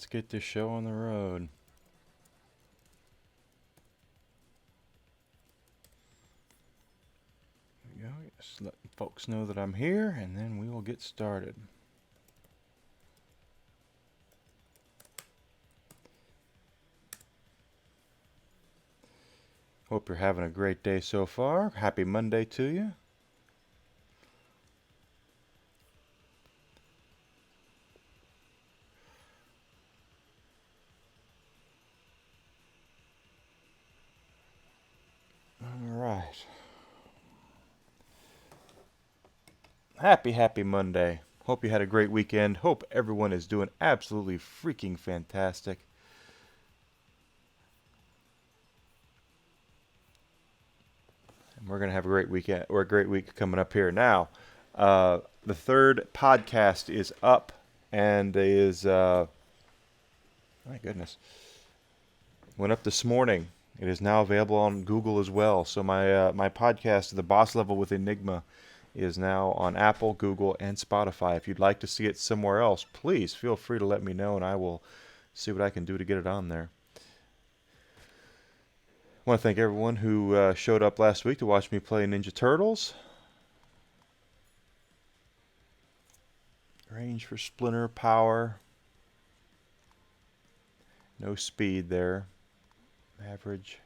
Let's get this show on the road. There we go. Just let folks know that I'm here, and then we will get started. Hope you're having a great day so far. Happy Monday to you. All right. Happy Monday. Hope you had a great weekend. Hope everyone is doing absolutely freaking fantastic. And we're going to have a great weekend or a great week coming up here. Now, the third podcast is up and is, my goodness, went up this morning. It is now available on Google as well. So my podcast, The Boss Level with Enigma, is now on Apple, Google, and Spotify. If you'd like to see it somewhere else, please feel free to let me know, and I will see what I can do to get it on there. I want to thank everyone who showed up last week to watch me play Ninja Turtles. Range for Splinter, power. No speed there. Average.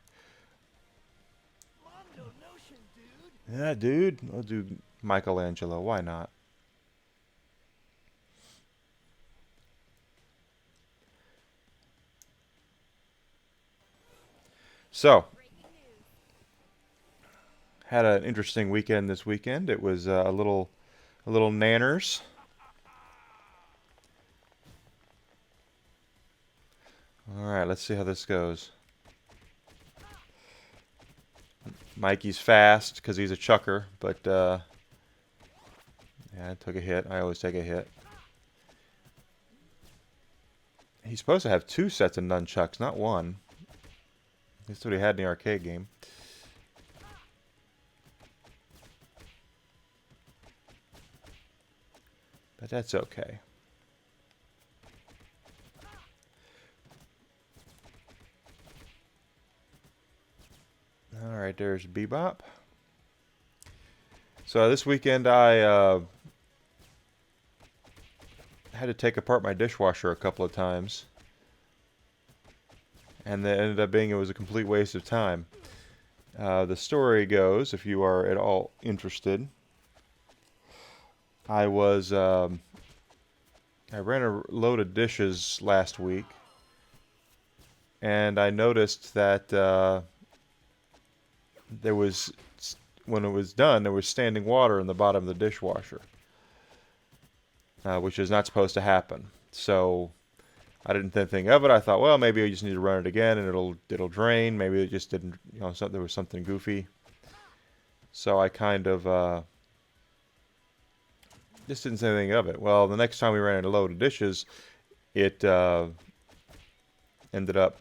Yeah, dude. I'll do Michelangelo. Why not? So, had an interesting weekend this weekend. It was a little nanners. All right, let's see how this goes. Mikey's fast because he's a chucker, but yeah, I took a hit. I always take a hit. He's supposed to have 2 sets of nunchucks, not 1. That's what he had in the arcade game. But that's okay. Alright, there's Bebop. So this weekend I had to take apart my dishwasher a couple of times. And that ended up being it was a complete waste of time. The story goes, if you are at all interested, I ran a load of dishes last week, and I noticed that there was, when it was done, there was standing water in the bottom of the dishwasher, which is not supposed to happen. So I didn't think anything of it. I thought, well, maybe I just need to run it again, and it'll drain. Maybe it just didn't, there was something goofy. So I kind of just didn't say anything of it. Well, the next time we ran a load of dishes, it ended up.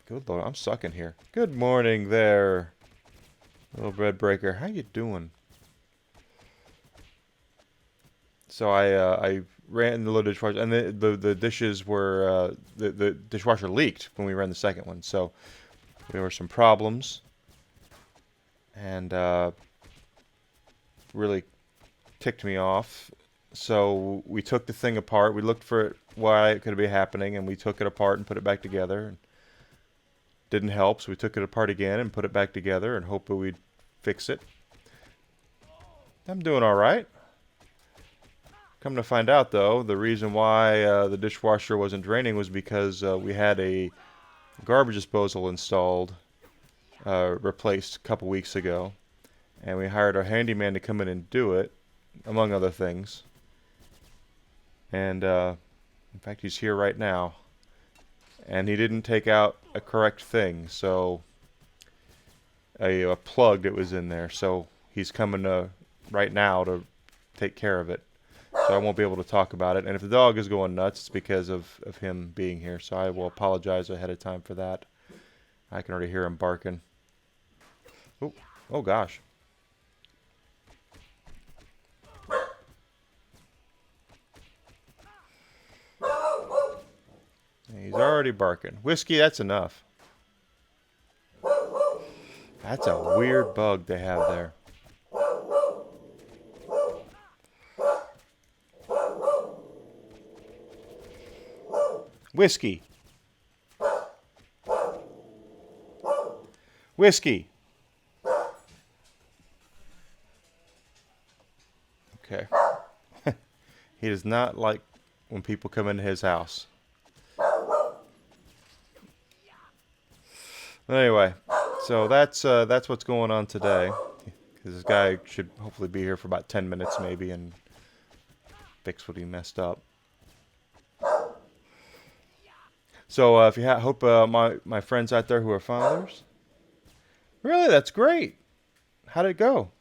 Good Lord, I'm sucking here. Good morning there, little bread breaker. How you doing? So I ran the load of dishwasher, and the dishes were the dishwasher leaked when we ran the second one. So there were some problems, and really ticked me off. So we took the thing apart. We looked for why it could be happening, and we took it apart and put it back together. And didn't help, so we took it apart again and put it back together and hoped that we'd fix it. I'm doing all right. Come to find out, though, the reason why the dishwasher wasn't draining was because we had a garbage disposal installed, replaced a couple weeks ago, and we hired our handyman to come in and do it, among other things. And in fact, he's here right now. And he didn't take out a correct thing, so a plug that was in there. So he's coming right now to take care of it. So I won't be able to talk about it. And if the dog is going nuts, it's because of him being here. So I will apologize ahead of time for that. I can already hear him barking. Oh gosh. already barking. Whiskey, that's enough. That's a weird bug they have there. Whiskey. Whiskey. Okay. He does not like when people come into his house. Anyway, so that's what's going on today. This guy should hopefully be here for about 10 minutes maybe and fix what he messed up. So if you hope my friends out there who are fathers, really, that's great. How'd it go?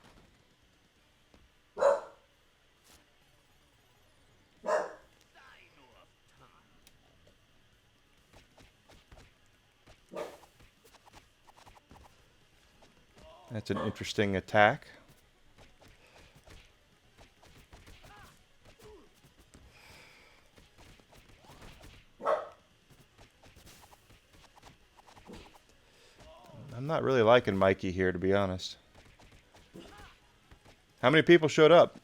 That's an interesting attack. I'm not really liking Mikey here, to be honest. How many people showed up?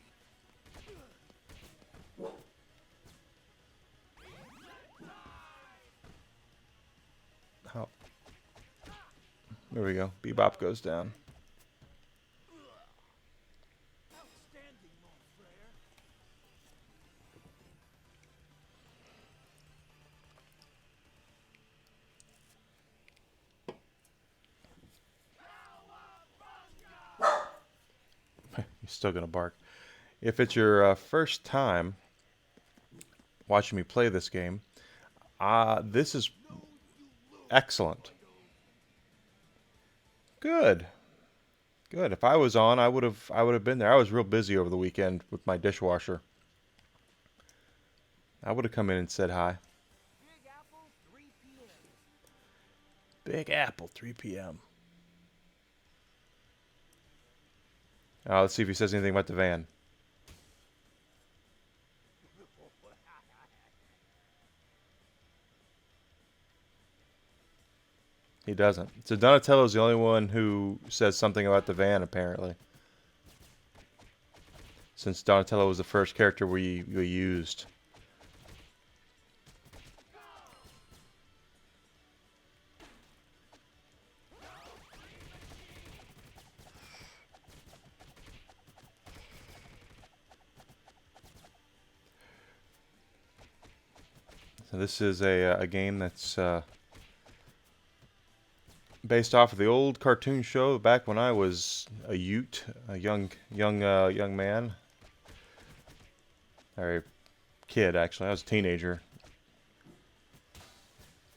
Oh. There we go. Bebop goes down. He's still gonna bark. If it's your first time watching me play this game, this is excellent. Good. Good. If I was on, I would have been there. I was real busy over the weekend with my dishwasher. I would have come in and said hi. Big Apple, 3 p.m. Let's see if he says anything about the van. He doesn't. So Donatello's the only one who says something about the van, apparently. Since Donatello was the first character we used. So this is a game that's based off of the old cartoon show back when I was a Ute, a young man, or a kid actually. I was a teenager.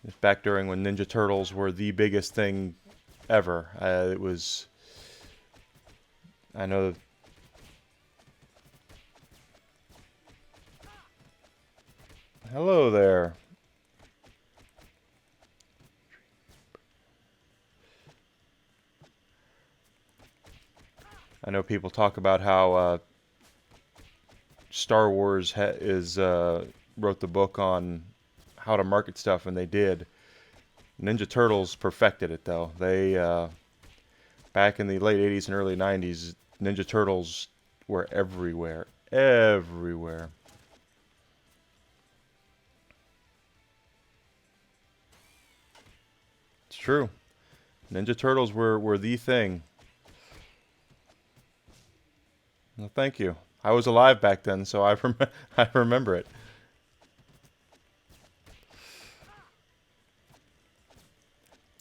It's back during when Ninja Turtles were the biggest thing ever. It was. I know. Hello there. I know people talk about how Star Wars wrote the book on how to market stuff, and they did. Ninja Turtles perfected it, though. They back in the late 80s and early 90s, Ninja Turtles were everywhere. Everywhere. It's true. Ninja Turtles were the thing. Well, thank you. I was alive back then, so I remember it.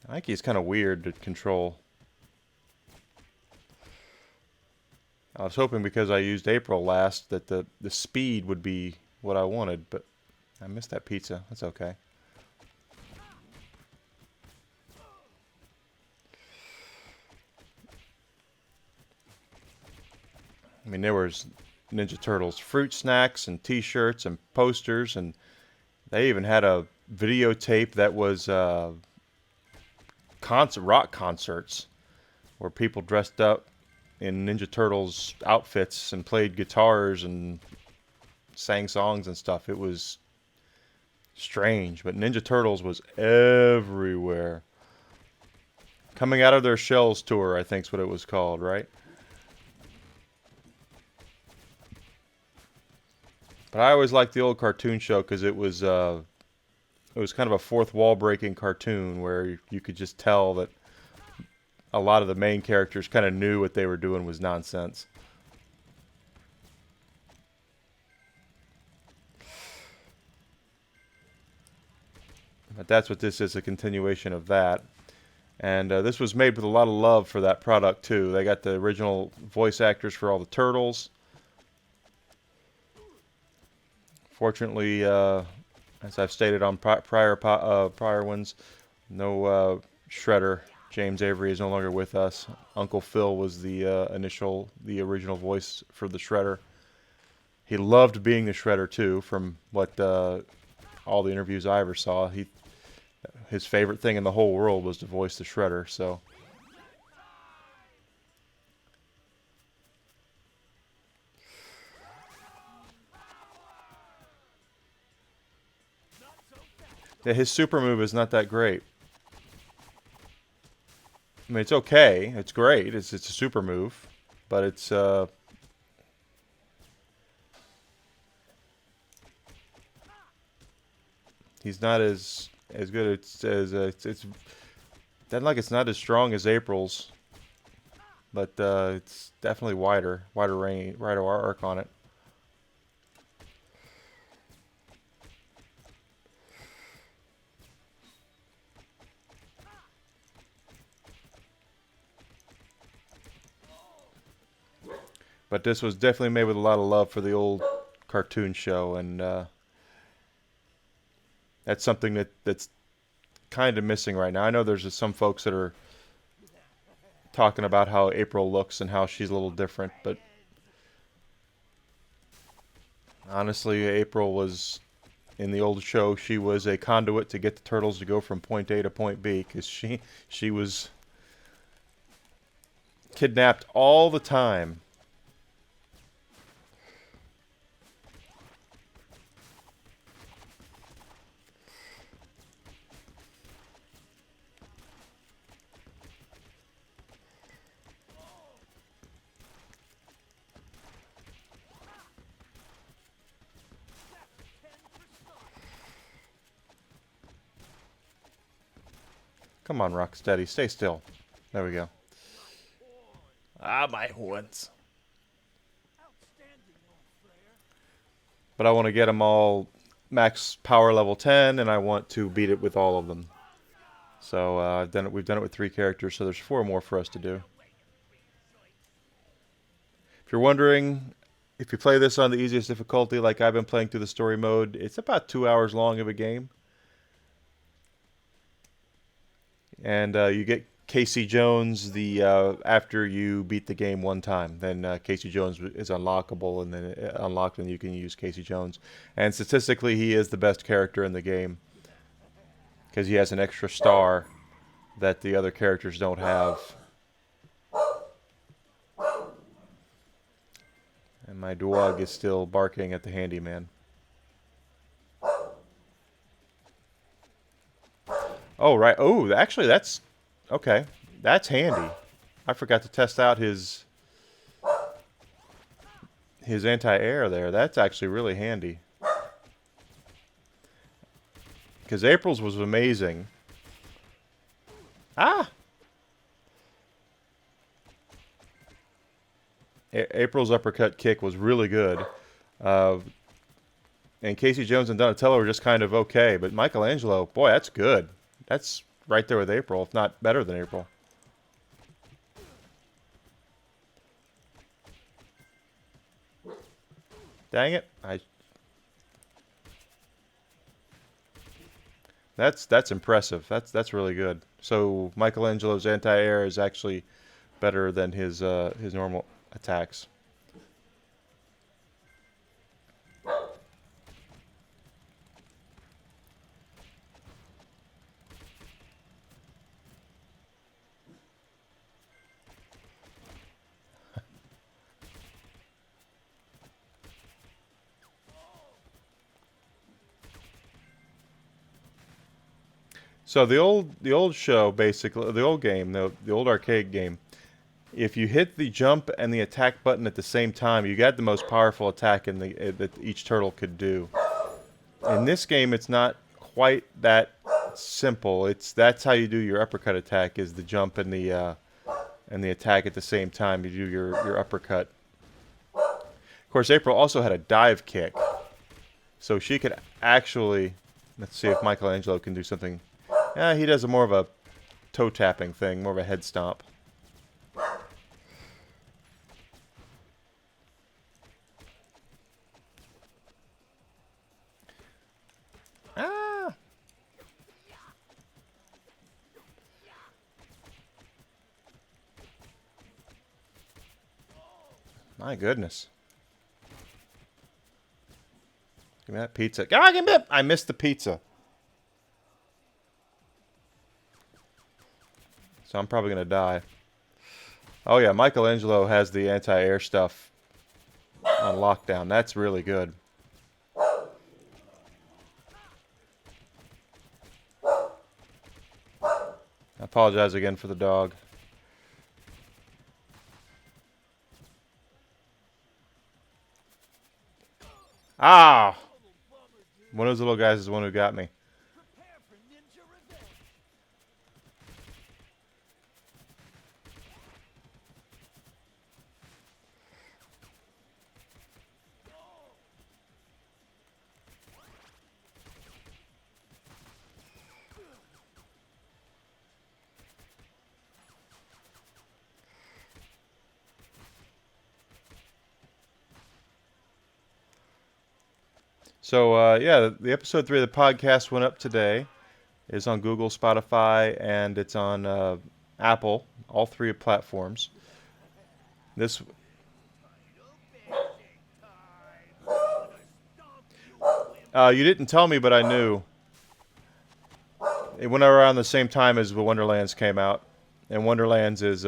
Nike's kind of weird to control. I was hoping because I used April last that the speed would be what I wanted, but I missed that pizza. That's okay. I mean, there was Ninja Turtles fruit snacks and T-shirts and posters, and they even had a videotape that was rock concerts where people dressed up in Ninja Turtles outfits and played guitars and sang songs and stuff. It was strange, but Ninja Turtles was everywhere. Coming out of their shells tour, I think's what it was called, right? But I always liked the old cartoon show because it was kind of a fourth wall breaking cartoon where you could just tell that a lot of the main characters kind of knew what they were doing was nonsense. But that's what this is, a continuation of that. And this was made with a lot of love for that product too. They got the original voice actors for all the Turtles. Fortunately, as I've stated on prior ones, no Shredder. James Avery is no longer with us. Uncle Phil was the original voice for the Shredder. He loved being the Shredder too. From what all the interviews I ever saw, his favorite thing in the whole world was to voice the Shredder. So. Yeah, his super move is not that great. I mean, it's okay. It's great. It's a super move, but it's he's not as good. It's not as strong as April's, but it's definitely wider range, wider arc on it. But this was definitely made with a lot of love for the old cartoon show, and that's something that's kind of missing right now. I know there's just some folks that are talking about how April looks and how she's a little different, but honestly, April was, in the old show, she was a conduit to get the Turtles to go from point A to point B, because she was kidnapped all the time. Come on, Rocksteady, stay still. There we go. Ah, my horns. But I want to get them all max power level 10, and I want to beat it with all of them. So I've done it. We've done it with 3 characters, so there's 4 more for us to do. If you're wondering, if you play this on the easiest difficulty, like I've been playing through the story mode, it's about 2 hours long of a game. And you get Casey Jones after you beat the game one time. Then Casey Jones is unlockable, and then unlocked, and you can use Casey Jones. And statistically, he is the best character in the game because he has an extra star that the other characters don't have. And my dog is still barking at the handyman. Oh, right. Oh, actually, that's... Okay. That's handy. I forgot to test out his anti-air there. That's actually really handy. Because April's was amazing. Ah! April's uppercut kick was really good. And Casey Jones and Donatello were just kind of okay. But Michelangelo, boy, that's good. That's right there with April, if not better than April. Dang it. That's impressive. That's really good. So Michelangelo's anti-air is actually better than his normal attacks. So the old show, basically, the old game, the old arcade game, if you hit the jump and the attack button at the same time, you got the most powerful attack that each turtle could do. In this game, it's not quite that simple. That's how you do your uppercut attack, is the jump and the attack at the same time. You do your uppercut. Of course, April also had a dive kick, so she could actually. Let's see if Michelangelo can do something. Yeah, he does more of a toe tapping thing, more of a head stomp. Ah! My goodness. Give me that pizza. Ah, give me it! I missed the pizza. So I'm probably going to die. Oh yeah, Michelangelo has the anti-air stuff on lockdown. That's really good. I apologize again for the dog. Ah! One of those little guys is the one who got me. So, yeah, the episode 3 of the podcast went up today. It's on Google, Spotify, and it's on Apple, all three platforms. This, you didn't tell me, but I knew. It went around the same time as the Wonderlands came out, and Wonderlands is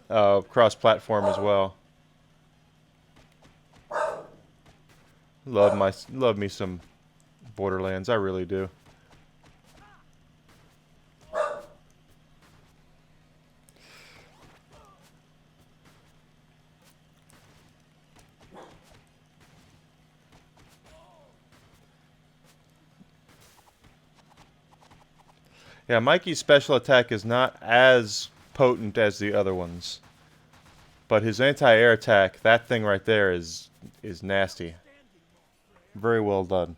cross-platform as well. Love me some Borderlands, I really do. Yeah, Mikey's special attack is not as potent as the other ones, but his anti-air attack, that thing right there, is nasty. Very well done.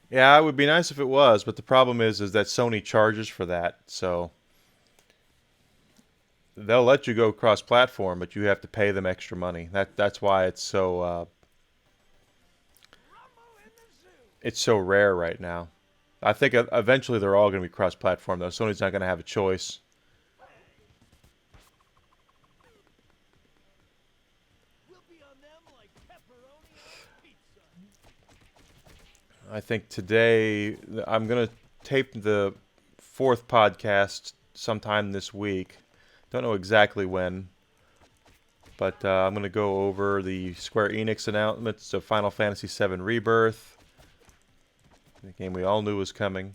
Yeah, it would be nice if it was, but the problem is that Sony charges for that, so they'll let you go cross-platform, but you have to pay them extra money. That's why it's so rare right now. I think eventually they're all going to be cross-platform, though. Sony's not going to have a choice. I think today I'm going to tape the 4th podcast sometime this week. Don't know exactly when, but I'm going to go over the Square Enix announcements of Final Fantasy VII Rebirth, the game we all knew was coming,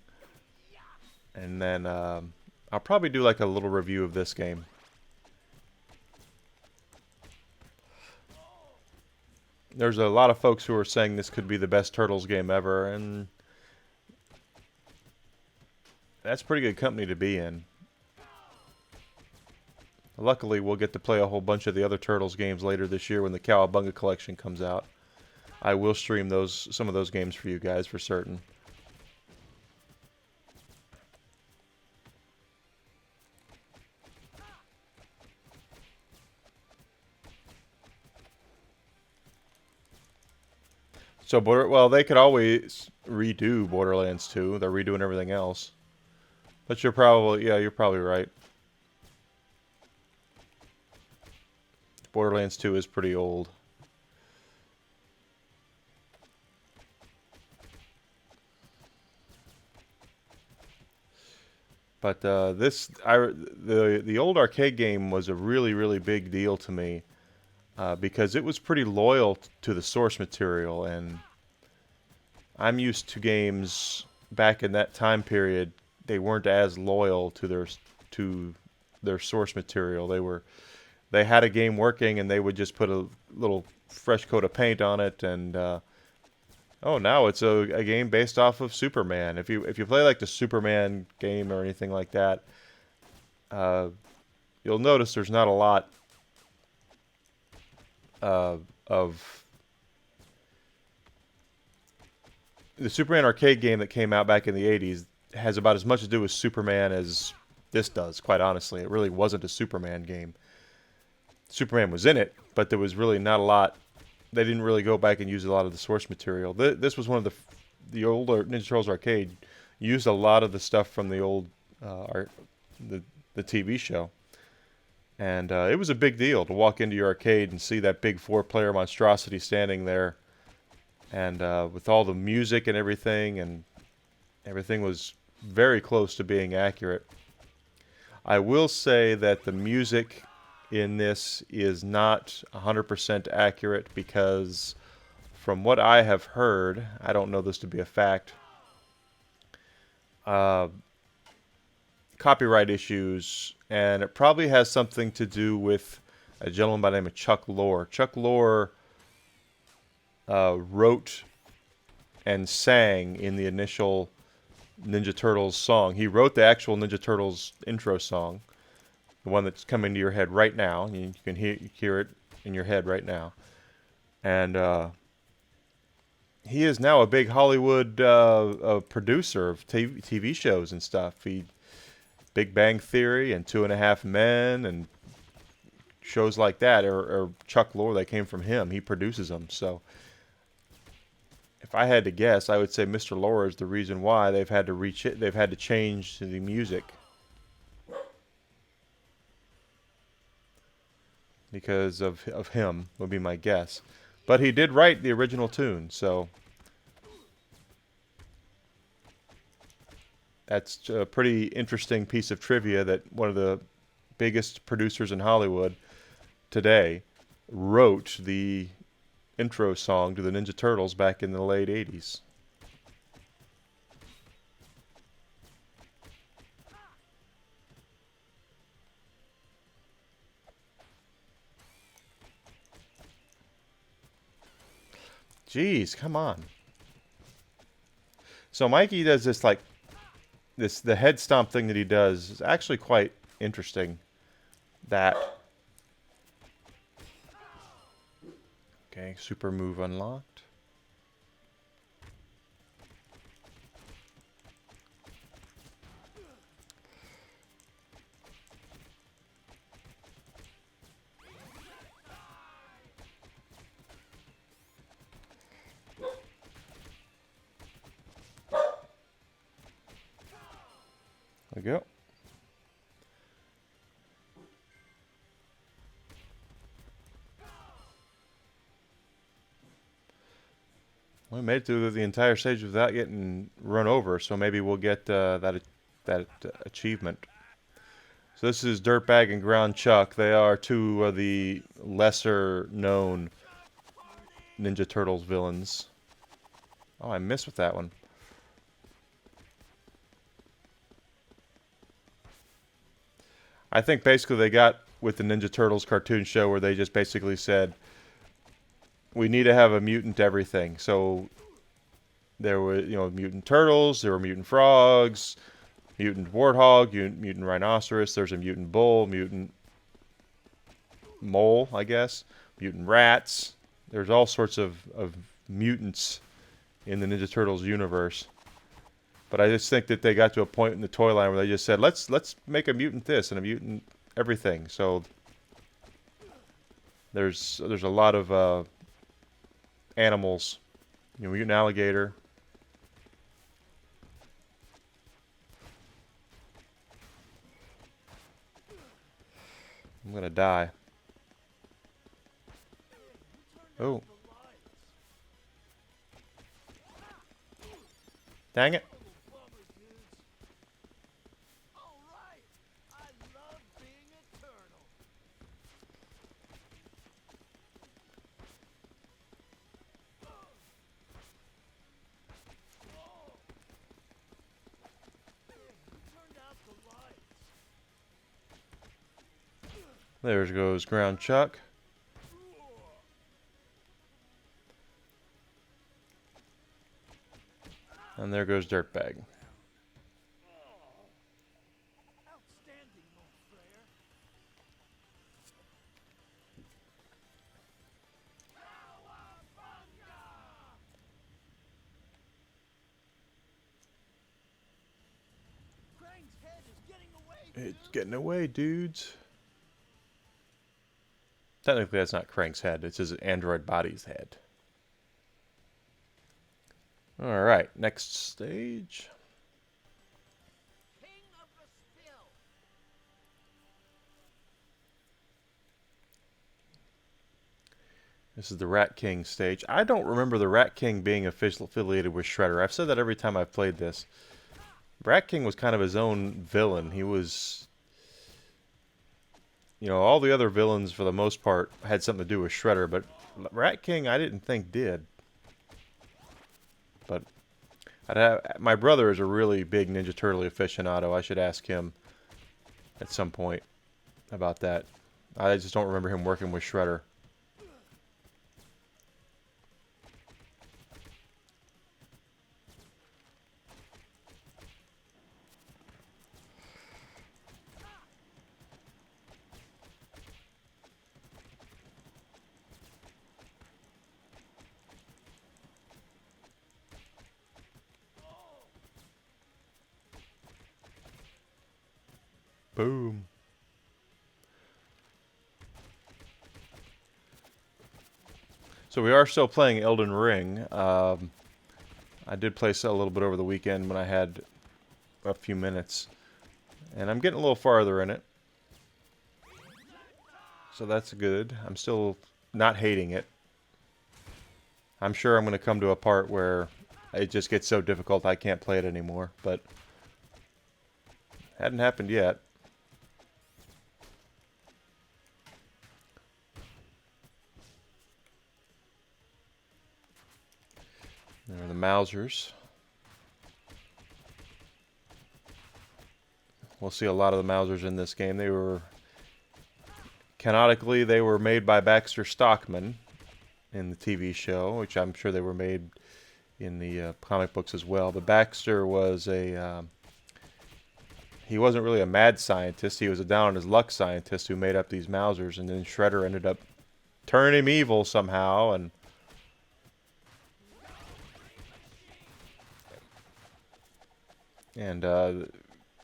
and then I'll probably do like a little review of this game. There's a lot of folks who are saying this could be the best Turtles game ever, and that's pretty good company to be in. Luckily, we'll get to play a whole bunch of the other Turtles games later this year when the Cowabunga collection comes out. I will stream some of those games for you guys for certain. So, well, they could always redo Borderlands 2. They're redoing everything else. But you're probably right. Borderlands 2 is pretty old. But the old arcade game was a really really big deal to me because it was pretty loyal to the source material, and I'm used to games back in that time period. They weren't as loyal to their source material. They had a game working and they would just put a little fresh coat of paint on it, and oh, now it's a game based off of Superman. If you play like the Superman game or anything like that, uh, you'll notice there's not a lot of the Superman arcade game that came out back in the '80s has about as much to do with Superman as this does. Quite honestly, it really wasn't a Superman game. Superman was in it, but there was really not a lot. They didn't really go back and use a lot of the source material. This was one of the older Ninja Turtles arcade used a lot of the stuff from the old the TV show, and it was a big deal to walk into your arcade and see that big four-player monstrosity standing there, and with all the music and everything was very close to being accurate. I will say that the music in this is not 100% accurate because from what I have heard, I don't know this to be a fact, uh, copyright issues, and it probably has something to do with a gentleman by the name of Chuck Lorre. Chuck Lorre wrote and sang in the initial Ninja Turtles song. He wrote the actual Ninja Turtles intro song, the one that's coming to your head right now. You can hear it in your head right now. And he is now a big Hollywood producer of TV shows and stuff. Big Bang Theory and Two and a Half Men and shows like that, or Chuck Lorre, that came from him. He produces them. So if I had to guess, I would say Mr. Lorre is the reason why they've had to change the music. Because of him would be my guess. But he did write the original tune, so that's a pretty interesting piece of trivia that one of the biggest producers in Hollywood today wrote the intro song to the Ninja Turtles back in the late 80s. Jeez, come on. So Mikey does this the head stomp thing that he does is actually quite interesting. That okay, super move unlocked. There we go. We made it through the entire stage without getting run over, so maybe we'll get that achievement. So this is Dirtbag and Ground Chuck. They are two of the lesser known Ninja Turtles villains. Oh, I missed with that one. I think basically they got with the Ninja Turtles cartoon show where they just basically said, we need to have a mutant everything. So there were, mutant turtles, there were mutant frogs, mutant warthog, mutant rhinoceros, there's a mutant bull, mutant mole, I guess, mutant rats. There's all sorts of mutants in the Ninja Turtles universe. But I just think that they got to a point in the toy line where they just said, let's make a mutant this and a mutant everything. So there's a lot of animals. Mutant alligator. I'm gonna die. Oh. Dang it. There goes Ground Chuck. And there goes Dirtbag. It's getting away, dudes. Technically, that's not Crank's head. It's his android body's head. Alright, next stage. This is the Rat King stage. I don't remember the Rat King being affiliated with Shredder. I've said that every time I've played this. Rat King was kind of his own villain. He was... You know, all the other villains, for the most part, had something to do with Shredder, but Rat King I didn't think did. But my brother is a really big Ninja Turtle aficionado. I should ask him at some point about that. I just don't remember him working with Shredder. Boom. So we are still playing Elden Ring. I did play a little bit over the weekend when I had a few minutes. And I'm getting a little farther in it. So that's good. I'm still not hating it. I'm sure I'm going to come to a part where it just gets so difficult I can't play it anymore. But hadn't happened yet. There are the Mousers. We'll see a lot of the Mousers in this game. They were... Canonically, they were made by Baxter Stockman in the TV show, which I'm sure they were made in the comic books as well. But Baxter was a... he wasn't really a mad scientist. He was a down-on-his-luck scientist who made up these Mousers, and then Shredder ended up turning him evil somehow, and...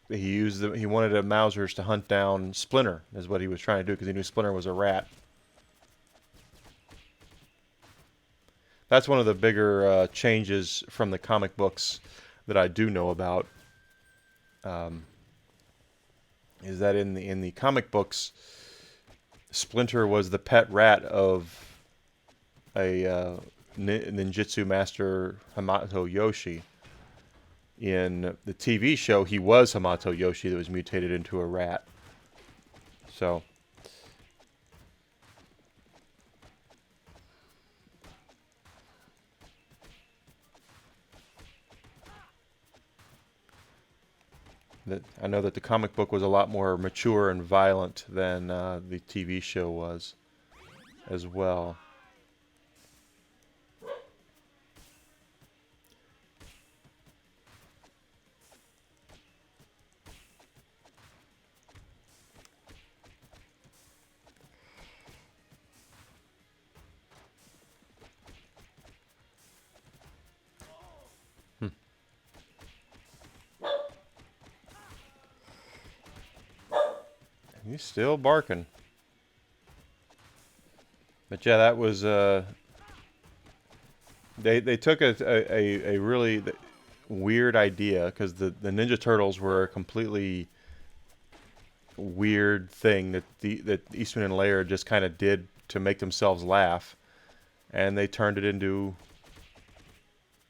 he wanted the Mousers to hunt down Splinter, is what he was trying to do, because he knew Splinter was a rat. That's one of the bigger changes from the comic books that I do know about. Is that in the comic books, Splinter was the pet rat of a ninjutsu master, Hamato Yoshi. In the TV show, he was Hamato Yoshi that was mutated into a rat. So... I know that the comic book was a lot more mature and violent than the TV show was as well. He's still barking. But yeah, that was they took a really weird idea, because the Ninja Turtles were a completely weird thing that Eastman and Laird just kind of did to make themselves laugh, and they turned it into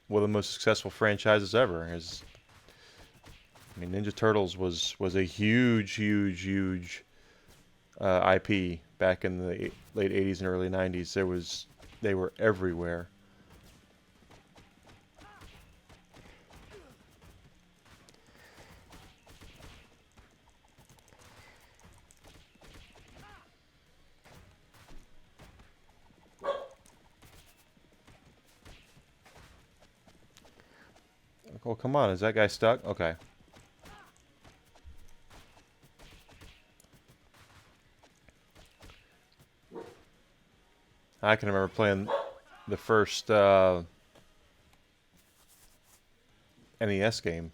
one of the most successful franchises ever. I mean, Ninja Turtles was a huge IP back in the late 80s and early 90s. They were everywhere. Oh, come on. Is that guy stuck? Okay. I can remember playing the first NES game.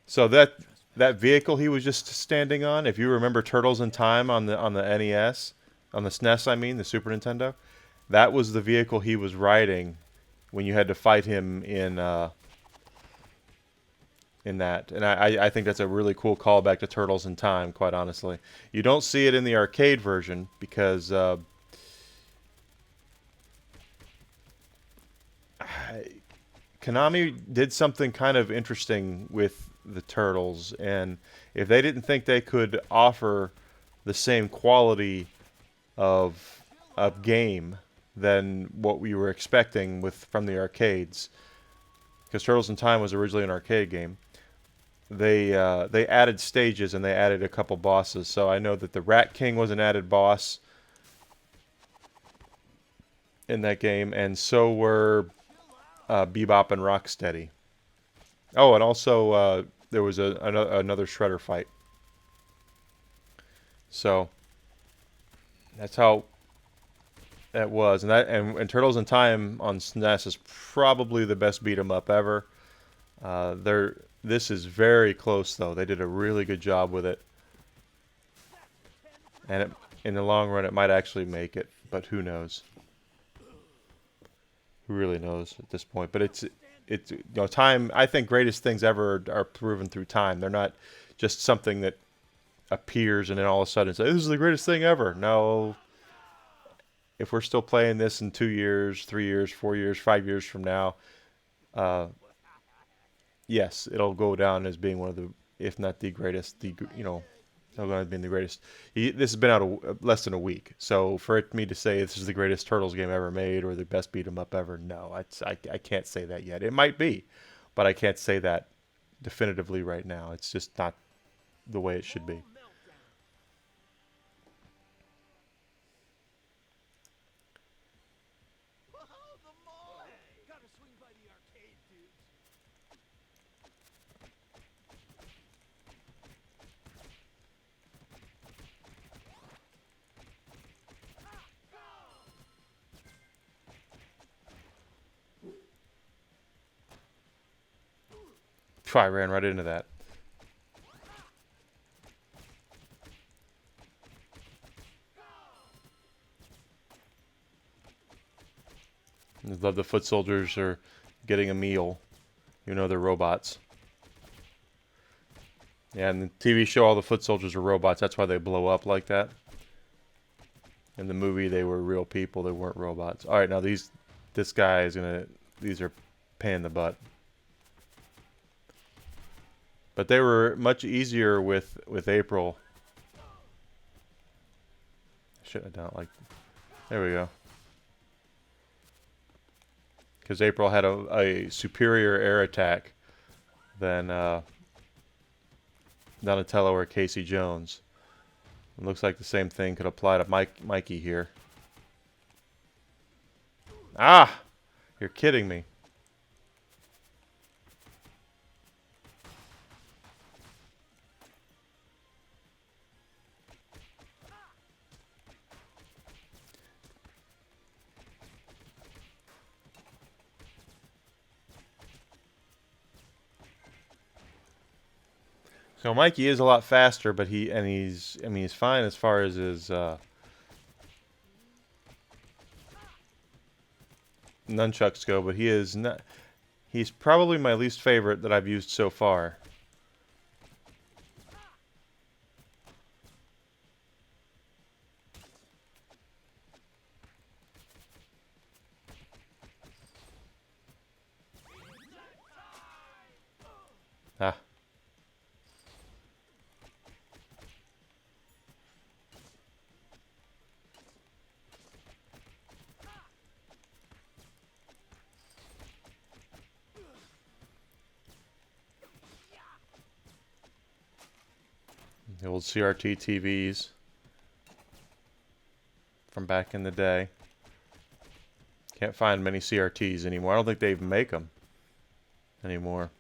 So that vehicle he was just standing on, if you remember Turtles in Time on the NES, on the SNES, I mean, the Super Nintendo, that was the vehicle he was riding when you had to fight him in that. And I think that's a really cool callback to Turtles in Time, quite honestly. You don't see it in the arcade version because Konami did something kind of interesting with the Turtles, and if they didn't think they could offer the same quality of game than what we were expecting from the arcades, because Turtles in Time was originally an arcade game, they added stages and they added a couple bosses. So I know that the Rat King was an added boss in that game, and so were Bebop and Rocksteady. Oh, and also there was another Shredder fight. So that's how that was, and Turtles in Time on SNES is probably the best beat 'em up ever. This is very close though. They did a really good job with it, and in the long run, it might actually make it, but who knows? Who really knows at this point? But it's time. I think greatest things ever are proven through time. They're not just something that appears and then all of a sudden say this is the greatest thing ever. No, if we're still playing this in 2 years, 3 years, 4 years, 5 years from now, uh, yes, it'll go down as being one of the, if not the greatest, it'll go down as being the greatest. This has been out less than a week, so for me to say this is the greatest Turtles game ever made or the best beat 'em up ever, no, I can't say that yet. It might be, but I can't say that definitively right now. It's just not the way it should be. Phew, I ran right into that. I love the foot soldiers are getting a meal, even though they're robots. Yeah, in the TV show, all the foot soldiers are robots. That's why they blow up like that. In the movie, they were real people. They weren't robots. All right, now this guy is gonna. These are pain in the butt. But they were much easier with April. Should have done it like. There we go. Because April had a superior air attack than Donatello or Casey Jones. It looks like the same thing could apply to Mikey here. Ah! You're kidding me. So Mikey is a lot faster, but he's fine as far as his nunchucks go, but he is not. He's probably my least favorite that I've used so far. Ah. The old CRT TVs from back in the day. Can't find many CRTs anymore. I don't think they even make them. anymore.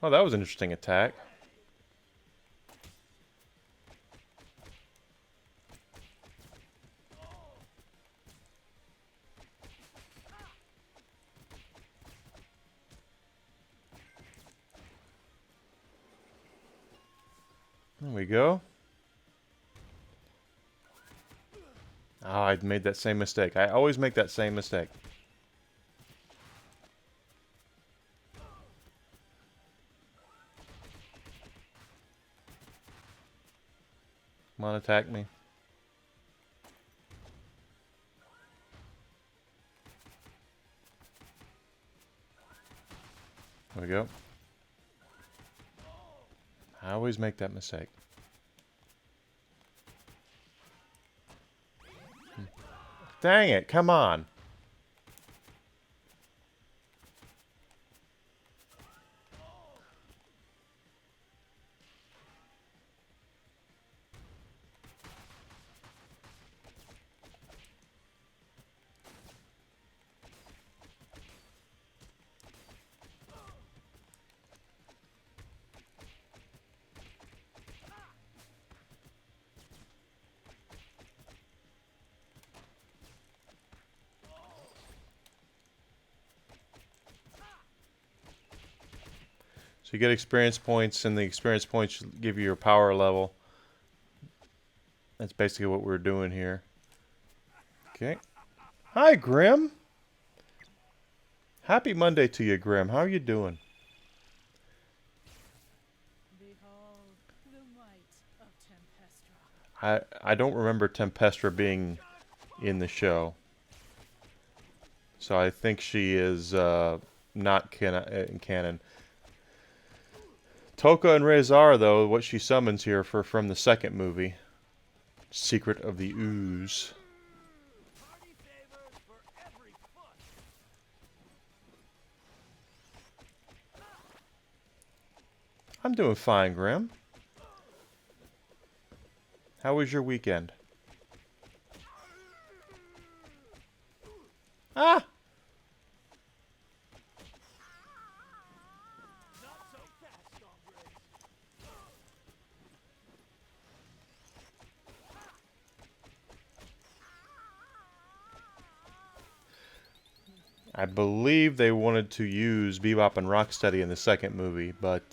Oh, that was an interesting attack. There we go. Oh, I made that same mistake. I always make that same mistake. Come on, attack me. There we go. I always make that mistake. Dang it, come on. So you get experience points, and the experience points give you your power level. That's basically what we're doing here. Okay. Hi, Grim. Happy Monday to you, Grim. How are you doing? Behold the might of Tempestra. I don't remember Tempestra being in the show. So I think she is not in canon. Toka and Rezar, though, what she summons here from the second movie. Secret of the Ooze. I'm doing fine, Grim. How was your weekend? Ah! I believe they wanted to use Bebop and Rocksteady in the second movie, but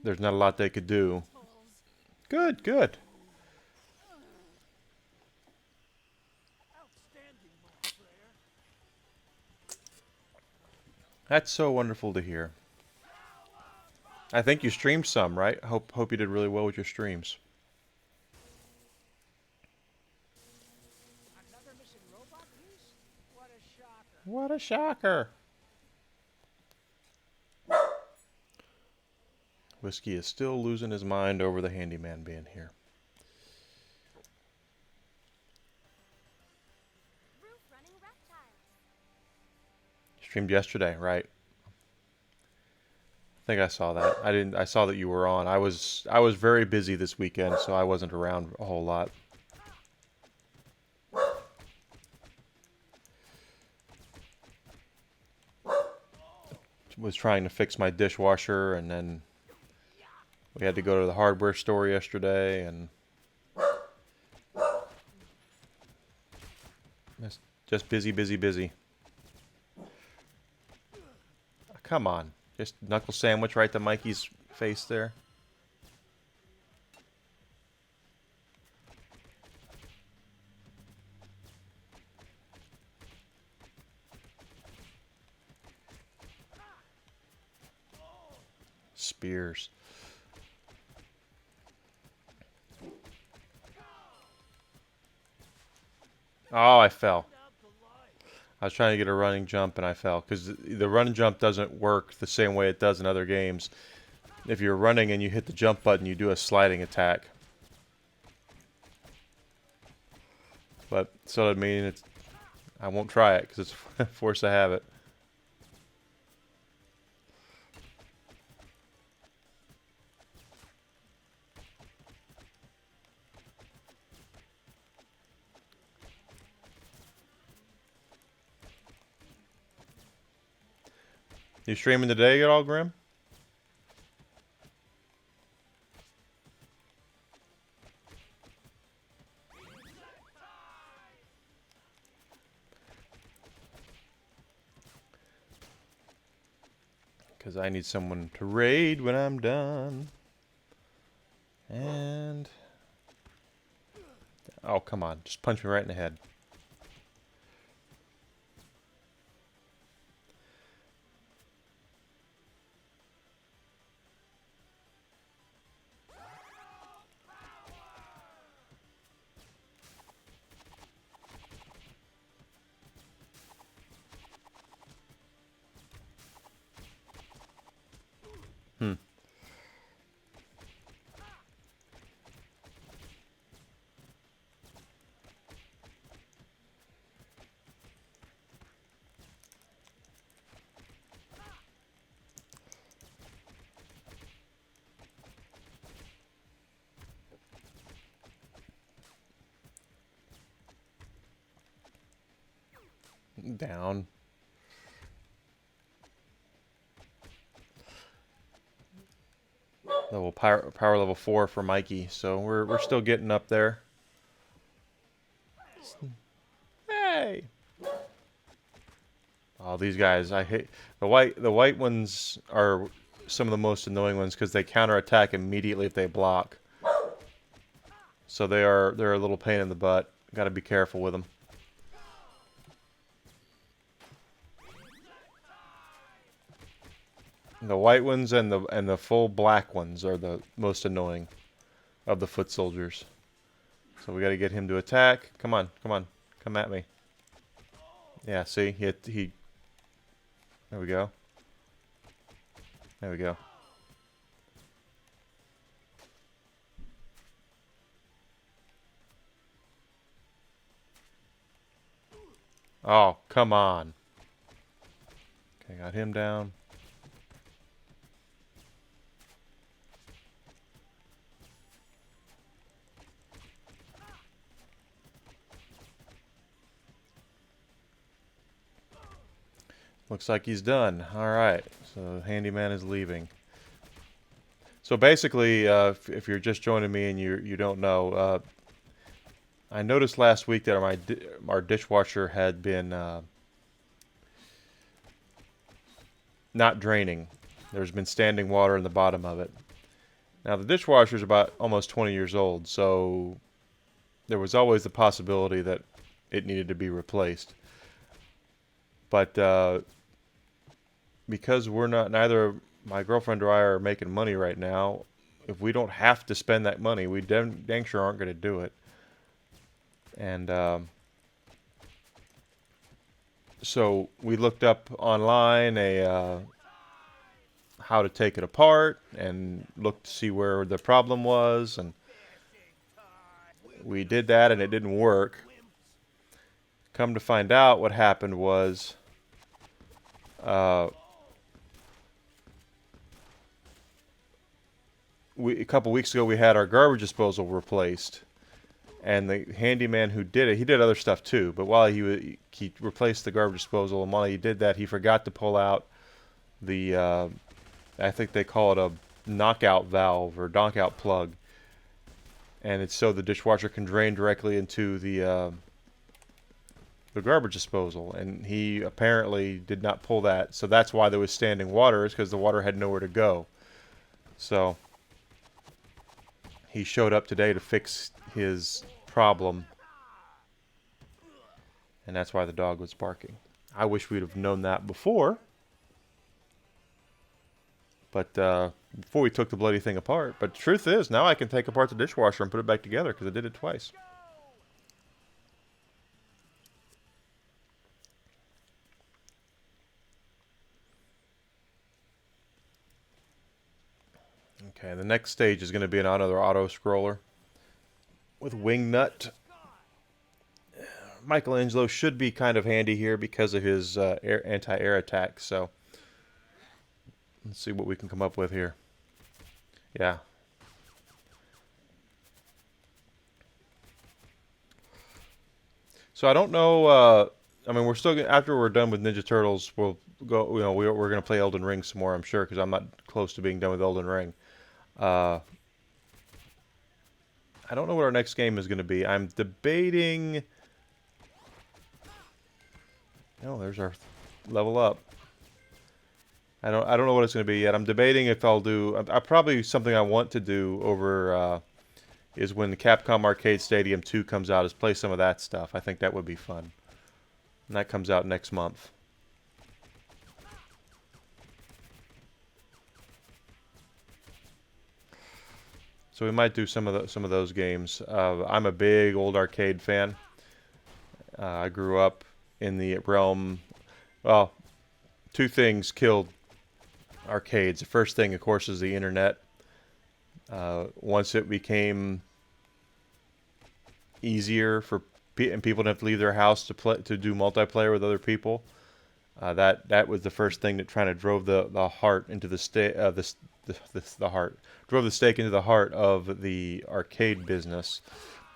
there's not a lot they could do. Good, good. That's so wonderful to hear. I think you streamed some, right? Hope you did really well with your streams. Another missing robot piece? What a shocker. What a shocker. Whiskey is still losing his mind over the handyman being here. Streamed yesterday, right? I think I saw that. I saw that you were on. I was very busy this weekend, so I wasn't around a whole lot. Was trying to fix my dishwasher, and then we had to go to the hardware store yesterday, and just busy, busy, busy. Come on. Just knuckle sandwich right to Mikey's face there. Spears. Oh, I fell. I was trying to get a running jump and I fell. Because the running jump doesn't work the same way it does in other games. If you're running and you hit the jump button, you do a sliding attack. But, so I mean, I won't try it because it's forced to have it. You streaming today at all, Grim? Because I need someone to raid when I'm done. And... oh, come on. Just punch me right in the head. Hmm. Down. Power level 4 for Mikey, so we're still getting up there. Hey! Oh, these guys, I hate the white ones are some of the most annoying ones because they counterattack immediately if they block. So they're a little pain in the butt. Got to be careful with them. The white ones and the full black ones are the most annoying of the foot soldiers. So we got to get him to attack. Come on, come on, come at me. Yeah, see, he. There we go. There we go. Oh, come on. Okay, got him down. Looks like he's done. Alright, so the handyman is leaving. So basically, if you're just joining me and you don't know, I noticed last week that our dishwasher had been not draining. There's been standing water in the bottom of it. Now the dishwasher is about almost 20 years old, so there was always the possibility that it needed to be replaced. But because neither my girlfriend or I are making money right now, if we don't have to spend that money, we dang sure aren't going to do it. And so we looked up online how to take it apart and looked to see where the problem was, and we did that and it didn't work. Come to find out, what happened was a couple weeks ago we had our garbage disposal replaced, and the handyman who did it, he did other stuff too, but while he replaced the garbage disposal, and while he did that, he forgot to pull out the I think they call it a knockout valve or knockout plug, and it's so the dishwasher can drain directly into the garbage disposal, and he apparently did not pull that, so that's why there was standing water, is because the water had nowhere to go. So he showed up today to fix his problem, and that's why the dog was barking. I wish we'd have known that before, but before we took the bloody thing apart. But the truth is, now I can take apart the dishwasher and put it back together because I did it twice. Okay, the next stage is going to be another auto-scroller with Wingnut. Michelangelo should be kind of handy here because of his anti-air attack, so let's see what we can come up with here. Yeah. So I don't know, I mean, we're still, after we're done with Ninja Turtles, we'll go. You know, we're gonna play Elden Ring some more. I'm sure because I'm not close to being done with Elden Ring. Uh, I don't know what our next game is gonna be. I'm debating. Oh, there's our level up. I don't know what it's gonna be yet. I'm debating if I'll do. I probably something I want to do over. Is when the Capcom Arcade Stadium 2 comes out, is play some of that stuff. I think that would be fun. And that comes out next month. So we might do some of those games. I'm a big old arcade fan. I grew up in the realm. Well, two things killed arcades. The first thing, of course, is the internet. Once it became easier for and people didn't have to leave their house to do multiplayer with other people. That was the first thing that kind of drove the heart into the heart drove the stake into the heart of the arcade business.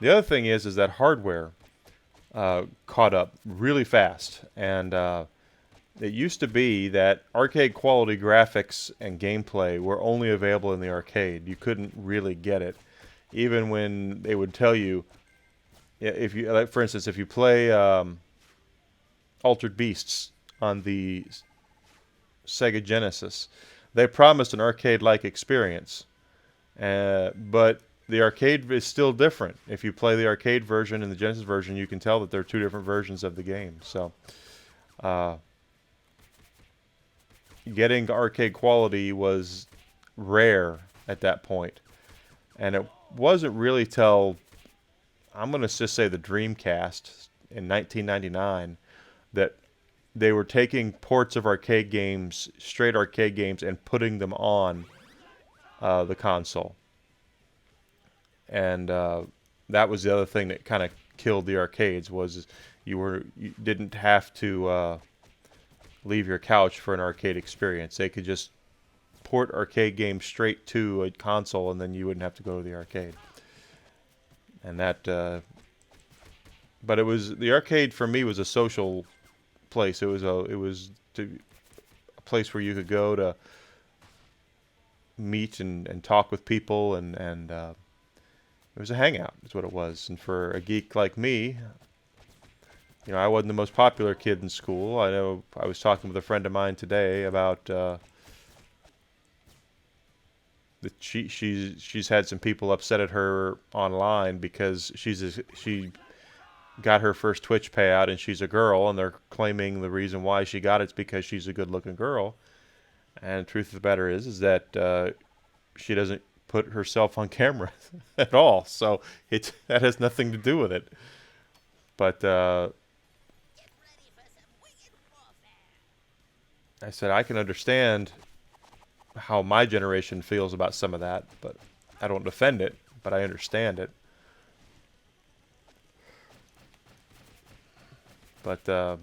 The other thing is that hardware caught up really fast, and it used to be that arcade quality graphics and gameplay were only available in the arcade. You couldn't really get it, even when they would tell you. If you, like, for instance, if you play Altered Beasts on the Sega Genesis, they promised an arcade-like experience, but the arcade is still different. If you play the arcade version and the Genesis version, you can tell that they're two different versions of the game. So, getting to arcade quality was rare at that point, and it wasn't really till I'm going to just say the Dreamcast in 1999 that they were taking ports of arcade games, straight arcade games, and putting them on the console. And that was the other thing that kind of killed the arcades, was you didn't have to leave your couch for an arcade experience. They could just port arcade games straight to a console, and then you wouldn't have to go to the arcade. And that, but it was, the arcade for me was a social place. It was a place where you could go to meet and talk with people, and it was a hangout, is what it was. And for a geek like me, you know, I wasn't the most popular kid in school. I know I was talking with a friend of mine today about that she's had some people upset at her online because she got her first Twitch payout and she's a girl, and they're claiming the reason why she got it's because she's a good-looking girl. And the truth of the matter is that she doesn't put herself on camera at all, so that has nothing to do with it. But I said I can understand how my generation feels about some of that, but I don't defend it, but I understand it. But I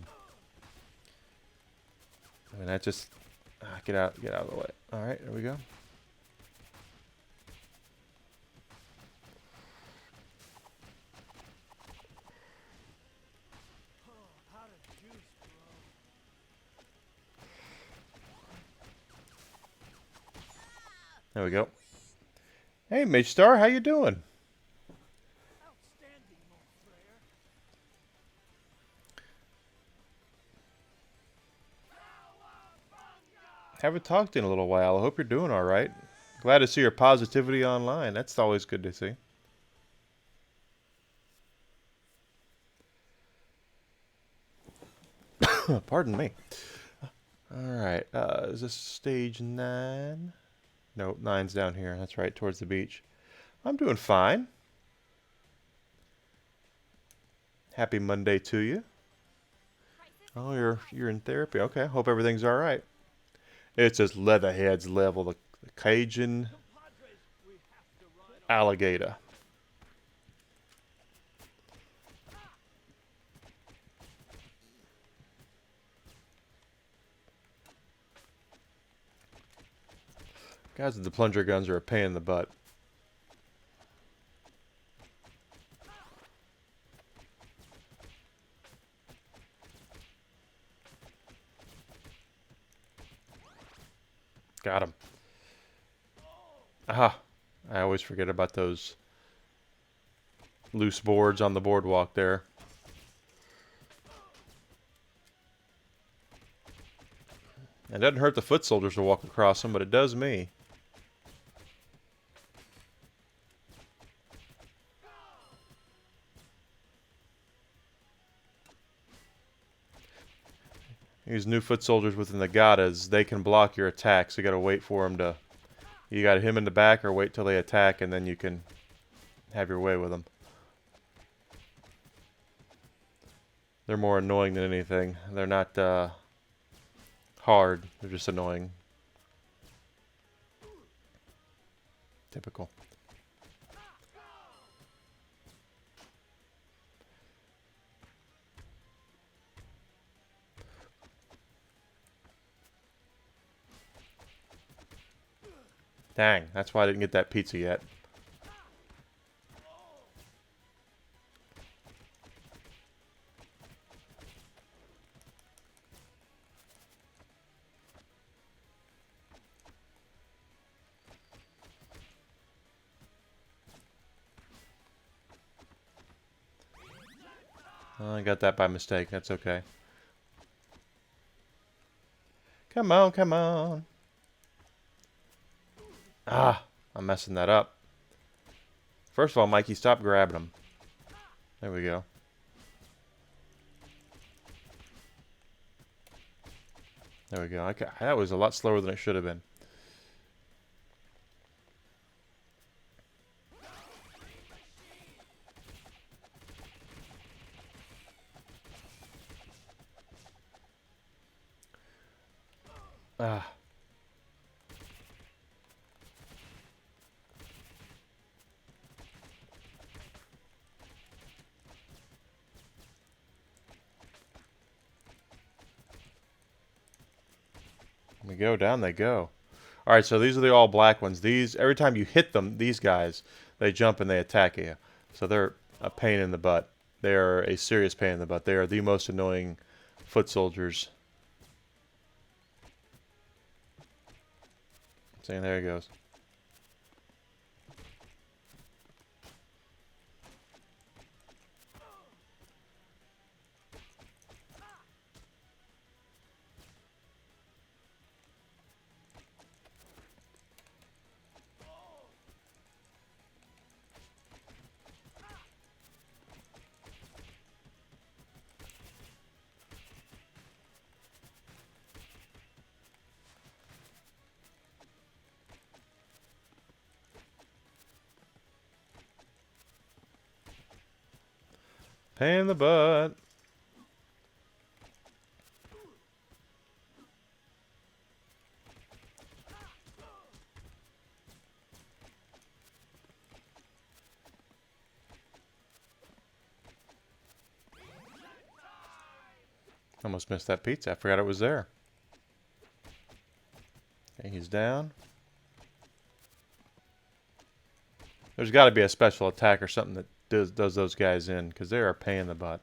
mean, that just get out of the way. All right, there we go. There we go. Hey, Mage Star, how you doing? Haven't talked in a little while. I hope you're doing all right. Glad to see your positivity online. That's always good to see. Pardon me. All right. Is this stage 9? No, 9's down here. That's right, towards the beach. I'm doing fine. Happy Monday to you. Oh, you're in therapy. Okay. Hope everything's all right. It says Leatherhead's level, the Cajun alligator. Guys with the plunger guns are a pain in the butt. Got him. Ah, I always forget about those loose boards on the boardwalk there. It doesn't hurt the foot soldiers to walk across them, but it does me. These new foot soldiers within the Gatas, they can block your attacks. You gotta wait for them to... You got him in the back or wait till they attack and then you can have your way with them. They're more annoying than anything. They're not hard. They're just annoying. Typical. Dang, that's why I didn't get that pizza yet. I got that by mistake. That's okay. Come on, come on. Ah, I'm messing that up. First of all, Mikey, stop grabbing him. There we go. There we go. That was a lot slower than it should have been. Ah. We go, down they go. Alright, so these are the all black ones. These, every time you hit them, these guys, they jump and they attack you. So they're a pain in the butt. They are a serious pain in the butt. They are the most annoying foot soldiers. See, there he goes. Pain in the butt. Almost missed that pizza. I forgot it was there. Okay, he's down. There's got to be a special attack or something that does those guys in, because they are a pain in the butt.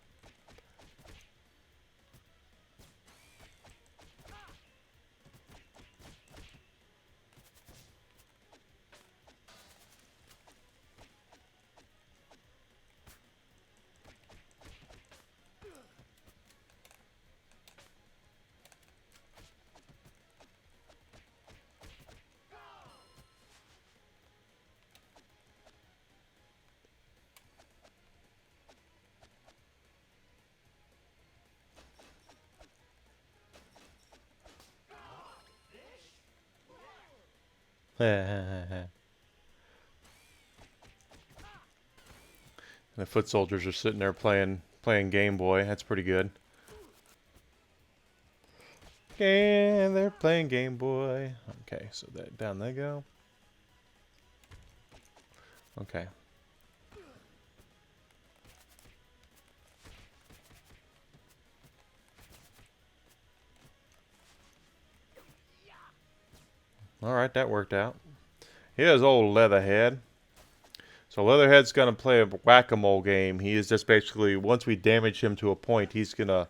The foot soldiers are sitting there playing Game Boy. That's pretty good. Yeah, they're playing Game Boy. Okay, so down they go. Okay. Alright, that worked out. Here's old Leatherhead. So Leatherhead's going to play a whack-a-mole game. He is just basically, once we damage him to a point, he's going to...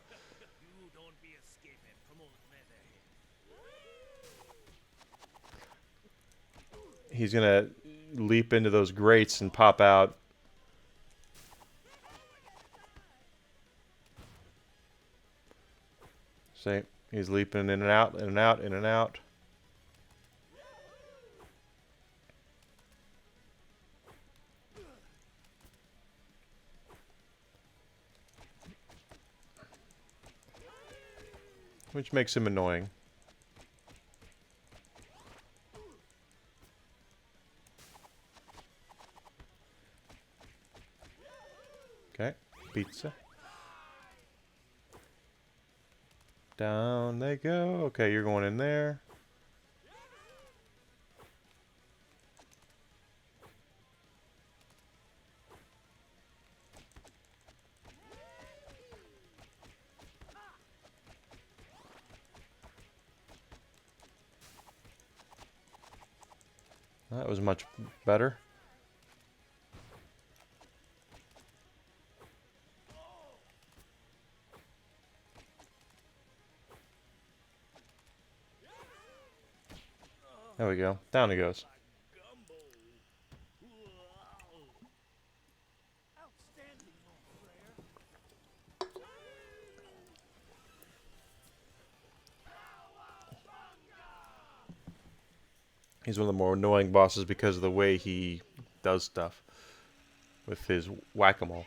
he's gonna leap into those grates and pop out. See, he's leaping in and out, in and out, in and out. Which makes him annoying. Okay, pizza. Down they go. Okay, you're going in there. That was much better. There we go. Down he goes. He's one of the more annoying bosses because of the way he does stuff with his whack-a-mole.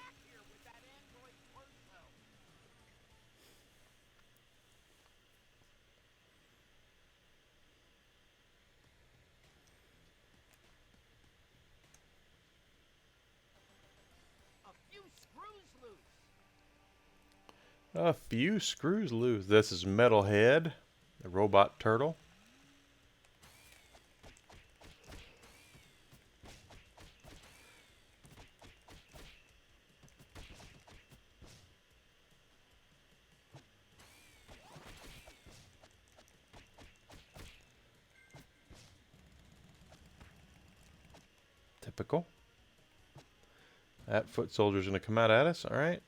A few screws loose. This is Metalhead, the robot turtle. Typical. That foot soldier's gonna come out at us. All right.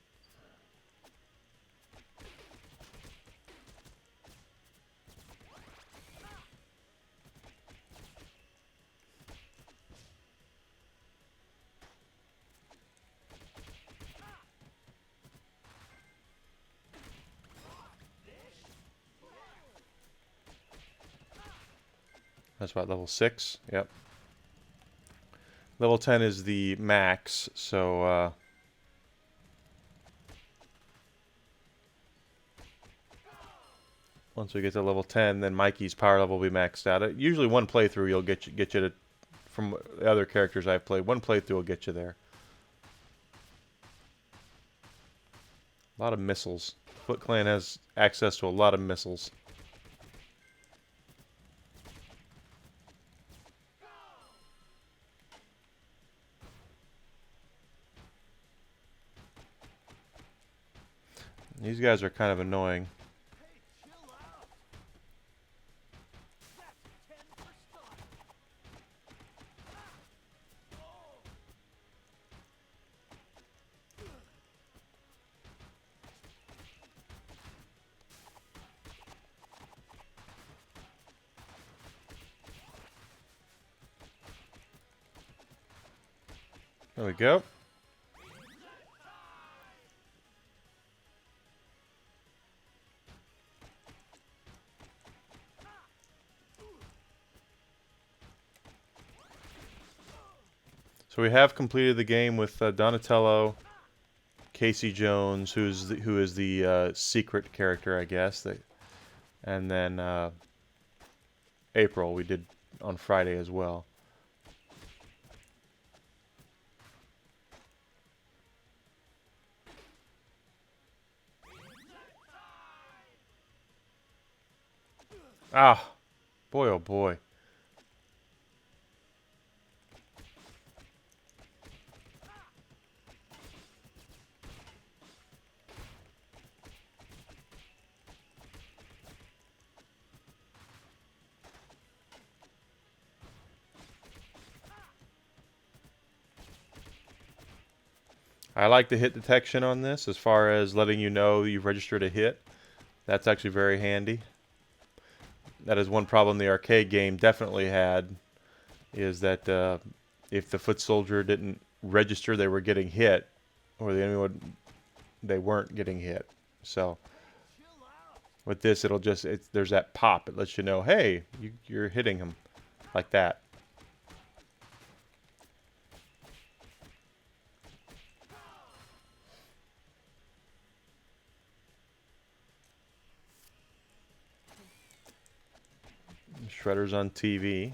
That's about level 6. Yep. Level 10 is the max, so once we get to level 10, then Mikey's power level will be maxed out. Usually one playthrough you'll get you to, from the other characters I've played, one playthrough will get you there. A lot of missiles. Foot Clan has access to a lot of missiles. These guys are kind of annoying. There we go. So we have completed the game with Donatello, Casey Jones, who is the secret character, I guess. And then April we did on Friday as well. Ah, boy, oh boy. I like the hit detection on this as far as letting you know you've registered a hit. That's actually very handy. That is one problem the arcade game definitely had. is that if the foot soldier didn't register they were getting hit, or the enemy would, they weren't getting hit. So with this, it'll just there's that pop. It lets you know, hey, you're hitting him, like that. Shredder's on TV.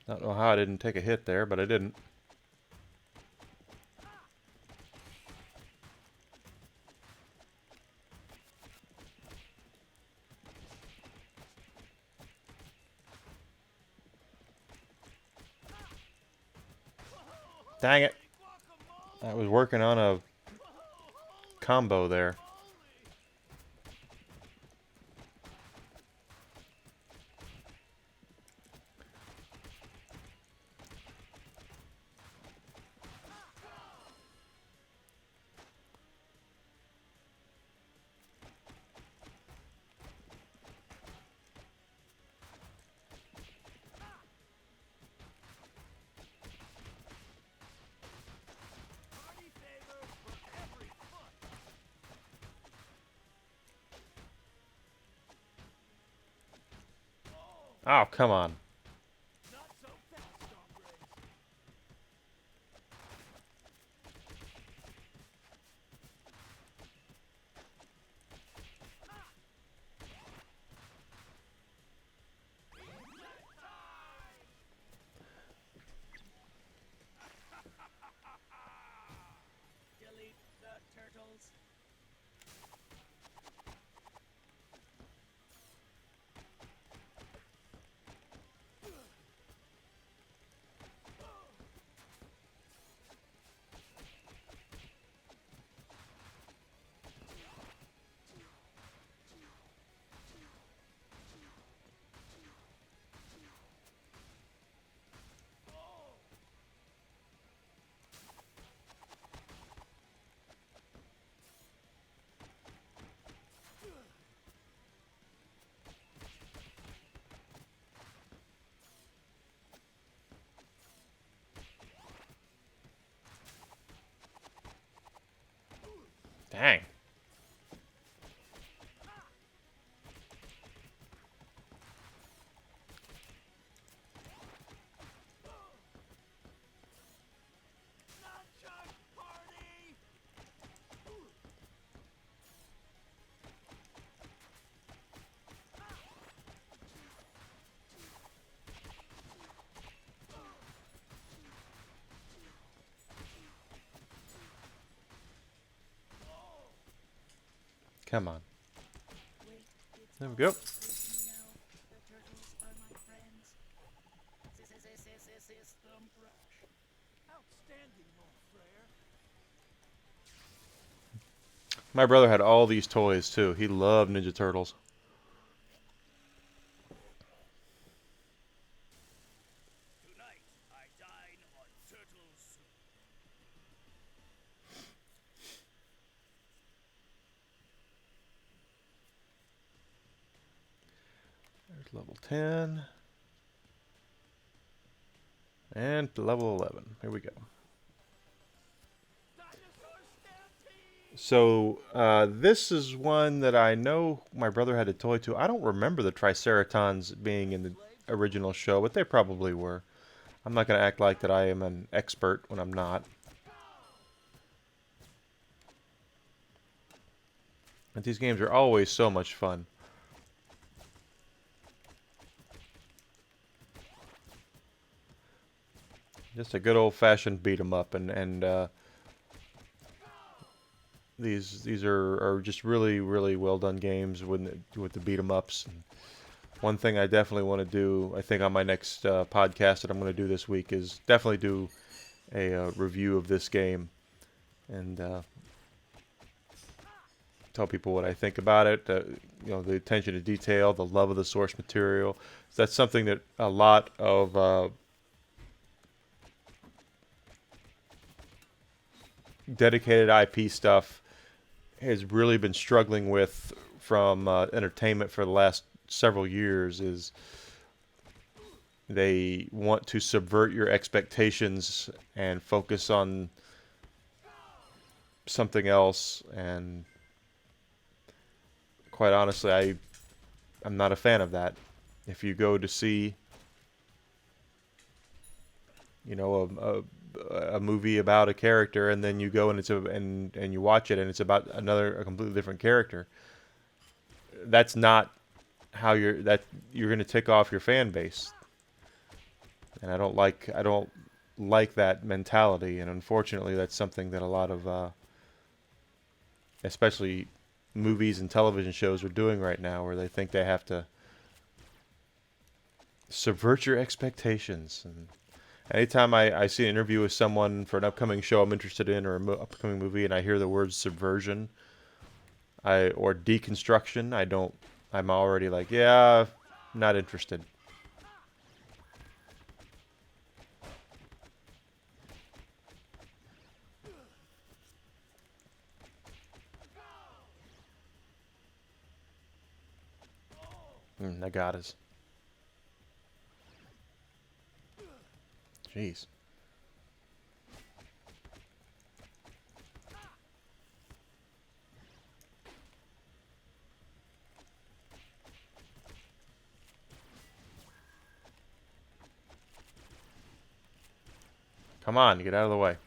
I don't know how I didn't take a hit there, but I didn't. Dang it. I was working on a combo there. Oh, come on. Delete the turtles. Dang. Come on. Wait, it's There we all go. secret, you know. The turtles are my friends. System crash. Outstanding, mon frere. My brother had all these toys too. He loved Ninja Turtles. Tonight, I dine on turtle soup. There's level 10. And level 11. Here we go. So this is one that I know my brother had a toy to. I don't remember the Triceratons being in the original show, but they probably were. I'm not going to act like that I am an expert when I'm not. But these games are always so much fun. Just a good old-fashioned beat 'em up, and these are just really well done games with the beat 'em ups. And one thing I definitely want to do, I think on my next podcast that I'm going to do this week, is definitely do a review of this game and tell people what I think about it. The attention to detail, the love of the source material. That's something that a lot of dedicated IP stuff has really been struggling with from entertainment for the last several years. Is they want to subvert your expectations and focus on something else. And quite honestly, I'm not a fan of that. If you go to see, a movie about a character, and then you go and and you watch it and it's about a completely different character, that's not how you're going to tick off your fan base. And I don't like that mentality. And unfortunately, that's something that a lot of especially movies and television shows are doing right now, where they think they have to subvert your expectations. And anytime I see an interview with someone for an upcoming show I'm interested in, or upcoming movie, and I hear the word subversion, or deconstruction, I'm already like, yeah, not interested. I got us. Jeez. Come on, get out of the way.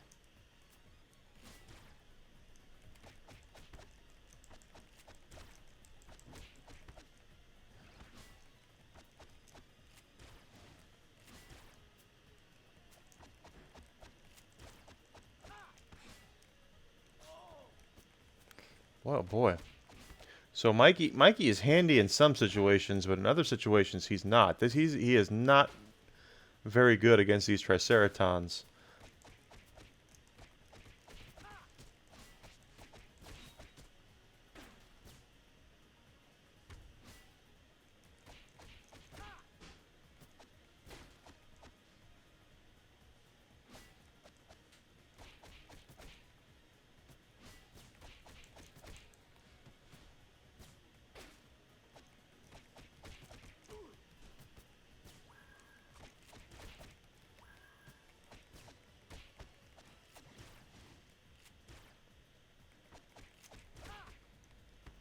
Well, boy. So Mikey is handy in some situations, but in other situations he's not. He is not very good against these Triceratons.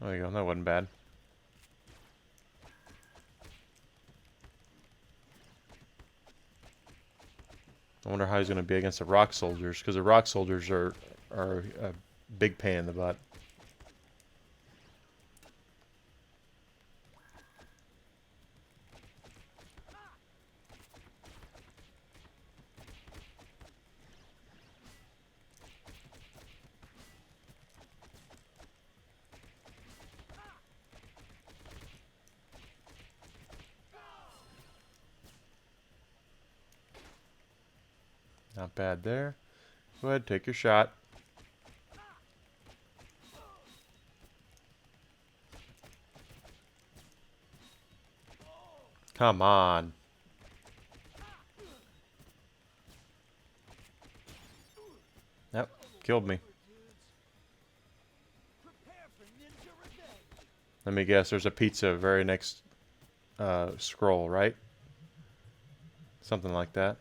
There you go. That wasn't bad. I wonder how he's going to be against the rock soldiers, because the rock soldiers are a big pain in the butt. Not bad there. Go ahead, take your shot. Come on. Yep, killed me. Let me guess, there's a pizza very next scroll, right? Something like that.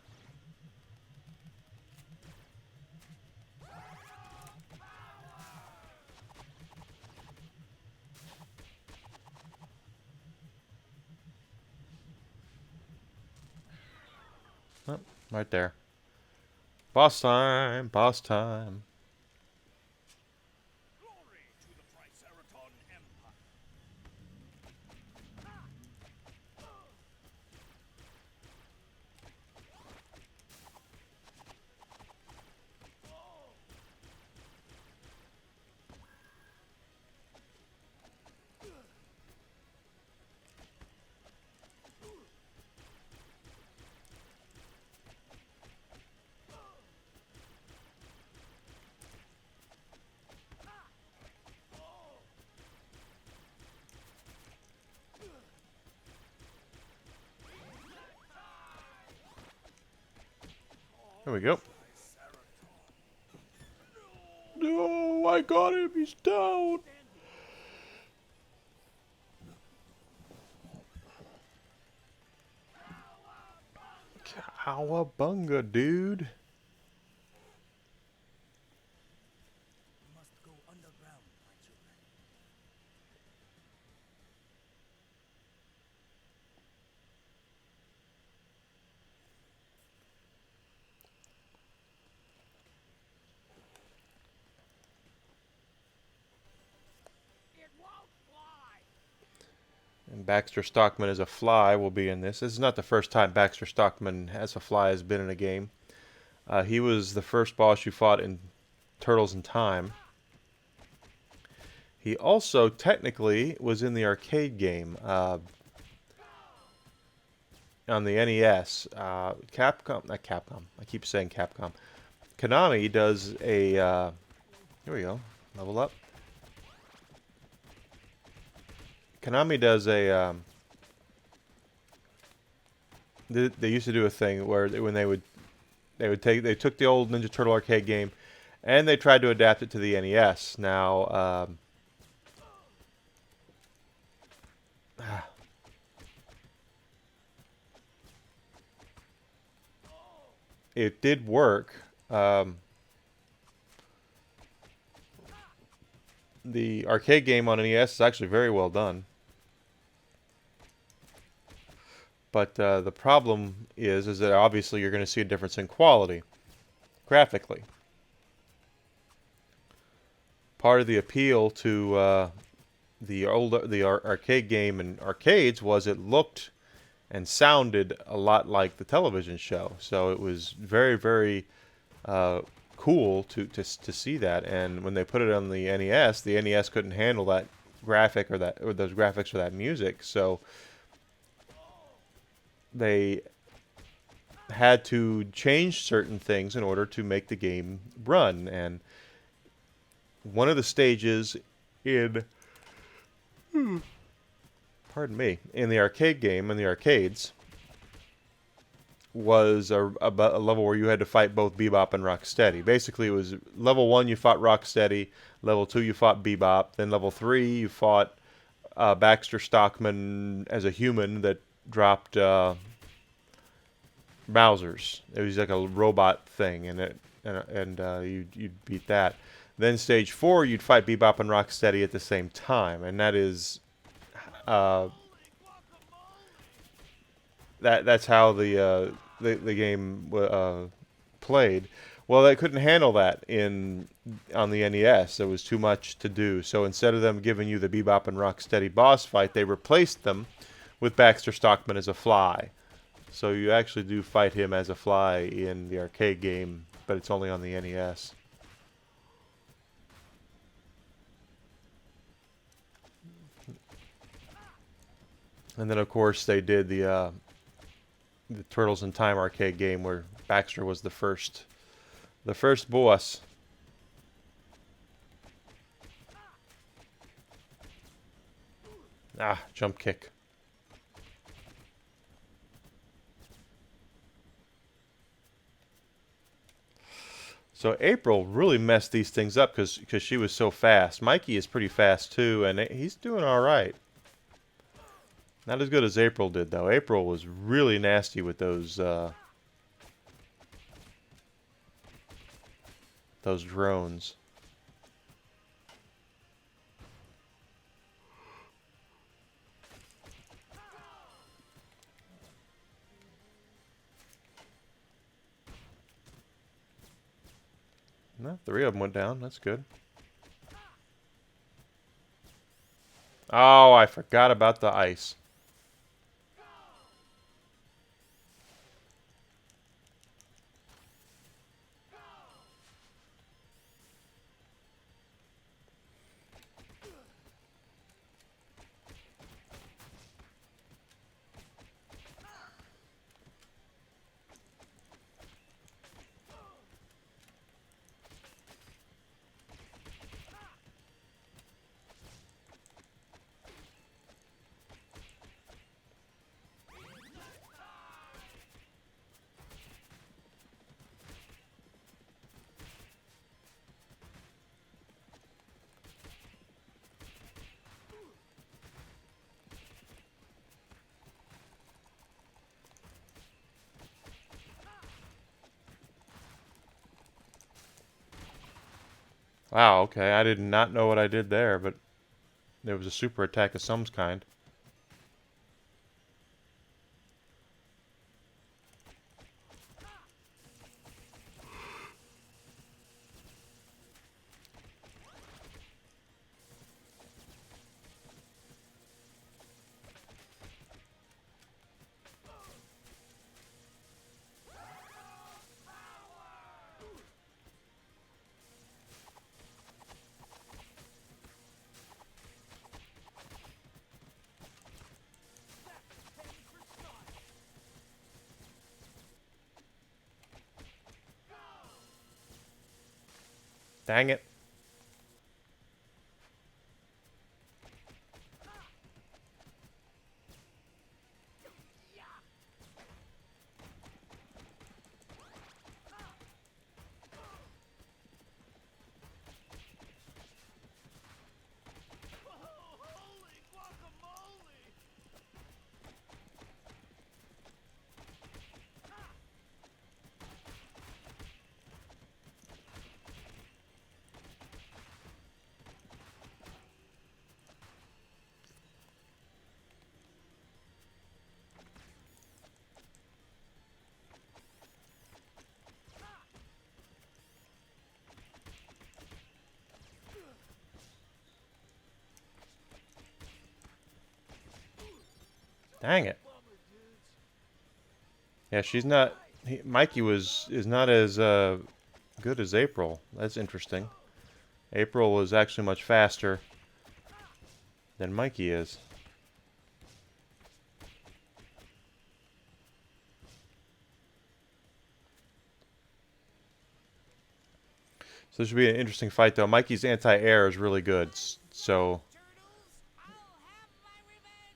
Oh, right there. Boss time, boss time. Glory to the Triceraton Empire. There we go. No, I got him. He's down. Cowabunga, dude. You must go underground, my children. It won't fly. And Baxter Stockman as a fly will be in this. This is not the first time Baxter Stockman as a fly has been in a game. He was the first boss you fought in Turtles in Time. He also technically was in the arcade game on the NES. Capcom, not Capcom. I keep saying Capcom. Konami does a. Here we go. Level up. Konami does a. They used to do a thing where when they took the old Ninja Turtle arcade game, and they tried to adapt it to the NES. Now. It did work. The arcade game on NES is actually very well done. But the problem is that obviously you're going to see a difference in quality, graphically. Part of the appeal to the arcade game and arcades was it looked and sounded a lot like the television show. So it was very, very cool to see that. And when they put it on the NES couldn't handle that graphic or those graphics or that music. So they had to change certain things in order to make the game run. And one of the stages in pardon me, in the arcade game, in the arcades, was a level where you had to fight both Bebop and Rocksteady. Basically, it was level 1 you fought Rocksteady, level 2 you fought Bebop, then level 3 you fought Baxter Stockman as a human that dropped Bowser's. It was like a robot thing, and you'd beat that. Then stage 4 you'd fight Bebop and Rocksteady at the same time, and that is that's how the game played. Well, they couldn't handle that on the NES. There was too much to do. So instead of them giving you the Bebop and Rocksteady boss fight, they replaced them with Baxter Stockman as a fly. So you actually do fight him as a fly in the arcade game, but it's only on the NES. And then, of course, they did the Turtles in Time arcade game where Baxter was the first boss. Ah, jump kick. So April really messed these things up because she was so fast. Mikey is pretty fast too, and he's doing all right. Not as good as April did, though. April was really nasty with those drones. No, 3 of them went down. That's good. Oh, I forgot about the ice. Wow, okay. I did not know what I did there, but there was a super attack of some kind. Dang it. Holy guacamole! Dang it. Bummer, dudes. Yeah, she's not. Mikey is not as good as April. That's interesting. April was actually much faster than Mikey is. So this should be an interesting fight, though. Mikey's anti-air is really good. So Turtles, I'll have my revenge!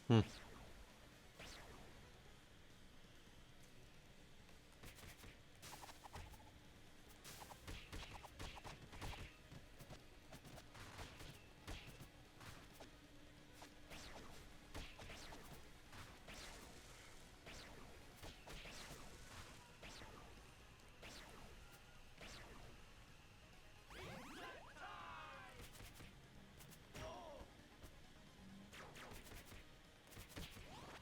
hmm.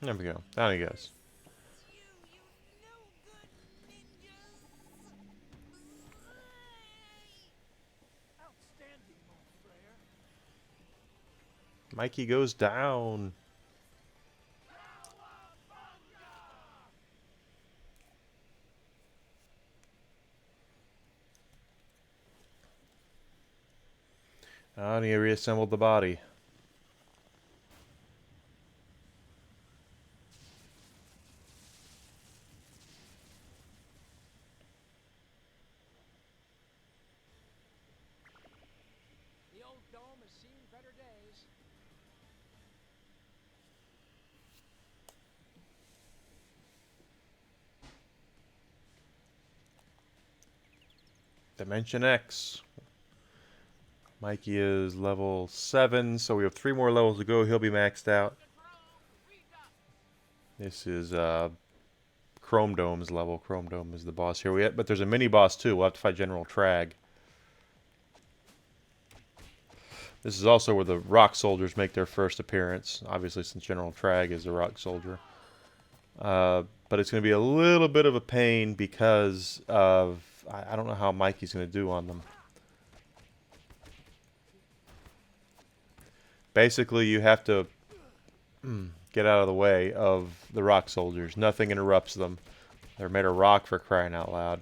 There we go. Down he goes. You no good ninjas! Outstanding, mon frere. Mikey goes down. Oh, and he reassembled the body. The old dome has seen better days. Dimension X. Mikey is level 7, so we have 3 more levels to go. He'll be maxed out. This is Chrome Dome's level. Chrome Dome is the boss here. But there's a mini boss too. We'll have to fight General Trag. This is also where the rock soldiers make their first appearance. Obviously, since General Trag is a rock soldier. But it's going to be a little bit of a pain because of I don't know how Mikey's going to do on them. Basically, you have to get out of the way of the rock soldiers. Nothing interrupts them. They're made of rock, for crying out loud.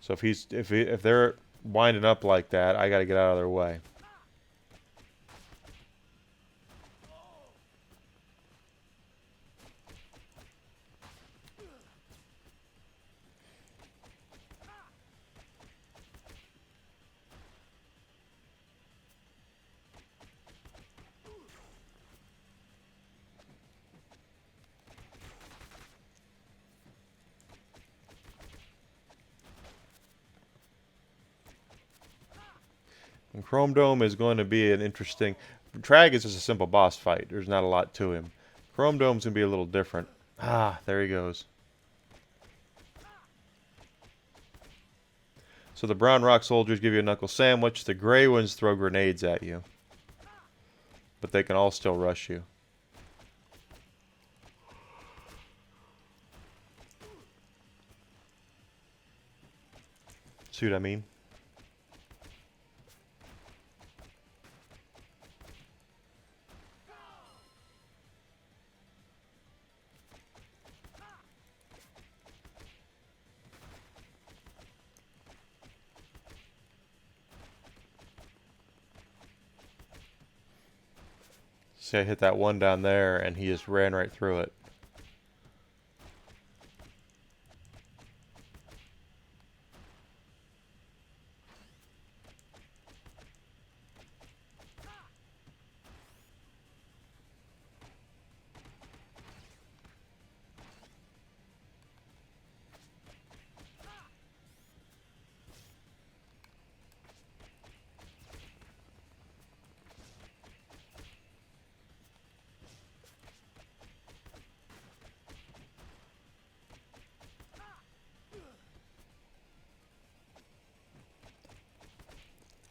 So if they're winding up like that, I got to get out of their way. And Chrome Dome is going to be an interesting... Trag is just a simple boss fight. There's not a lot to him. Chrome Dome's going to be a little different. Ah, there he goes. So the brown rock soldiers give you a knuckle sandwich. The gray ones throw grenades at you. But they can all still rush you. See what I mean? See, I hit that one down there, and he just ran right through it.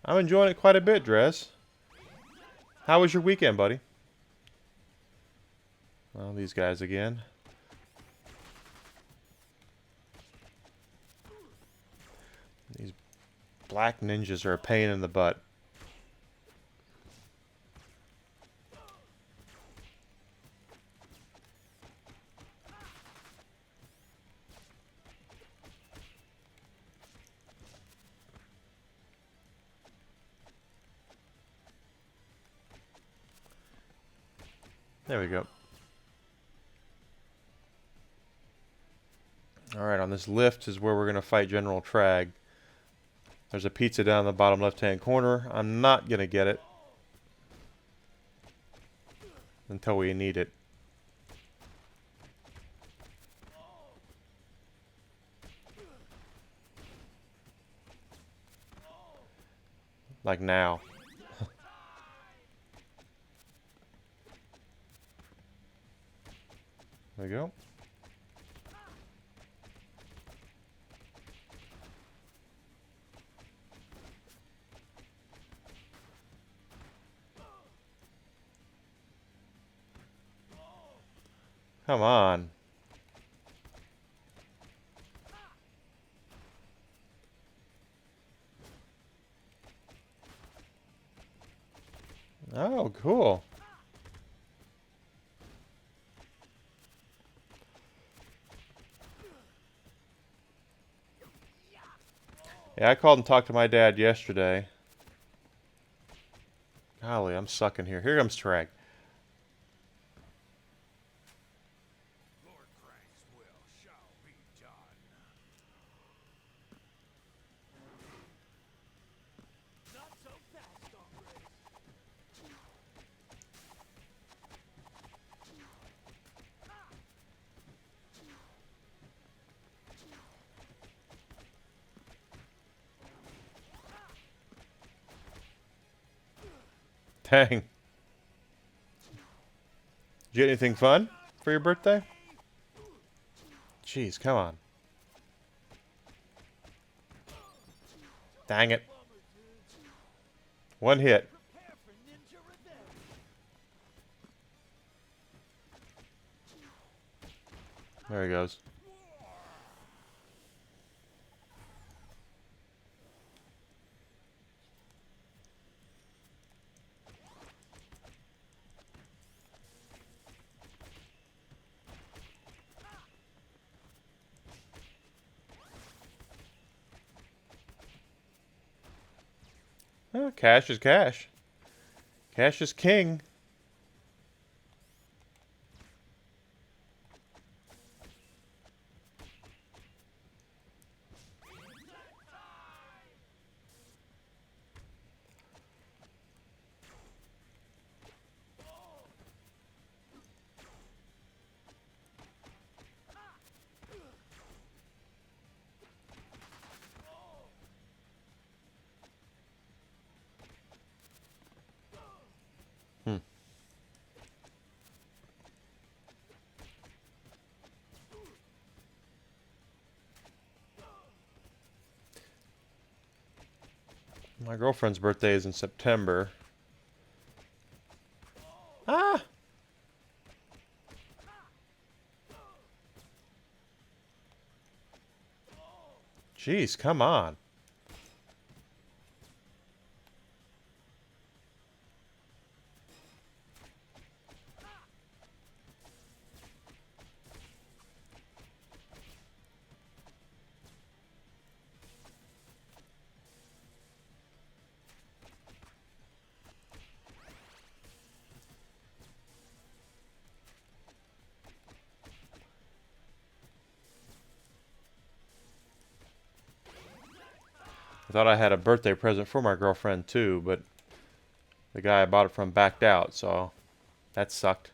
I'm enjoying it quite a bit, Dress. How was your weekend, buddy? Well, these guys again. These black ninjas are a pain in the butt. There we go. Alright, on this lift is where we're going to fight General Trag. There's a pizza down in the bottom left-hand corner. I'm not going to get it until we need it. Like now. There we go. Come on. Oh, cool. Yeah, I called and talked to my dad yesterday. Golly, I'm sucking here. Here comes Trag. Lord Christ's will shall be done. Not so fast, hombre. Dang. Did you get anything fun for your birthday? Jeez, come on. Dang it. One hit. Prepare for ninja revenge. There he goes. Oh, cash is cash. Cash is king. My girlfriend's birthday is in September. Ah! Jeez, come on. I thought I had a birthday present for my girlfriend too, but the guy I bought it from backed out, so that sucked.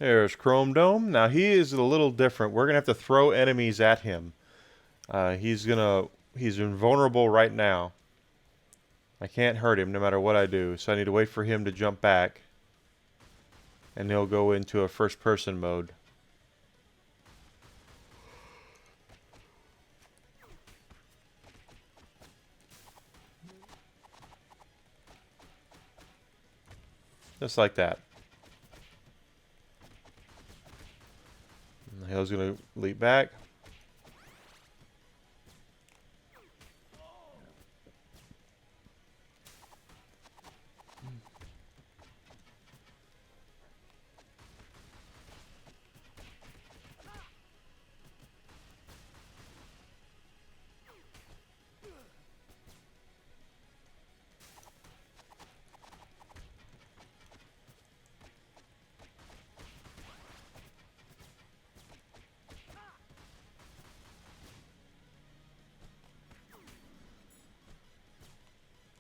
There's Chrome Dome. Now he is a little different. We're gonna have to throw enemies at him. He's invulnerable right now. I can't hurt him no matter what I do, so I need to wait for him to jump back, and he'll go into a first-person mode. Just like that. And the hill's gonna leap back.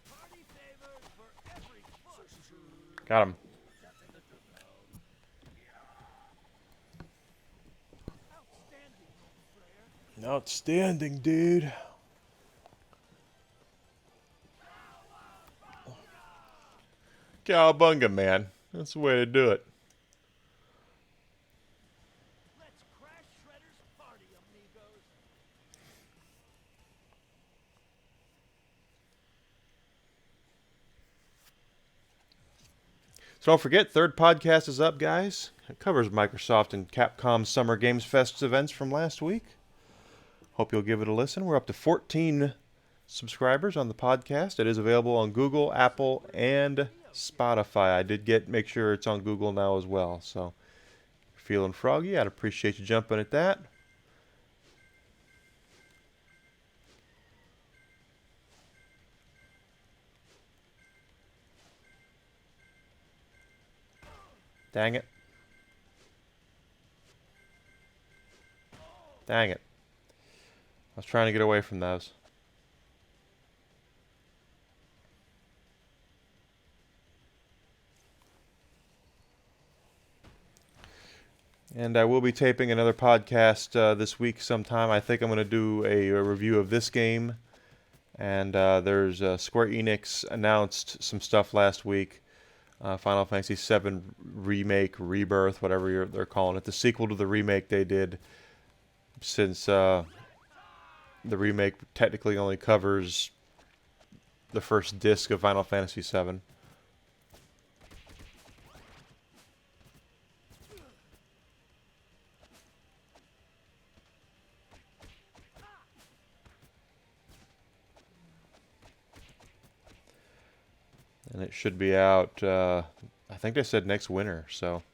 Party favors for every push. Got him. Outstanding, old player. Outstanding, dude. Cowabunga, man. That's the way to do it. Let's crash Shredder's party, amigos. So don't forget, third podcast is up, guys. It covers Microsoft and Capcom's Summer Games Fest events from last week. Hope you'll give it a listen. We're up to 14 subscribers on the podcast. It is available on Google, Apple, and Spotify. I did make sure it's on Google now as well. So if you're feeling froggy, I'd appreciate you jumping at that. Dang it. Dang it. I was trying to get away from those. And I will be taping another podcast this week sometime. I think I'm going to do a review of this game. And there's Square Enix announced some stuff last week. Final Fantasy VII Remake, Rebirth, whatever they're calling it. The sequel to the remake they did, since the remake technically only covers the first disc of Final Fantasy VII. And it should be out, I think they said next winter, so.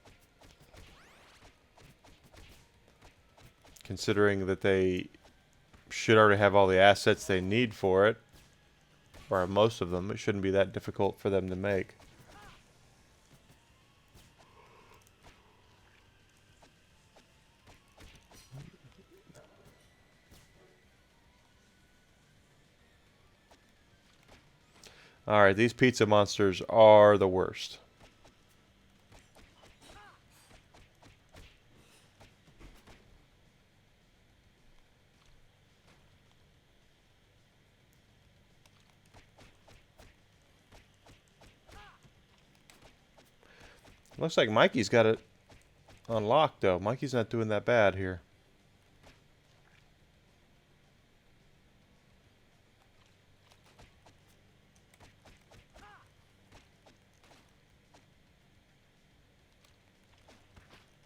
Considering that they should already have all the assets they need for it, or most of them, it shouldn't be that difficult for them to make. Alright, these pizza monsters are the worst. Looks like Mikey's got it unlocked, though. Mikey's not doing that bad here.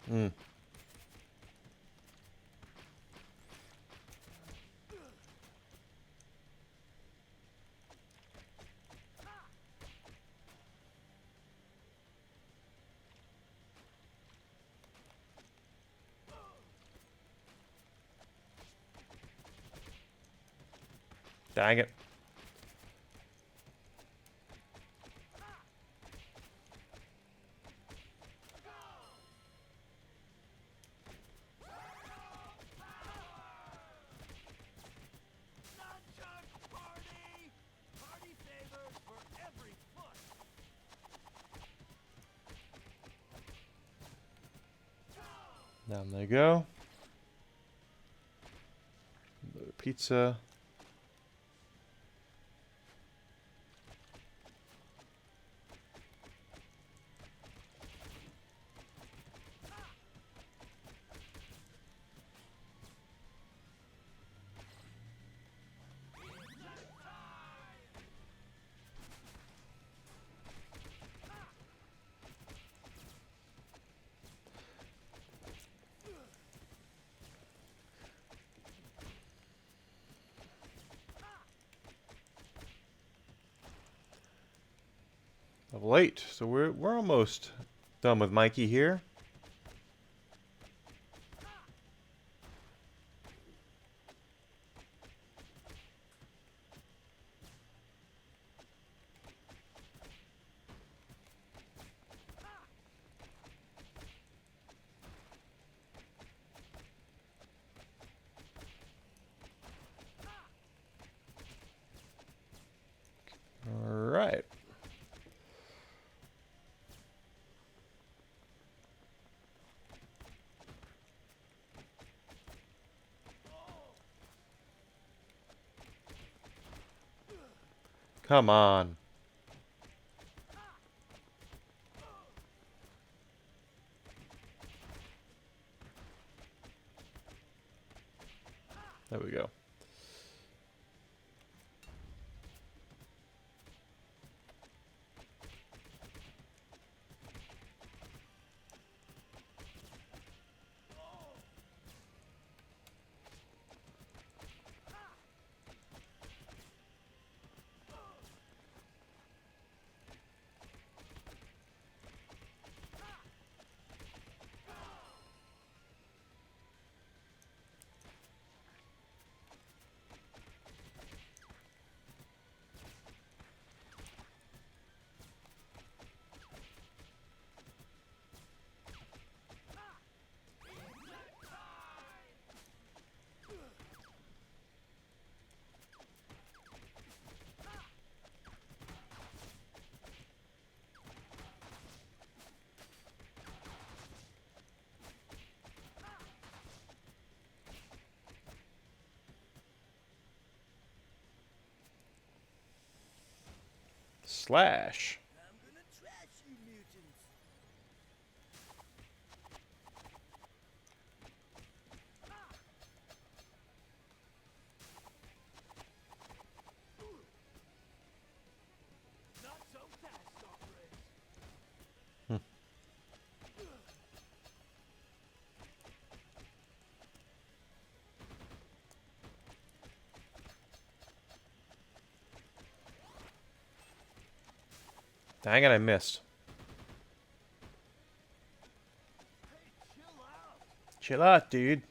Hmm. Dang it. Nunchuck party! Party favors for every foot! Down they go. The pizza. Level 8. So we're almost done with Mikey here. Alright. Come on. There we go. Slash. I'm gonna trash you mutants! Not so fast, Operates! Dang it, I missed. Hey, chill out! Chill out, dude.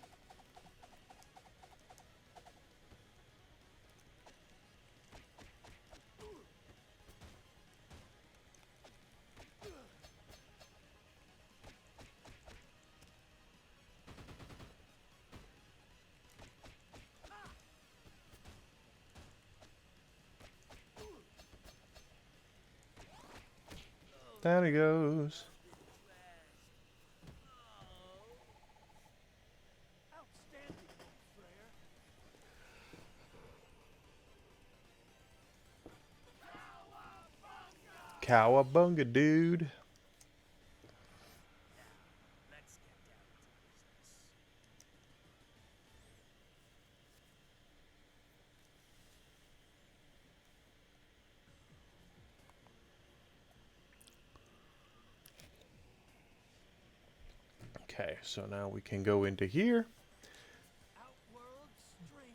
Down he goes. Outstanding, Slayer. Cowabunga, dude. Let's get down to business. Okay, so now we can go into here. Outworld strangers.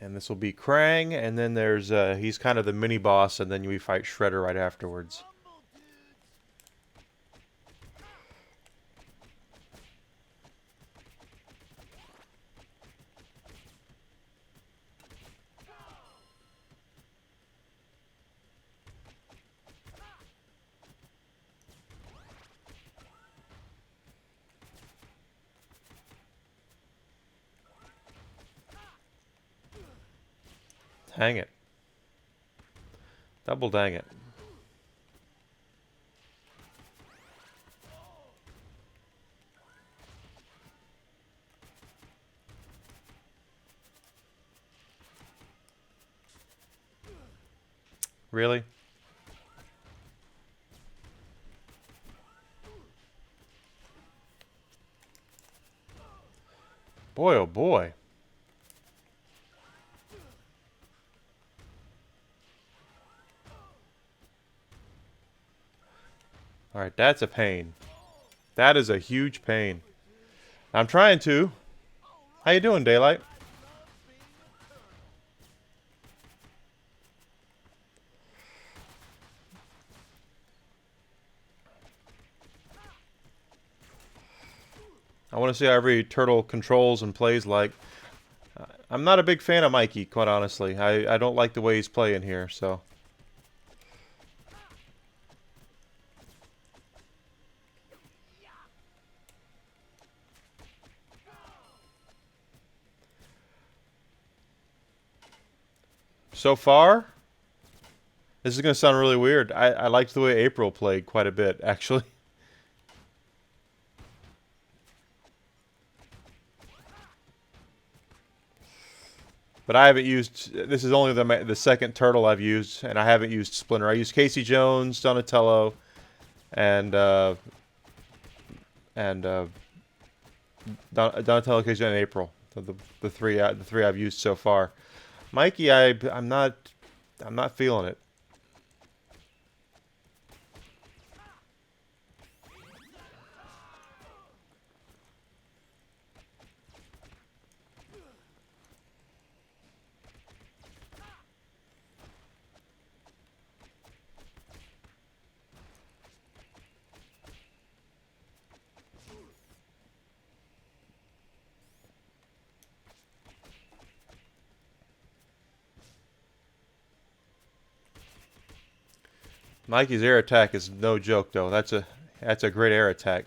And this will be Krang, and then there's, he's kind of the mini-boss, and then we fight Shredder right afterwards. Rumble, dudes. Dang it. Double dang it. Really? Boy, oh boy. Alright, that's a pain. That is a huge pain. I'm trying to. How you doing, Daylight? I want to see how every turtle controls and plays like. I'm not a big fan of Mikey, quite honestly. I don't like the way he's playing here, so. So far, this is going to sound really weird. I liked the way April played quite a bit, actually. But I haven't used. This is only the second turtle I've used, and I haven't used Splinter. I used Casey Jones, Donatello, and Donatello, Casey, and April. The three I've used so far. Mikey, I'm not feeling it. Mikey's air attack is no joke, though. That's a great air attack.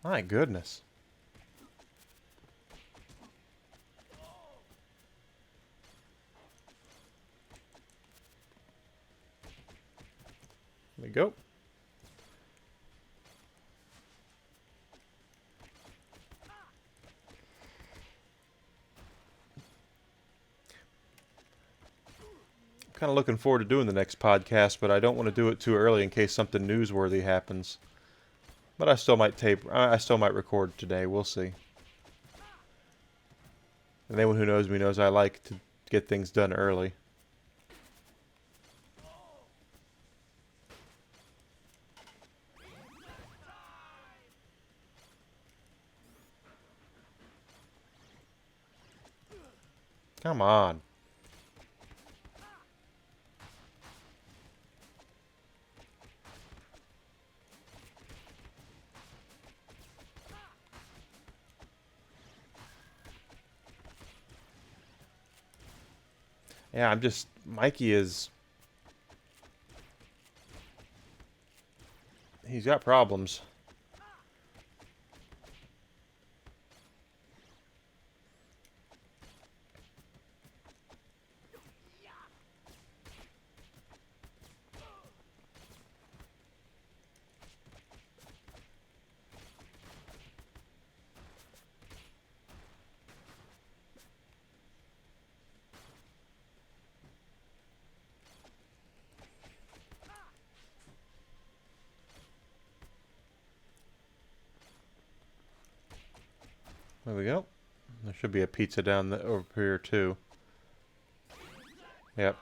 My goodness. There we go. Kind of looking forward to doing the next podcast, but I don't want to do it too early in case something newsworthy happens. But I still might tape. I still might record today. We'll see. And anyone who knows me knows I like to get things done early. Come on. Yeah, I'm just... Mikey is... He's got problems. There we go. There should be a pizza down over here too. Yep.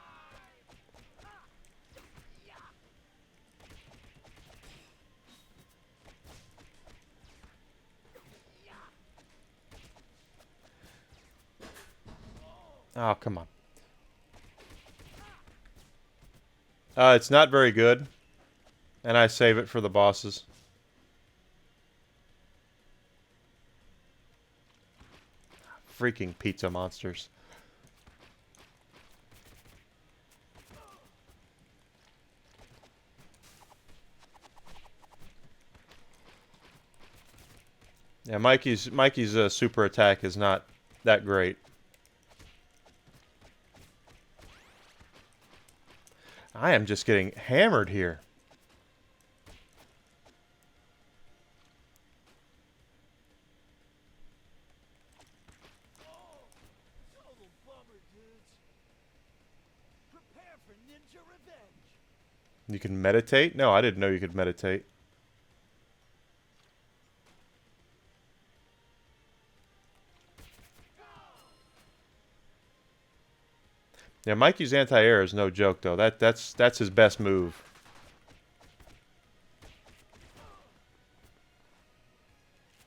Oh, come on. It's not very good. And I save it for the bosses. Freaking pizza monsters. Yeah, Mikey's super attack is not that great. I am just getting hammered here. Total bummer, dudes. Prepare for ninja revenge. You can meditate? No, I didn't know you could meditate. Yeah, Mikey's anti-air is no joke though. That's his best move.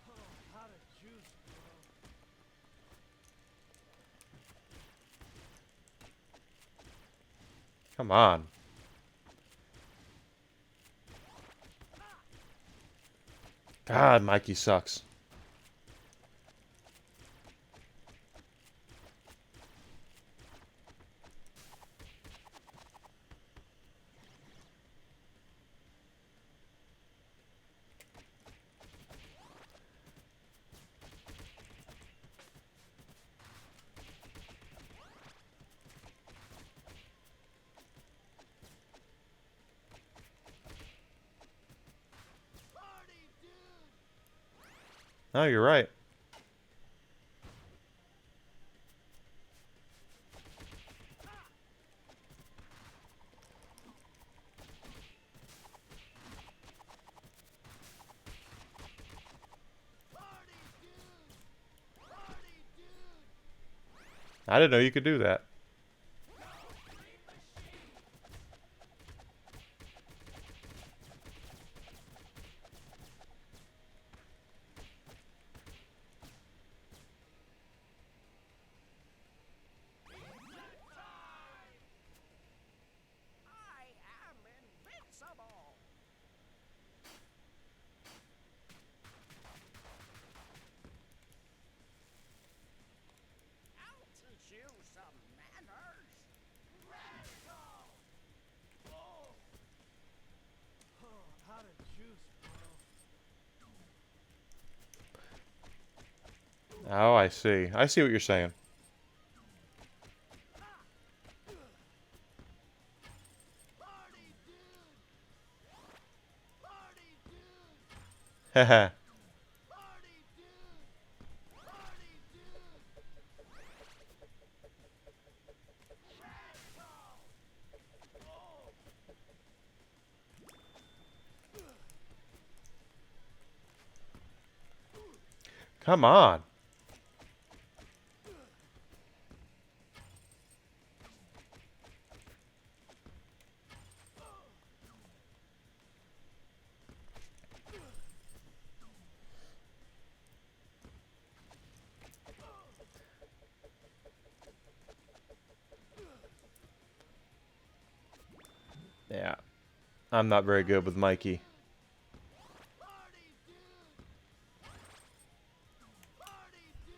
Oh, how to juice, bro. Come on. God, Mikey sucks. Party, dude. No, you're right. Party, dude. Party, dude. I didn't know you could do that. I am invincible. I'll teach you some manners. Oh, how to juice, bro. Oh, I see. I see what you're saying. Party, dude. Party, dude. Haha. Party, dude. Party, dude. Come on. Yeah. I'm not very good with Mikey. Party, dude. Party, dude.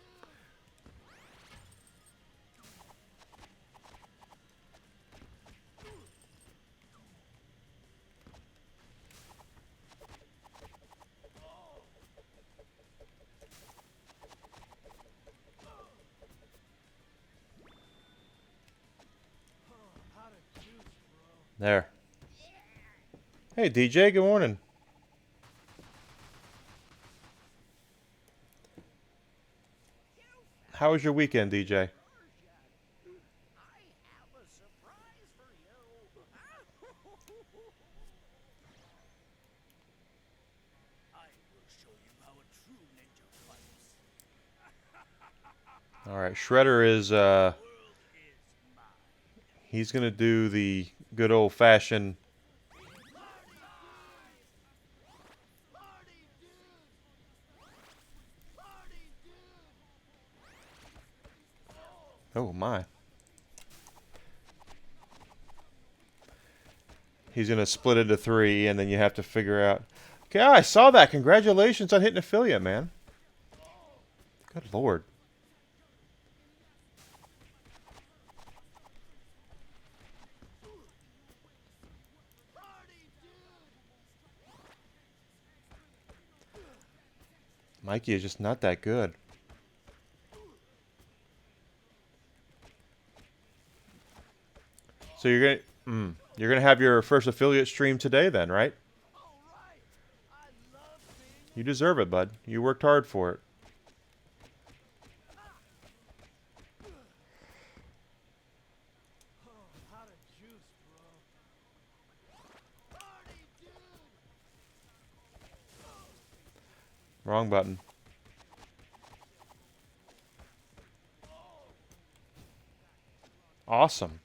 There. Hey, DJ, good morning. How was your weekend, DJ? I have a surprise for you. I will show you how a true ninja fights. All right, Shredder is The world is mine. he's gonna do the good old fashioned. Party, dude! Party, dude! Oh my. He's gonna split into 3, and then you have to figure out. Okay, I saw that. Congratulations on hitting affiliate, man. Good lord. Party, dude! Mikey is just not that good. So you're gonna have your first affiliate stream today, then, right? All right. I love seeing You deserve it, bud. You worked hard for it. how to juice, bro. Party, dude! Wrong button. Awesome.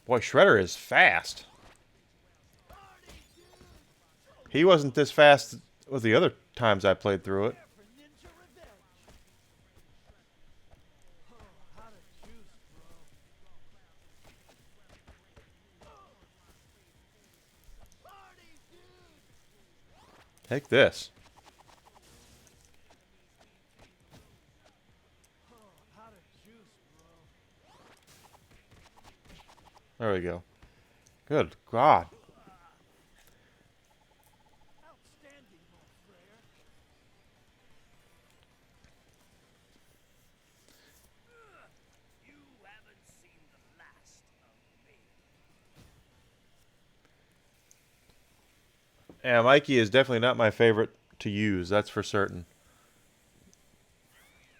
Boy, Shredder is fast. He wasn't this fast with the other times I played through it. For ninja revenge. How to juice, bro. Party, dude! Take this. How to juice, bro. There we go. Good God. Outstanding, mon frere. You haven't seen the last of me. Yeah, Mikey is definitely not my favorite to use. That's for certain.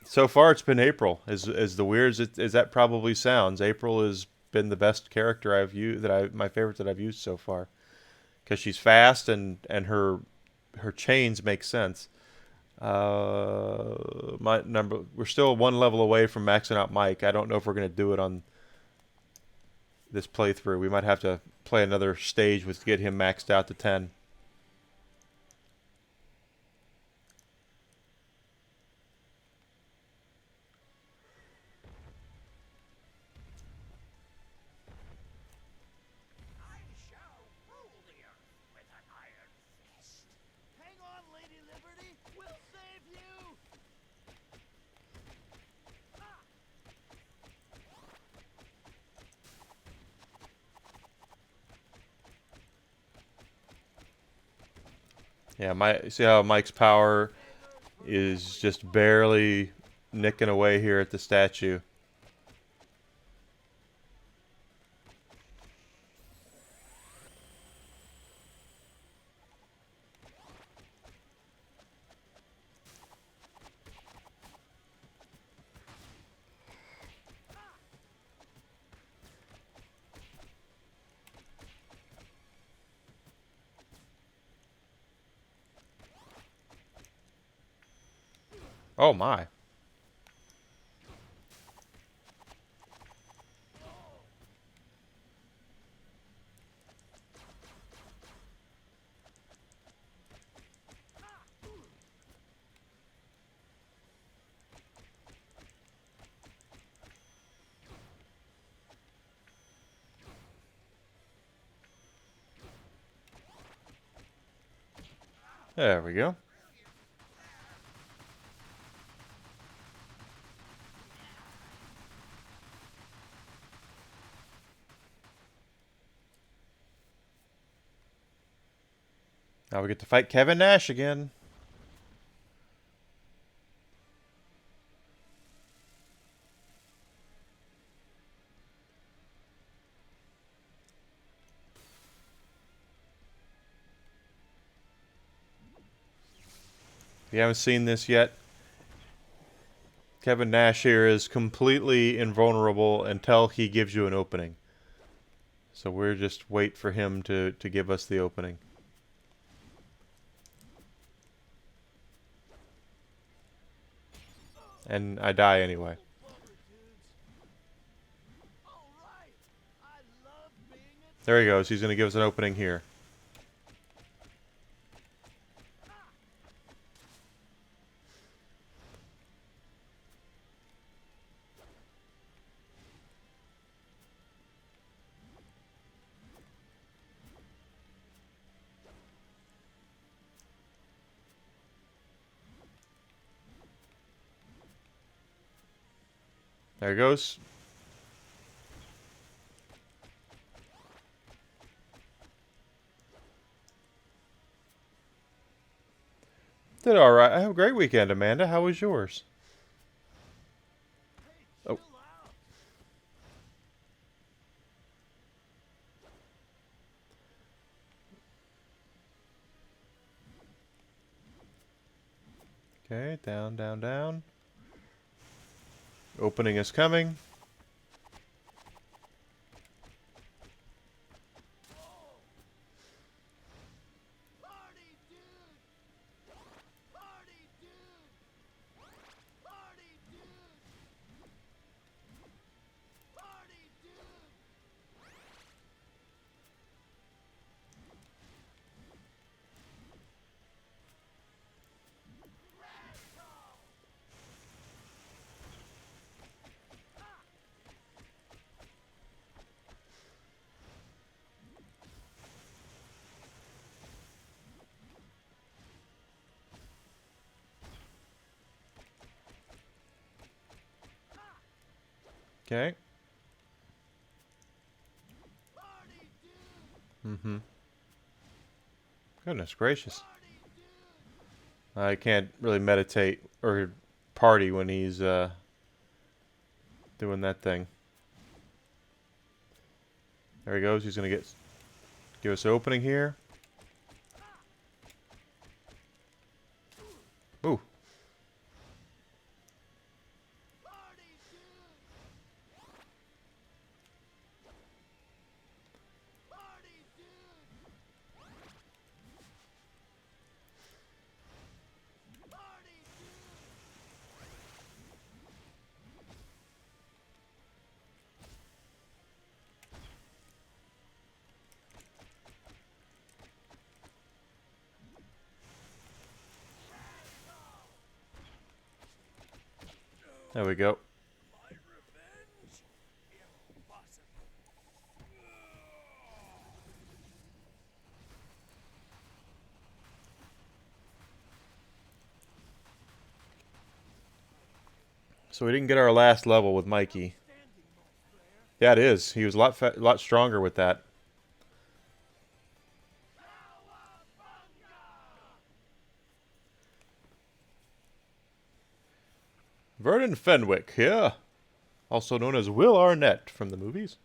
So far, it's been April. As the weird as that probably sounds, April has been the best character I've used my favorite that I've used so far. Because she's fast and her chains make sense. We're still one level away from maxing out Mike. I don't know if we're gonna do it on this playthrough. We might have to play another stage with get him maxed out to 10. I shall rule the earth with an iron fist. Hang on, Lady Liberty. We'll save you. Yeah, see how Mike's power is just barely nicking away here at the statue. Oh my. There we go. Now we get to fight Kevin Nash again. you haven't seen this yet, Kevin Nash here is completely invulnerable until he gives you an opening. So we're just wait for him to give us the opening. And I die anyway. Bummer, dudes. All right. I love being a There he goes. He's going to give us an opening here. There he goes. Did all right. I have a great weekend, Amanda. How was yours? Oh. chill out. Okay, down, down, down. Opening is coming. Party, dude. Party, dude. Party, dude. Party, dude. Okay. Party, dude. Mm-hmm. Goodness gracious. Party, dude. I can't really meditate or party when he's doing that thing. There he goes. He's gonna give us an opening here. Ooh. Party, dude. Party, dude. Party, dude. There we go. My revenge? Impossible. So we didn't get our last level with Mikey. Standing, my player. Yeah, it is. He was a lot stronger with that. Vernon Fenwick, yeah. Also known as Will Arnett from the movies.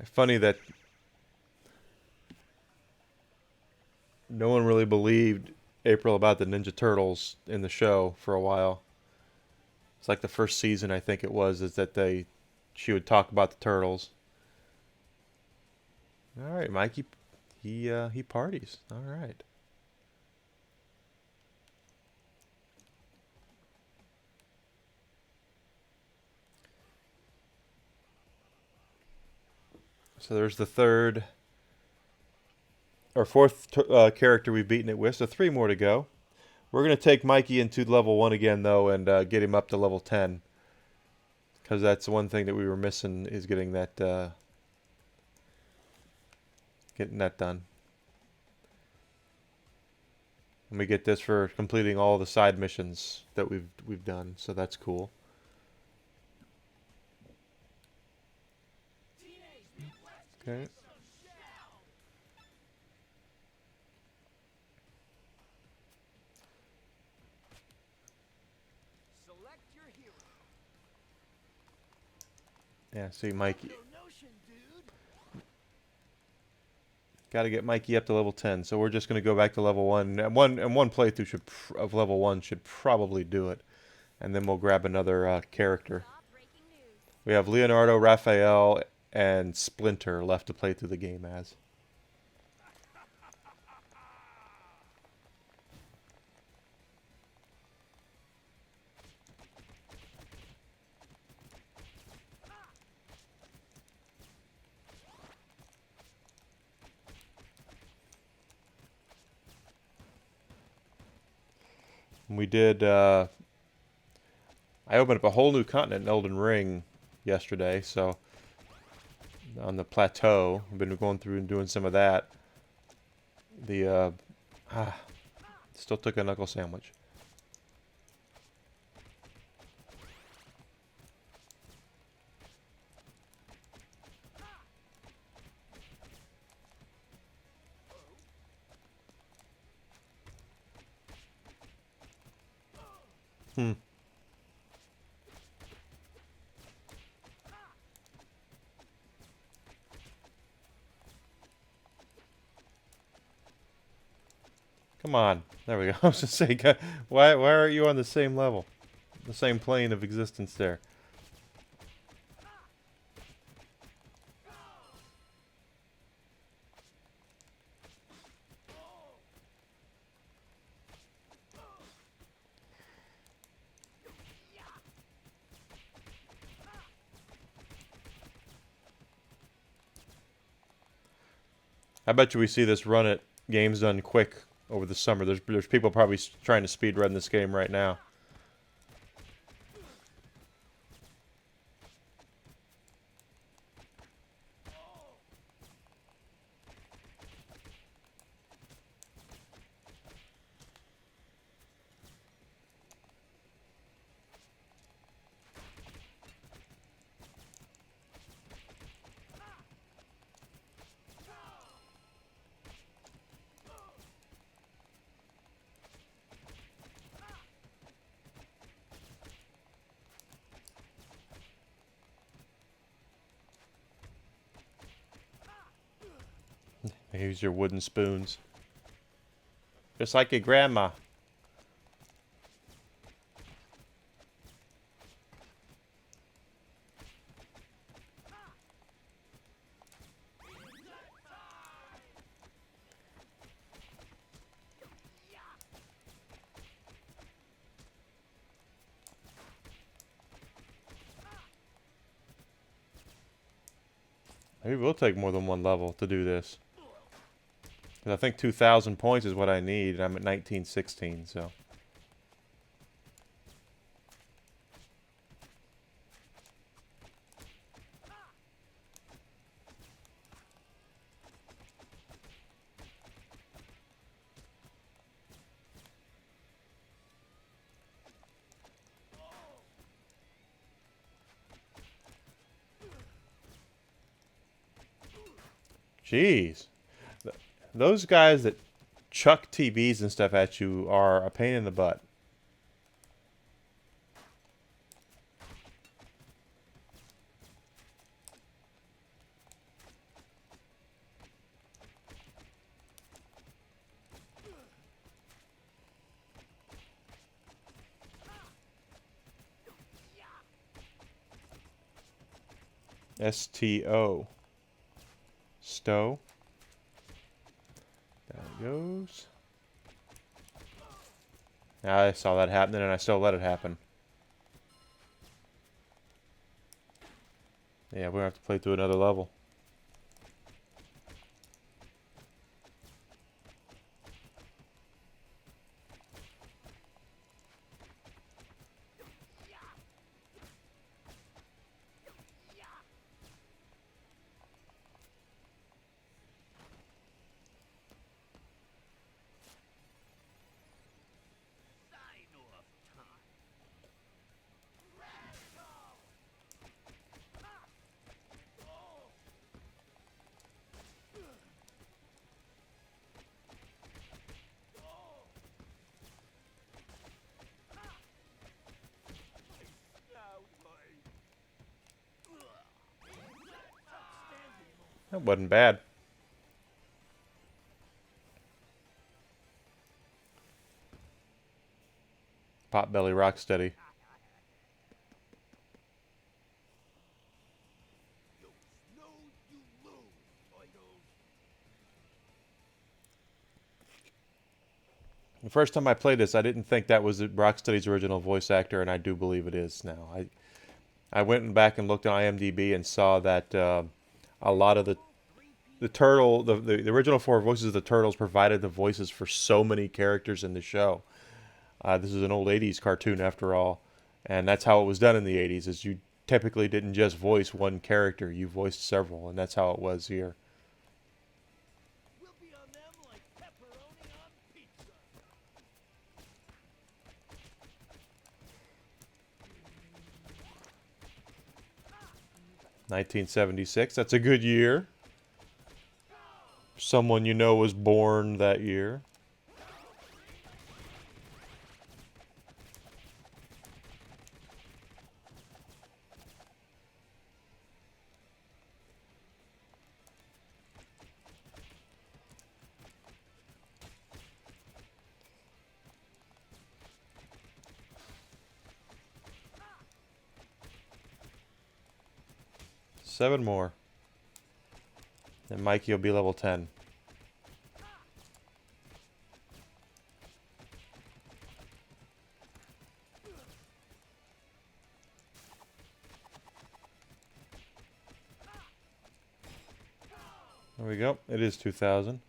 Funny that no one really believed April about the Ninja Turtles in the show for a while. It's like the first season, I think it was, is that she would talk about the turtles. All right, Mikey, he parties. All right. So there's the third or fourth character we've beaten it with. So 3 more to go. We're gonna take Mikey into level 1 again though, and get him up to level 10. Because that's one thing that we were missing is getting that done. And we get this for completing all the side missions that we've done. So that's cool. Okay. Yeah, see, Mikey. No notion, dude. Got to get Mikey up to level 10. So we're just going to go back to level 1. And one playthrough of level 1 should probably do it. And then we'll grab another character. We have Leonardo, Raphael, and Splinter left to play through the game as. And we did. I opened up a whole new continent in Elden Ring yesterday, so on the plateau, I've been going through and doing some of that. The still took a knuckle sandwich. Hmm. Come on. There we go. I was just saying, why are you on the same level? The same plane of existence there. I bet you we see this run at Games Done Quick over the summer. There's people probably trying to speed run this game right now. Use your wooden spoons. Just like your grandma. Maybe we'll take more than one level to do this. 'Cause I think 2,000 points is what I need, and I'm at 1916, so. Jeez. Those guys that chuck TVs and stuff at you are a pain in the butt. STO. Stow. There it goes. I saw that happening and I still let it happen. Yeah, we're gonna have to play through another level. Sign off time. Radical! That wasn't bad. Potbelly Rocksteady. You snooze, you lose, Untitled. The first time I played this, I didn't think that was Rocksteady's original voice actor, and I do believe it is now. I went back and looked at IMDb and saw that a lot of the turtle, the original four voices of the turtles provided the voices for so many characters in the show. This is an old '80s cartoon, after all, and that's how it was done in the '80s. Is you typically didn't just voice one character; you voiced several, and that's how it was here. We'll be on them like pepperoni on pizza. 1976. That's a good year. Someone you know was born that year. Seven more. And Mikey will be level 10. There we go. It is 2000.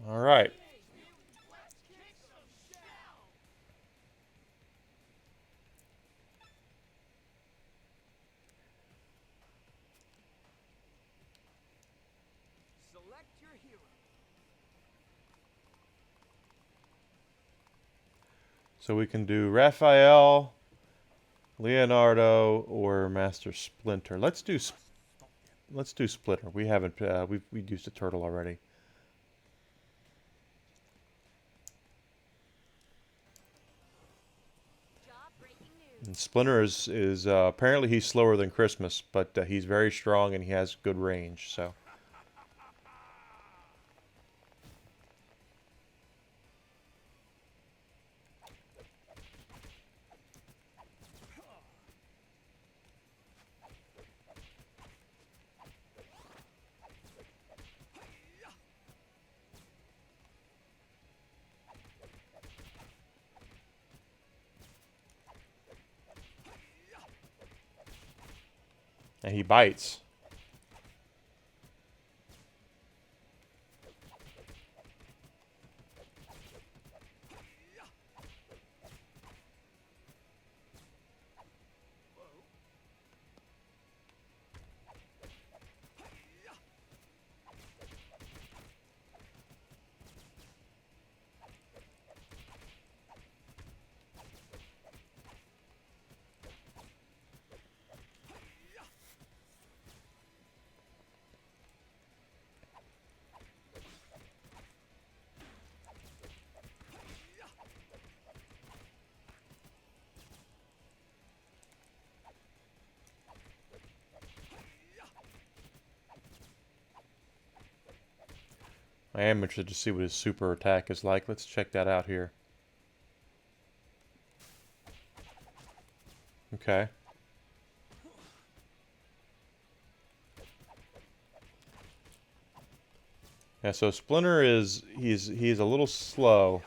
All right. Let's kick some shell. Select your hero. So we can do Raphael, Leonardo, or Master Splinter. Let's do Splinter. We haven't we used a turtle already. And Splinter is apparently he's slower than Christmas, but he's very strong and he has good range. So and he bites. I am interested to see what his super attack is like. Let's check that out here. Okay. Yeah, so Splinter he's a little slow,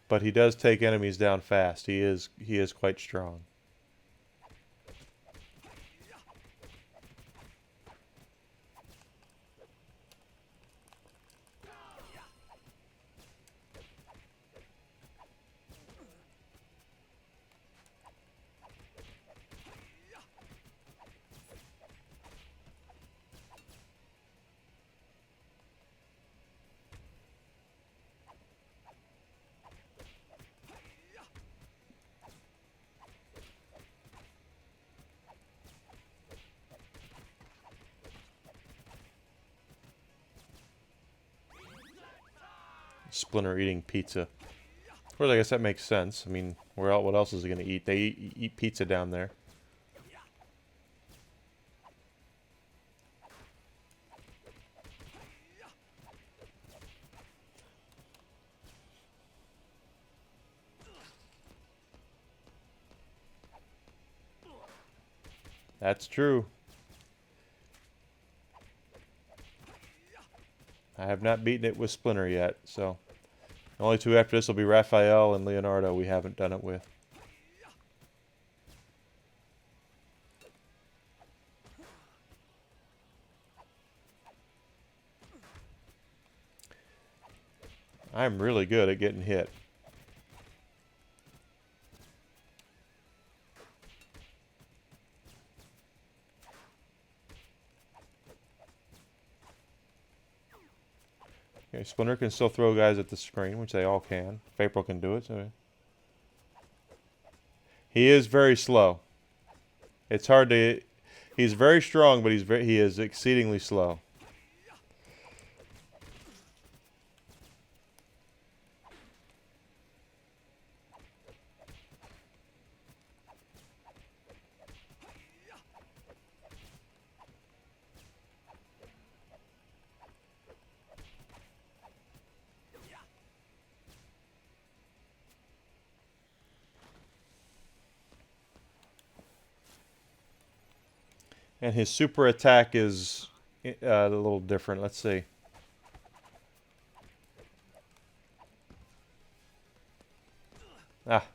but he does take enemies down fast. He is quite strong. Splinter eating pizza. Well, I guess that makes sense. I mean, where else, what else is he going to eat? They eat pizza down there. That's true. I have not beaten it with Splinter yet, so the only two after this will be Raphael and Leonardo we haven't done it with. I'm really good at getting hit. Okay, Splinter can still throw guys at the screen, which they all can. If April can do it, so he is very slow. It's hard to. He's very strong, but he is exceedingly slow. And his super attack is a little different. Let's see. Ah.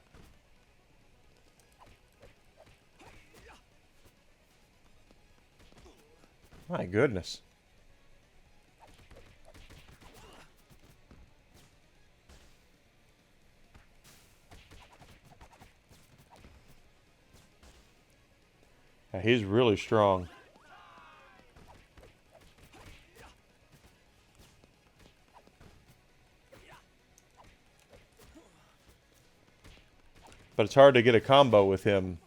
My goodness. Yeah, he's really strong. But it's hard to get a combo with him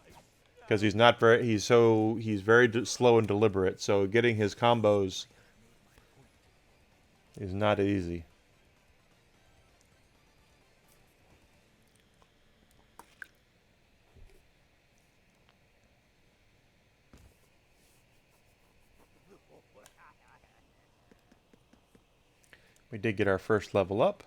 because he's not very. He's very slow and deliberate. So getting his combos is not easy. We did get our first level up.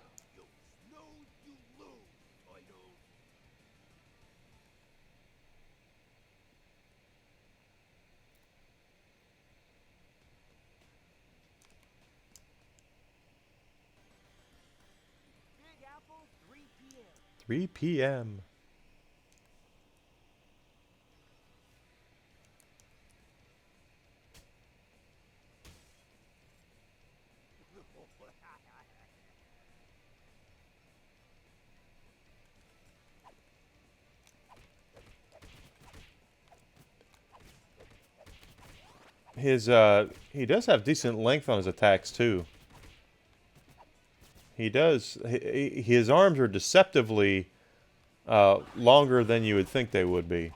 Big Apple, 3 p.m. 3 p.m. His he does have decent length on his attacks too. He does. His arms are deceptively longer than you would think they would be.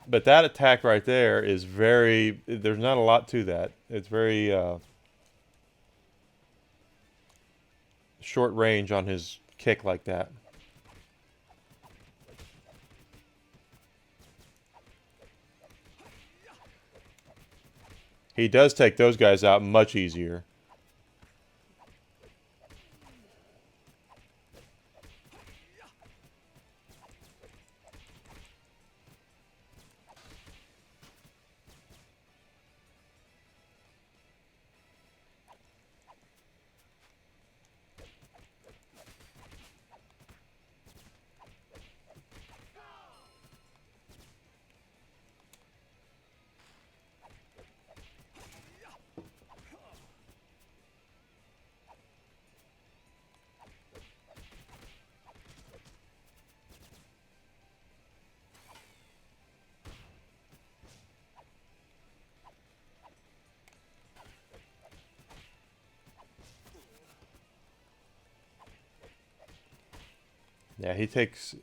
But that attack right there is very. There's not a lot to that. It's very short range on his kick like that. He does take those guys out much easier. Yeah, he takes.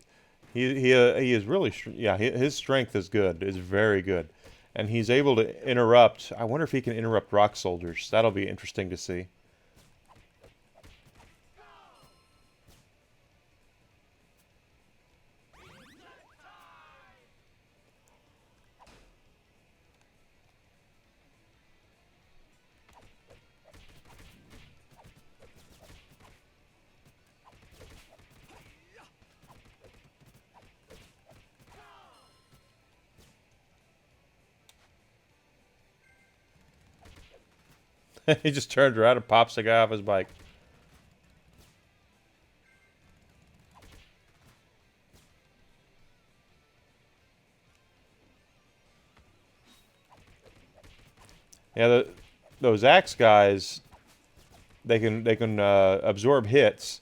He is really. Yeah, his strength is good. Is very good, and he's able to interrupt. I wonder if he can interrupt rock soldiers. That'll be interesting to see. He just turns around and pops the guy off his bike. Yeah, those axe guys, they can absorb hits,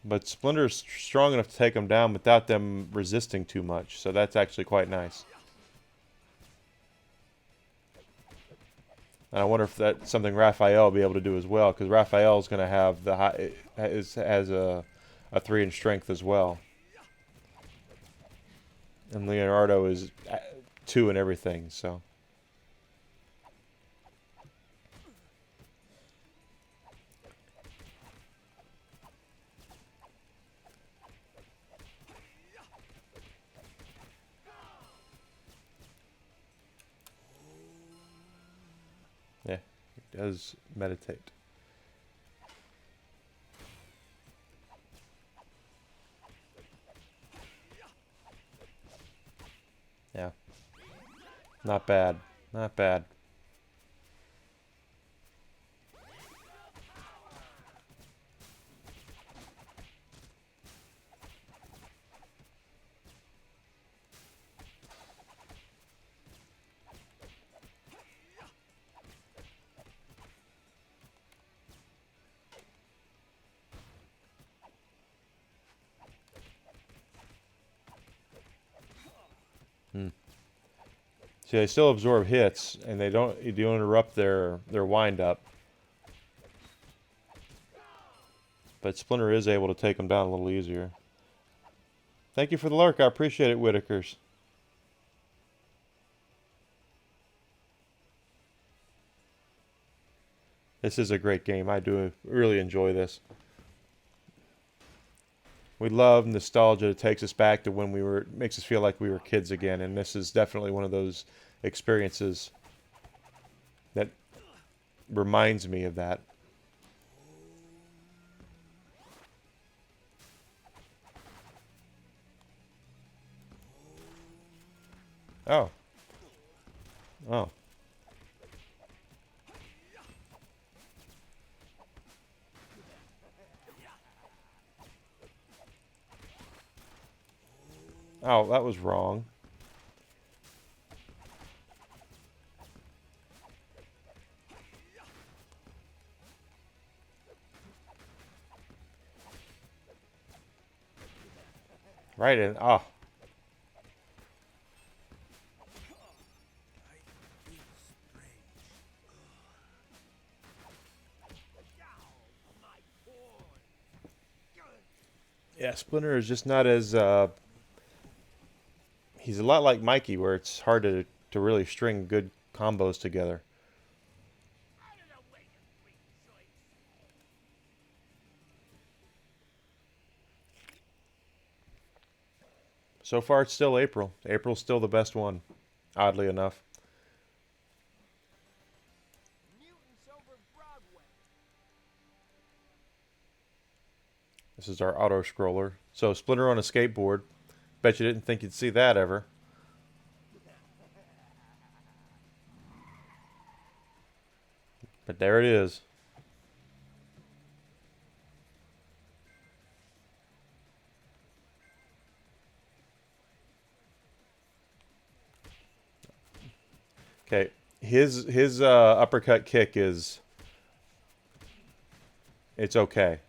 but Splinter's strong enough to take them down without them resisting too much. So that's actually quite nice. And I wonder if that's something Raphael will be able to do as well, because Raphael's going to have the high, has a 3 in strength as well, and Leonardo is 2 in everything. So yeah, he does meditate. Yeah, not bad, not bad. Hmm. See, they still absorb hits, and they don't interrupt their wind up. But Splinter is able to take them down a little easier. Thank you for the lurk. I appreciate it, Whitakers. This is a great game. I do really enjoy this. We love nostalgia. It takes us back to when makes us feel like we were kids again. And this is definitely one of those experiences that reminds me of that. Oh. Oh. Oh, that was wrong. Right in. Oh. Yeah, Splinter is just not as he's a lot like Mikey, where it's hard to really string good combos together. Out of the way, you freak joints! So far, it's still April. April's still the best one, oddly enough. Mutants over Broadway. This is our auto scroller. So Splinter on a skateboard. Bet you didn't think you'd see that ever. But there it is. Okay, his uppercut kick is it's okay.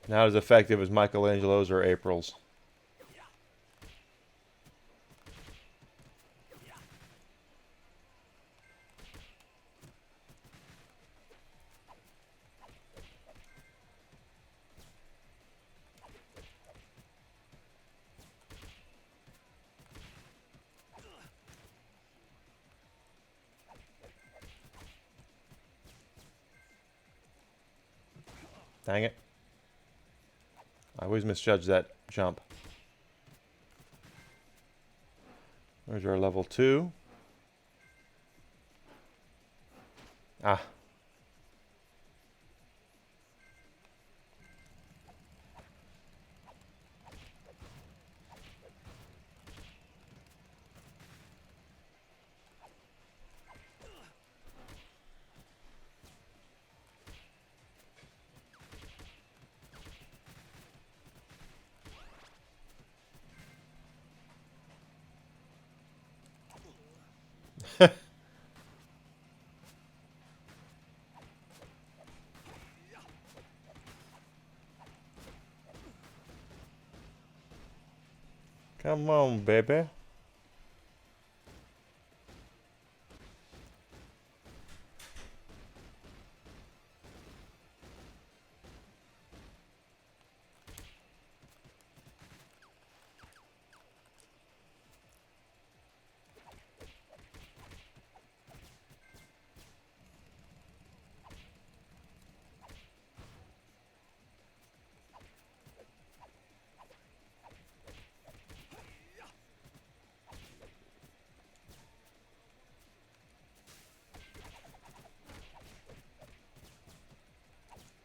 Not as effective as Michelangelo's or April's. Dang it. I always misjudge that jump. There's our level 2. Ah. Come on, baby.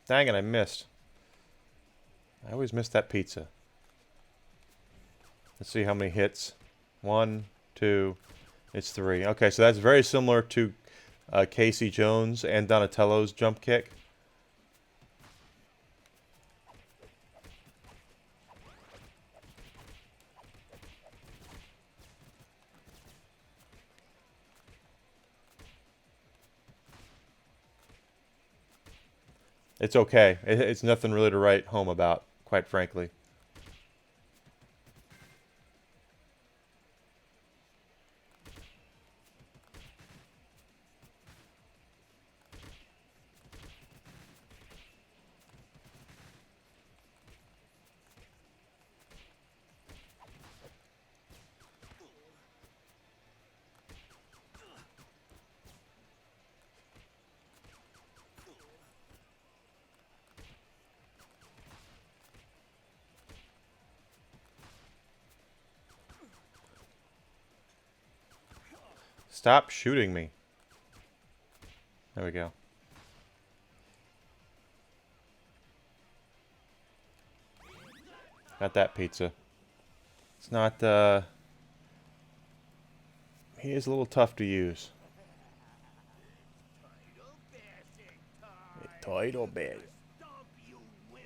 Dang it, I missed. I always miss that pizza. Let's see how many hits. 1, 2, it's 3. Okay, so that's very similar to Casey Jones and Donatello's jump kick. It's okay. It's nothing really to write home about, quite frankly. Stop shooting me. There we go. Got that pizza. It's not, he is a little tough to use. Title bag. Stomp, you wimps!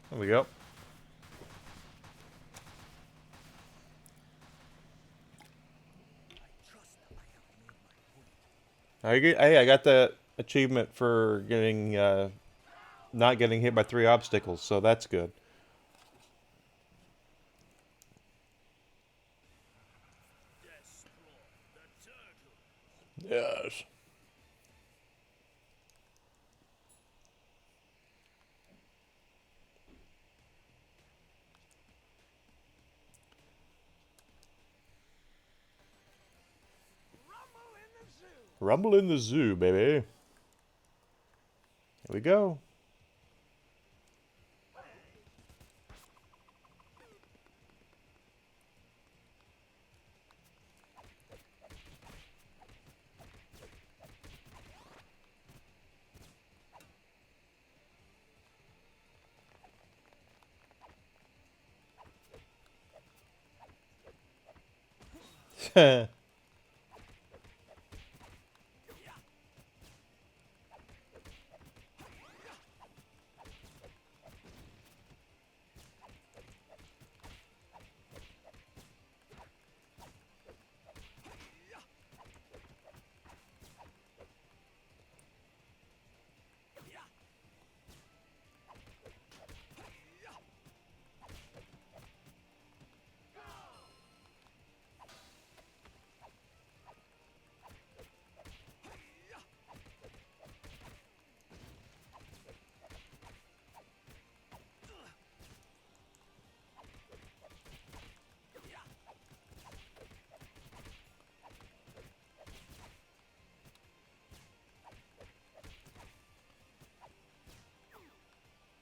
There we go. Hey, I got the achievement for getting not getting hit by 3 obstacles, so that's good. Yes. Rumble in the zoo! Rumble in the zoo, baby. Here we go.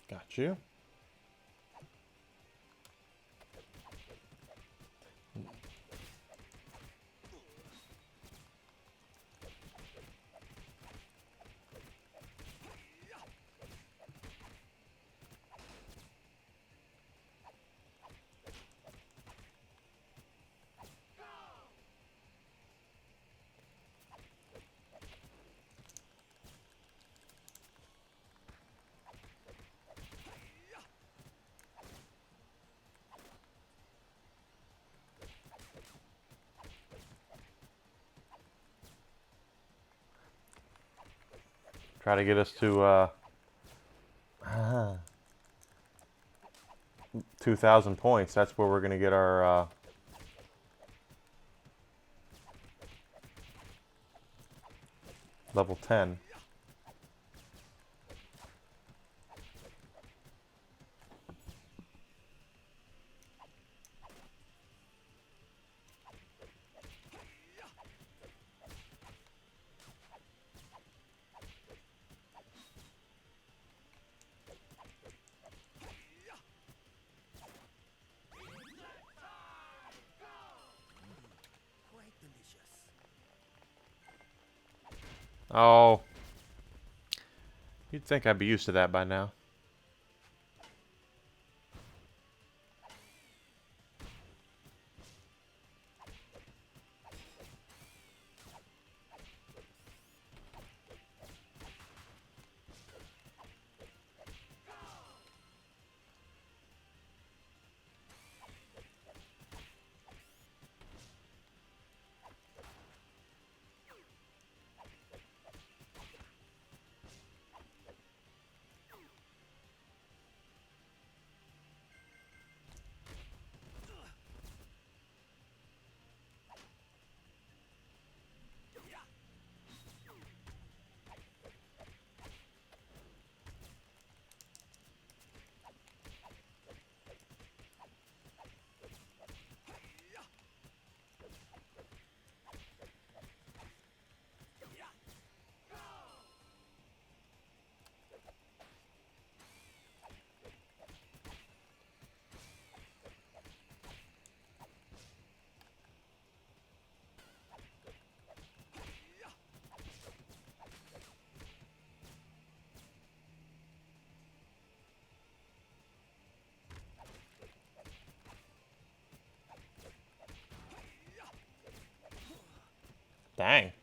Got you. Try to get us to 2,000 points. That's where we're going to get our level 10. Quite delicious. Oh, you'd think I'd be used to that by now. Dang.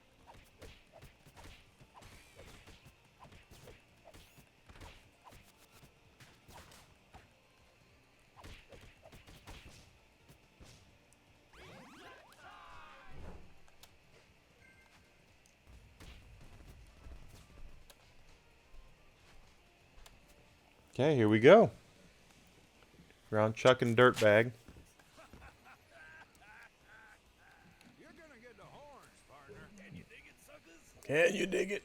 Okay, here we go. Round Chuck and Dirtbag. You're gonna get the horns, partner. Can you dig it, suckers? Can you dig it?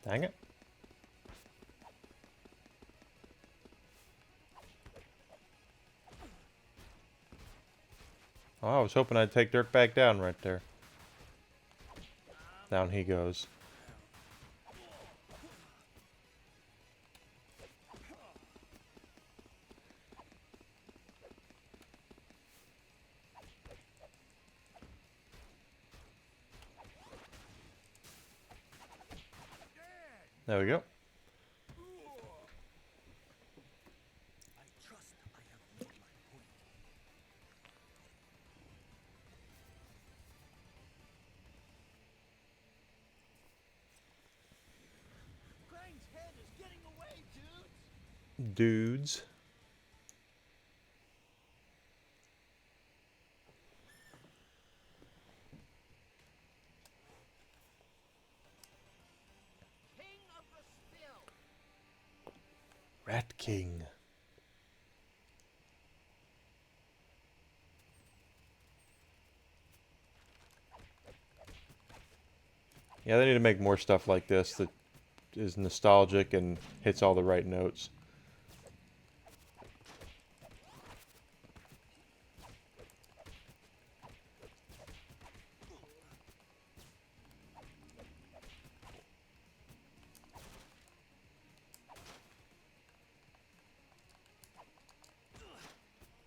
Dang it. Oh, I was hoping I'd take Dirtbag down right there. Down he goes. There we go. I trust I have made my point. Krang's head is getting away, dudes. Dudes. King of the Spill. Rat King. Yeah, they need to make more stuff like this that is nostalgic and hits all the right notes.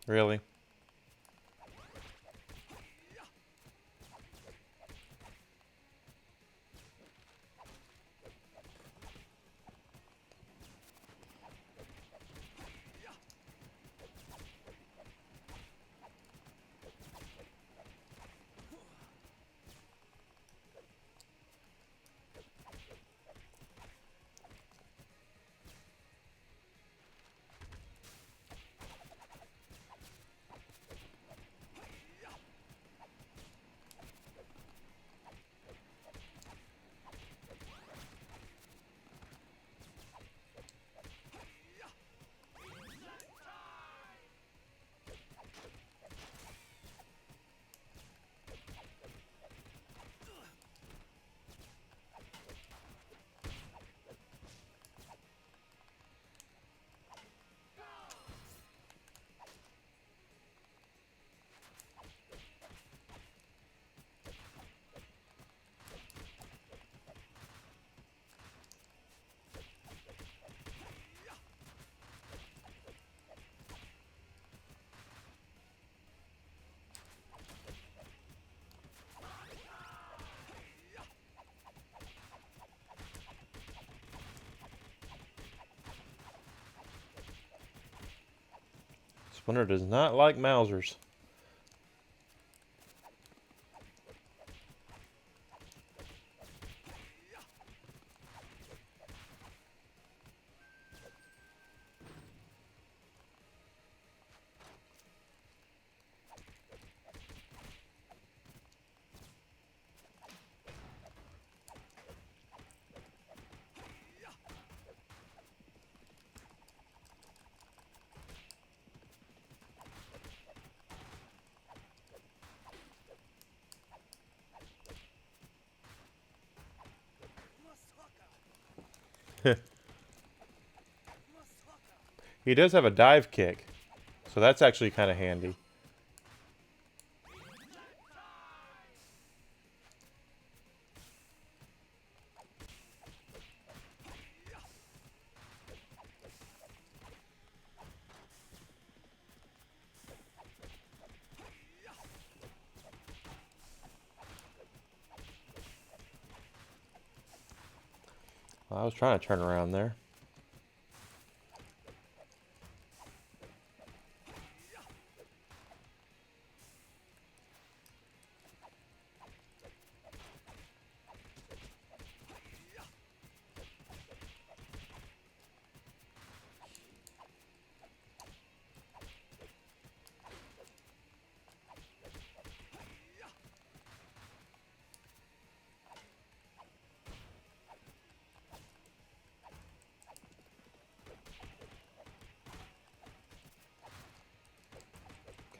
Really? Splinter does not like Mausers. He does have a dive kick, so that's actually kind of handy. Well, I was trying to turn around there.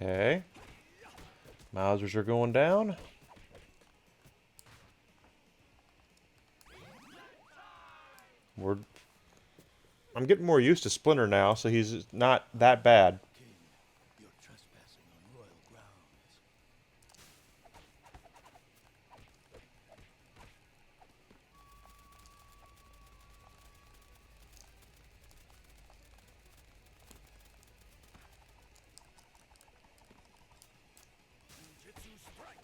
Okay. Mausers are going down. I'm getting more used to Splinter now, so he's not that bad. You're trespassing on royal grounds. Jitsu strike.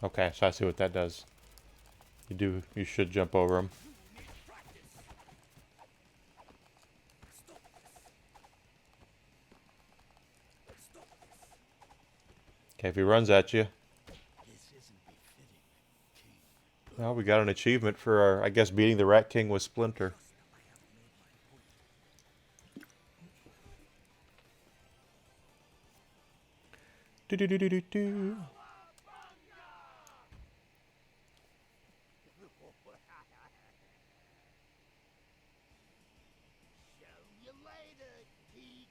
Okay, so I see what that does. You should jump over him. You need practice. Stop this. Stop this. Okay, if he runs at you. This isn't befitting, King. Well, we got an achievement for our, I guess, beating the Rat King with Splinter. I have made my point. Do do do do do do. Show you later, geeks.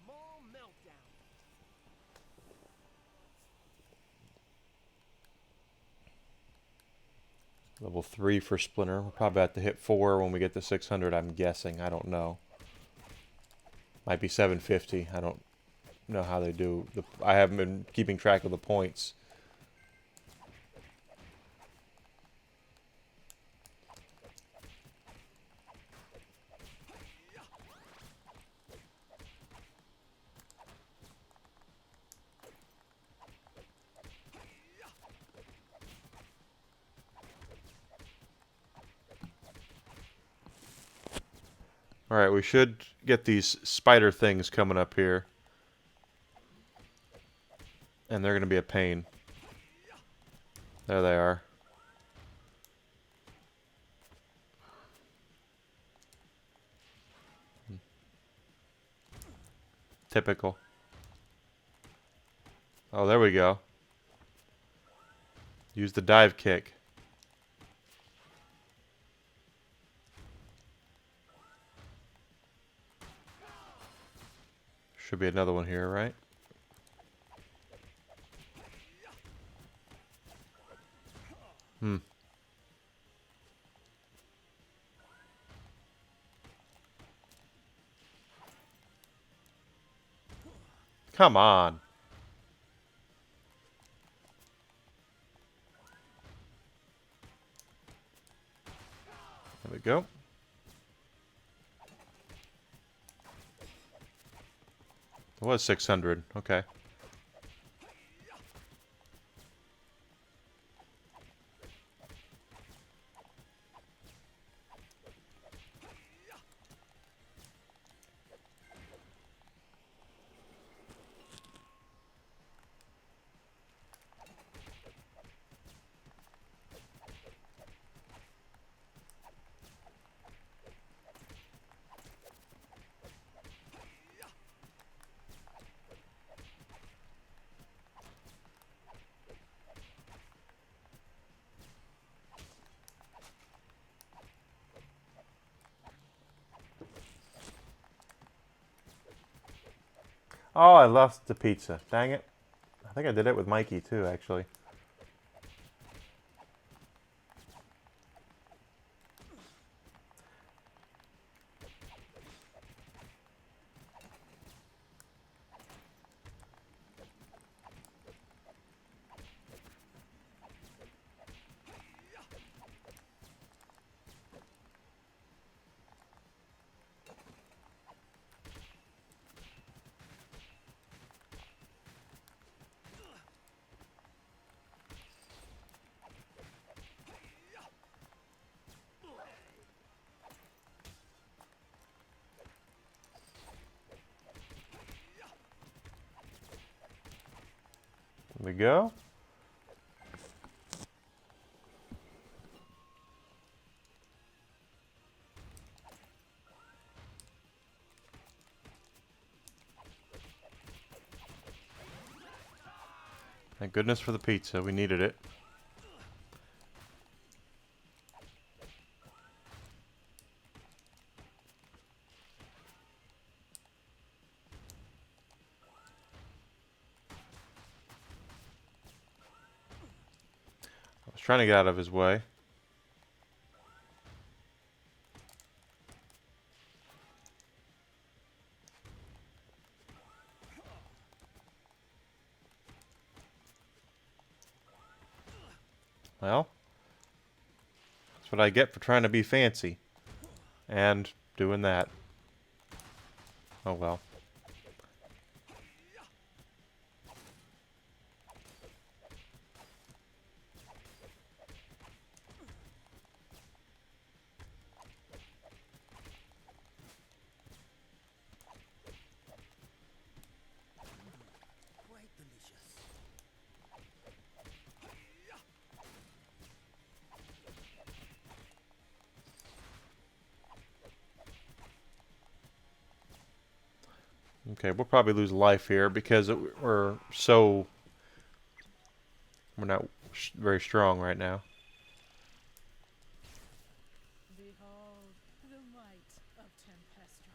Mall meltdown. Level 3 for Splinter. We'll probably have to hit 4 when we get to 600, I'm guessing. I don't know. Might be 750. I don't know how they do. I haven't been keeping track of the points. Alright, we should get these spider things coming up here. And they're going to be a pain. There they are. Typical. Oh, there we go. Use the dive kick. Should be another one here, right? Come on. There we go. It was 600. Okay. Oh, I lost the pizza. Dang it. I think I did it with Mikey too, actually. There we go. Thank goodness for the pizza. We needed it. I was trying to get out of his way. Well, that's what I get for trying to be fancy. And doing that. Oh well. Quite delicious. Okay, we'll probably lose life here because we're not very strong right now. Behold the might of Tempestra.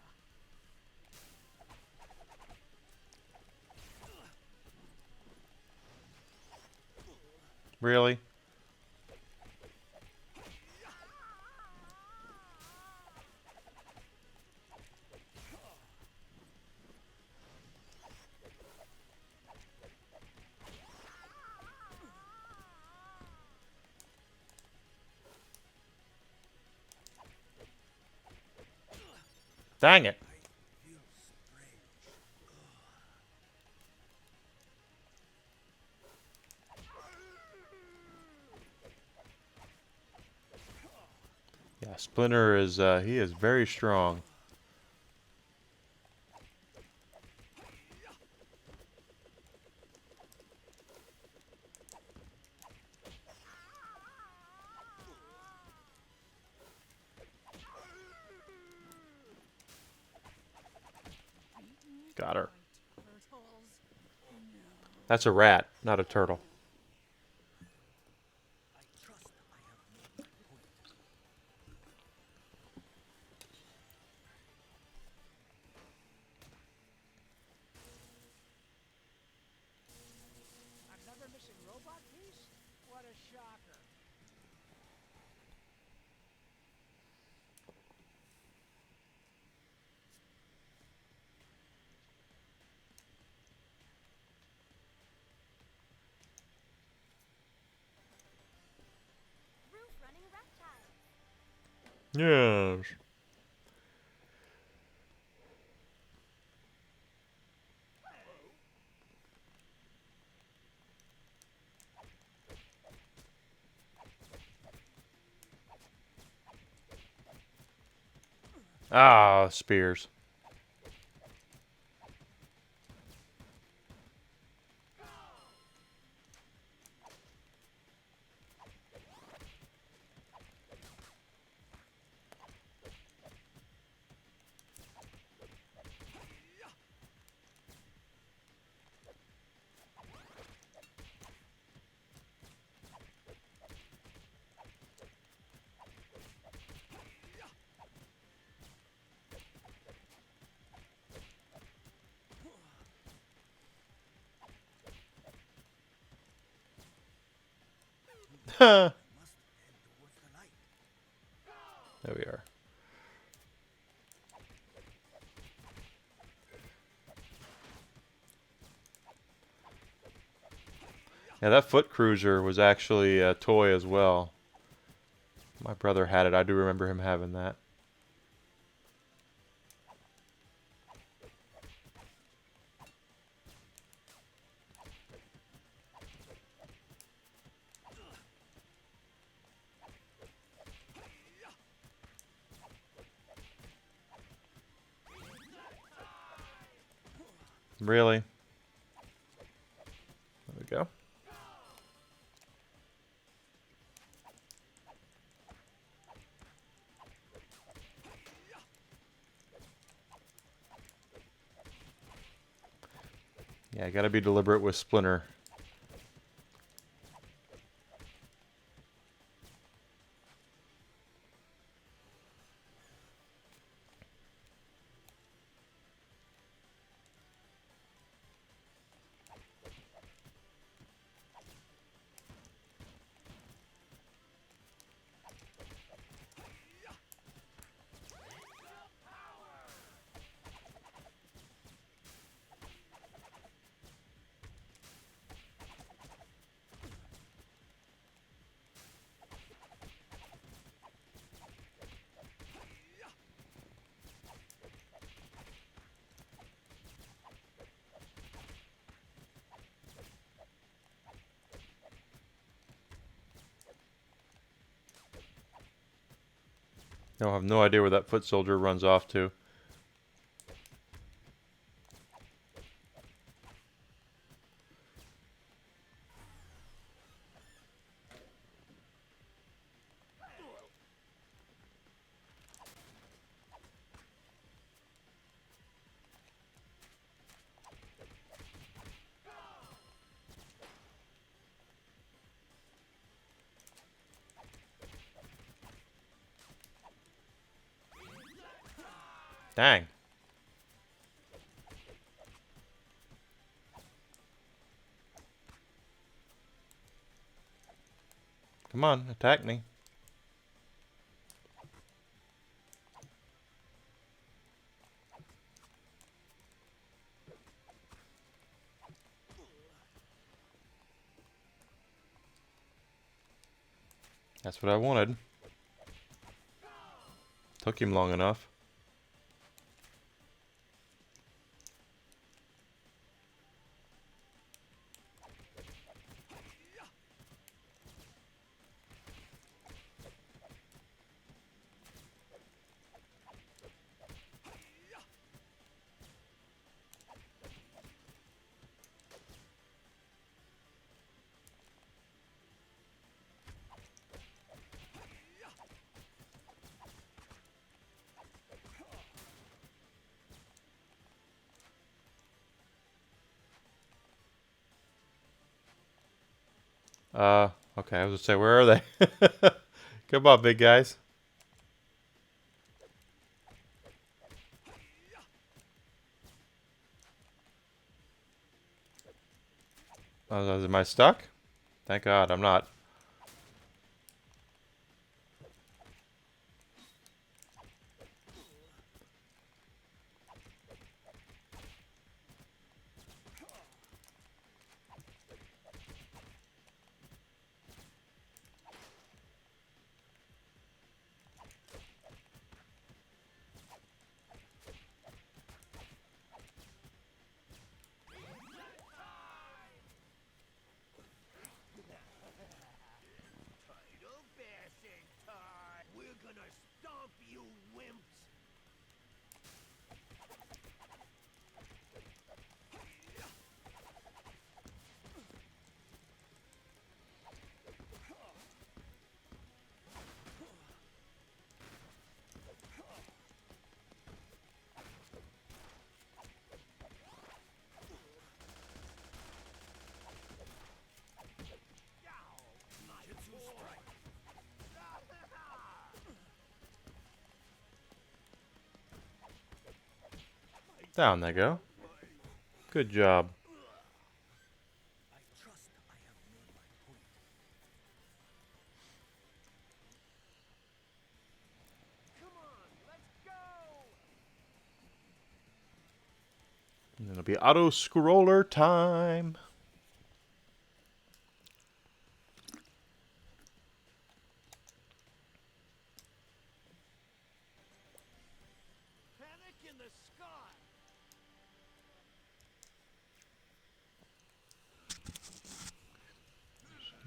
Really? Dang it. Feels strange. Yeah, Splinter is he is very strong. Got her. Turtles. No. That's a rat, not a turtle. I trust I have made my point. Another missing robot piece? What a shocker. Yes. Ah, spears. There Must head towards the light. we are. Yeah, that foot cruiser was actually a toy as well. My brother had it. I do remember him having that. Really? There we go. Yeah, I gotta be deliberate with Splinter. No, I have no idea where that foot soldier runs off to. Dang. Come on, attack me. That's what I wanted. Took him long enough. Okay, I was gonna say, where are they? Come on, big guys. Am I stuck? Thank God, I'm not. Down they go. Good job. I trust I have made my point. Come on, let's go! And it'll be auto scroller time. Panic in the sky!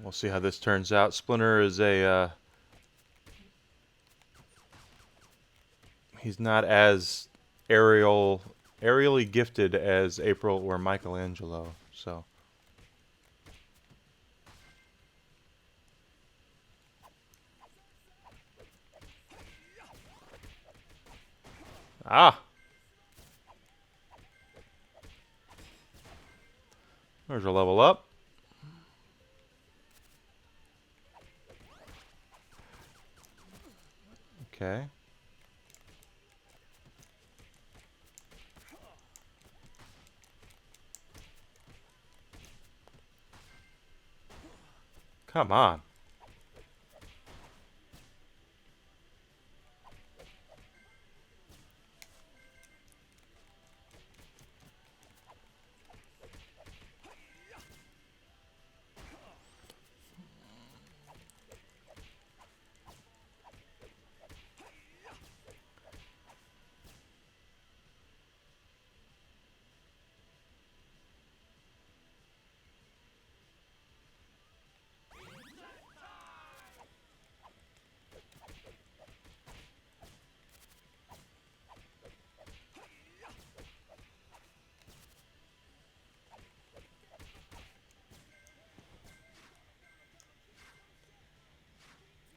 We'll see how this turns out. Splinter is a he's not as aerially gifted as April or Michelangelo. So there's a level up. Okay. Come on.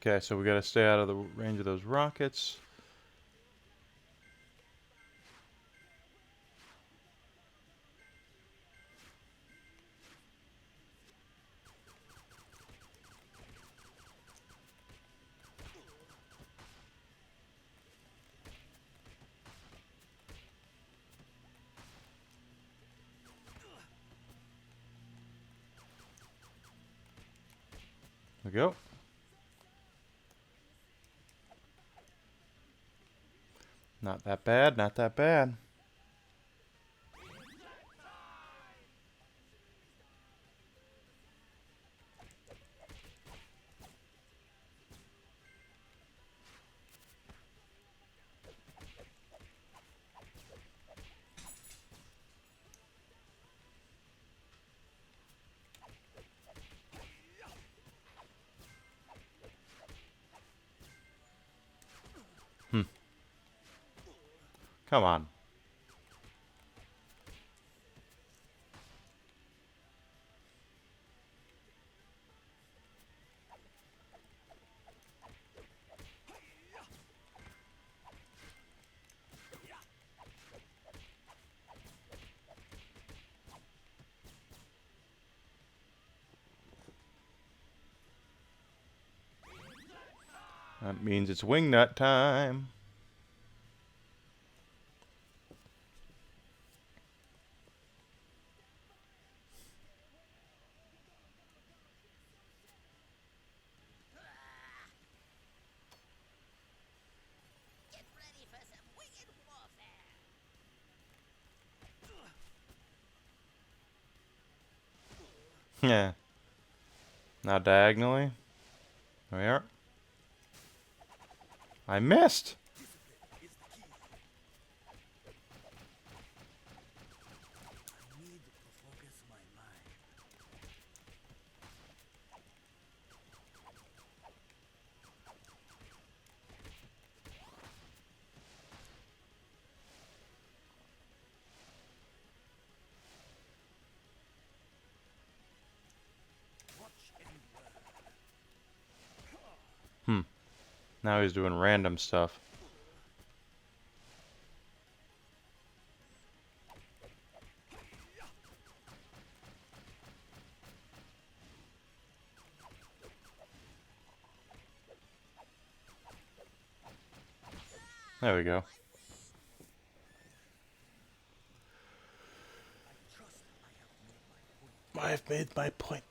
Okay, so we gotta stay out of the range of those rockets. There we go. Not that bad, not that bad. Come on. That means it's wingnut time. Get ready for some winged warfare! Yeah. Now diagonally. There we are. I missed. Is the key. I need to focus my mind. Watch and learn. Now he's doing random stuff. There we go. I've made my point.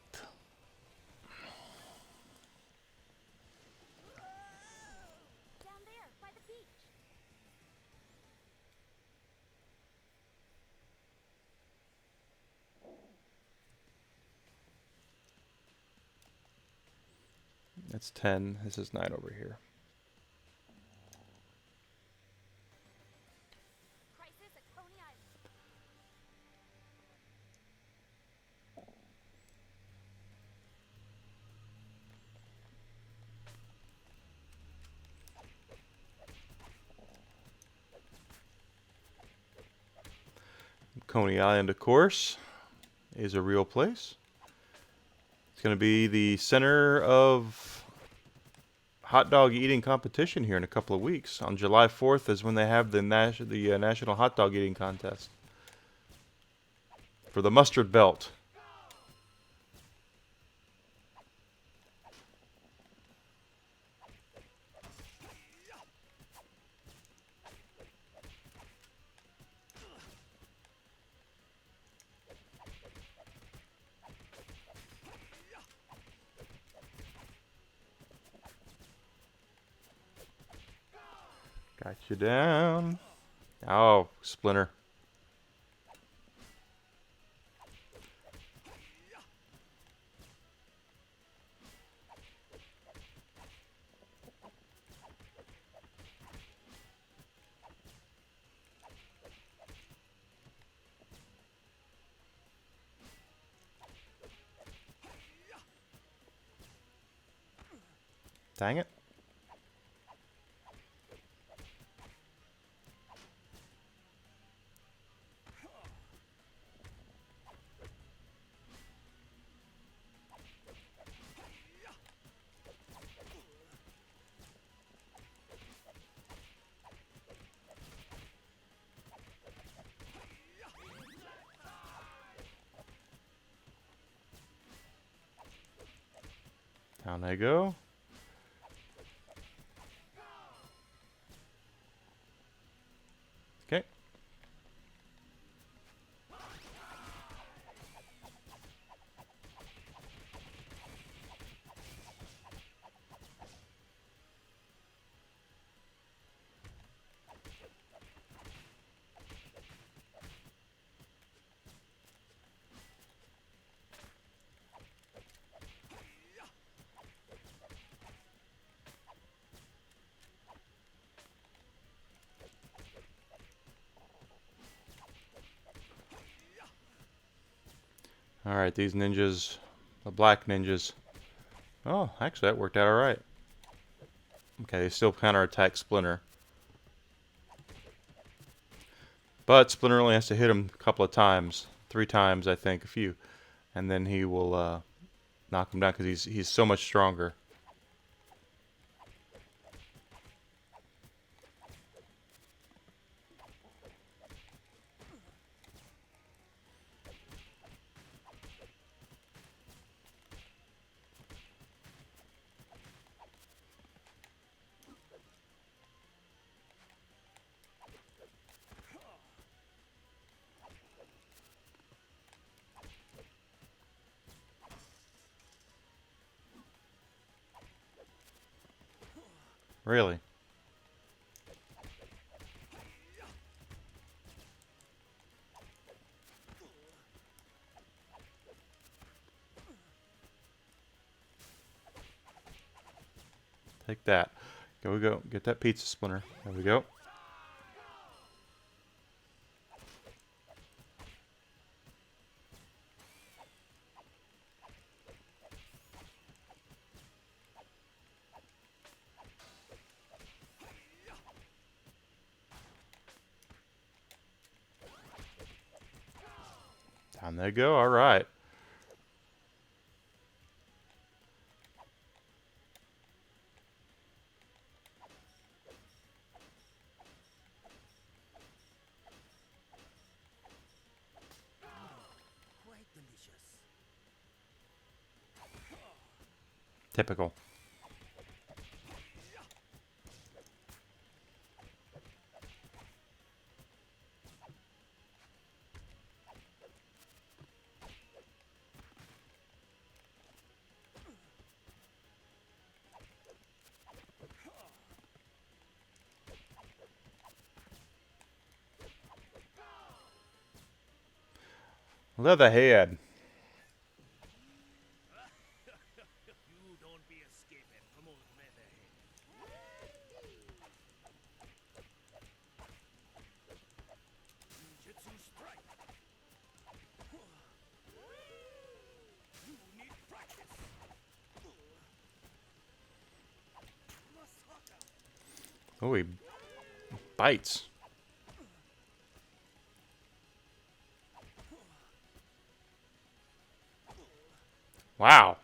Down there, by the beach. That's 10. This is 9 over here. Crisis at Coney Island. Coney Island, of course, is a real place. It's going to be the center of hot dog eating competition here in a couple of weeks. On July 4th is when they have the National Hot Dog Eating Contest for the mustard belt. Got you down. Oh, Splinter. Dang it. Down they go. Okay. Alright, these ninjas, the black ninjas. Oh, actually that worked out alright. Okay, they still counterattack Splinter. But Splinter only has to hit him a couple of times. 3 times, I think, a few. And then he will knock him down because he's so much stronger. Really? Take that. Here we go. Get that pizza, Splinter. There we go. Down they go. All right. Quite delicious. Typical. Leatherhead. You don't be escaping from old Leatherhead. Ninjutsu strike. You need practice. Masaka. Oh, he bites. Wow.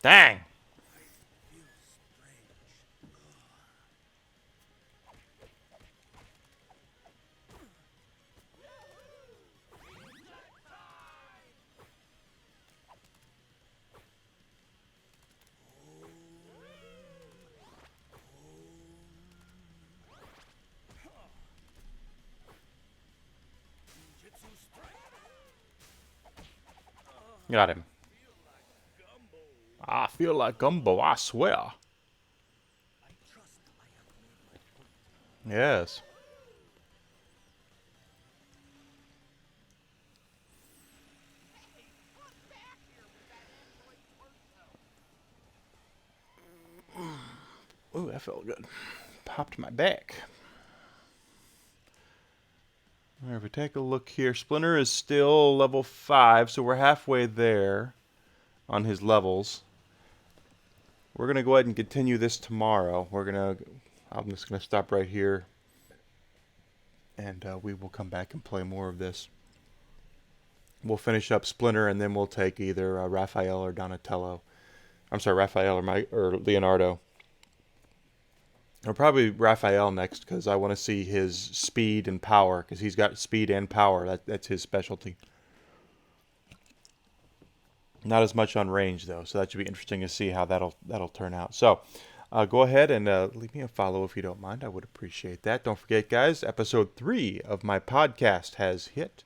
Dang. Feel strange. Ninjutsu strike. Got him. Feel like gumbo. I feel like gumbo, I swear. I trust I have made my point. Yes. Ooh, that felt good. Popped my back. All right, if we take a look here, Splinter is still level 5, so we're halfway there on his levels. We're going to go ahead and continue this tomorrow. I'm just going to stop right here, and we will come back and play more of this. We'll finish up Splinter, and then we'll take either Raphael or Donatello. I'm sorry, Raphael or Leonardo. Or probably Raphael next, because I want to see his speed and power, because he's got speed and power. That's his specialty. Not as much on range though, so that should be interesting to see how that'll turn out. So, go ahead and leave me a follow if you don't mind. I would appreciate that. Don't forget, guys, episode 3 of my podcast has hit.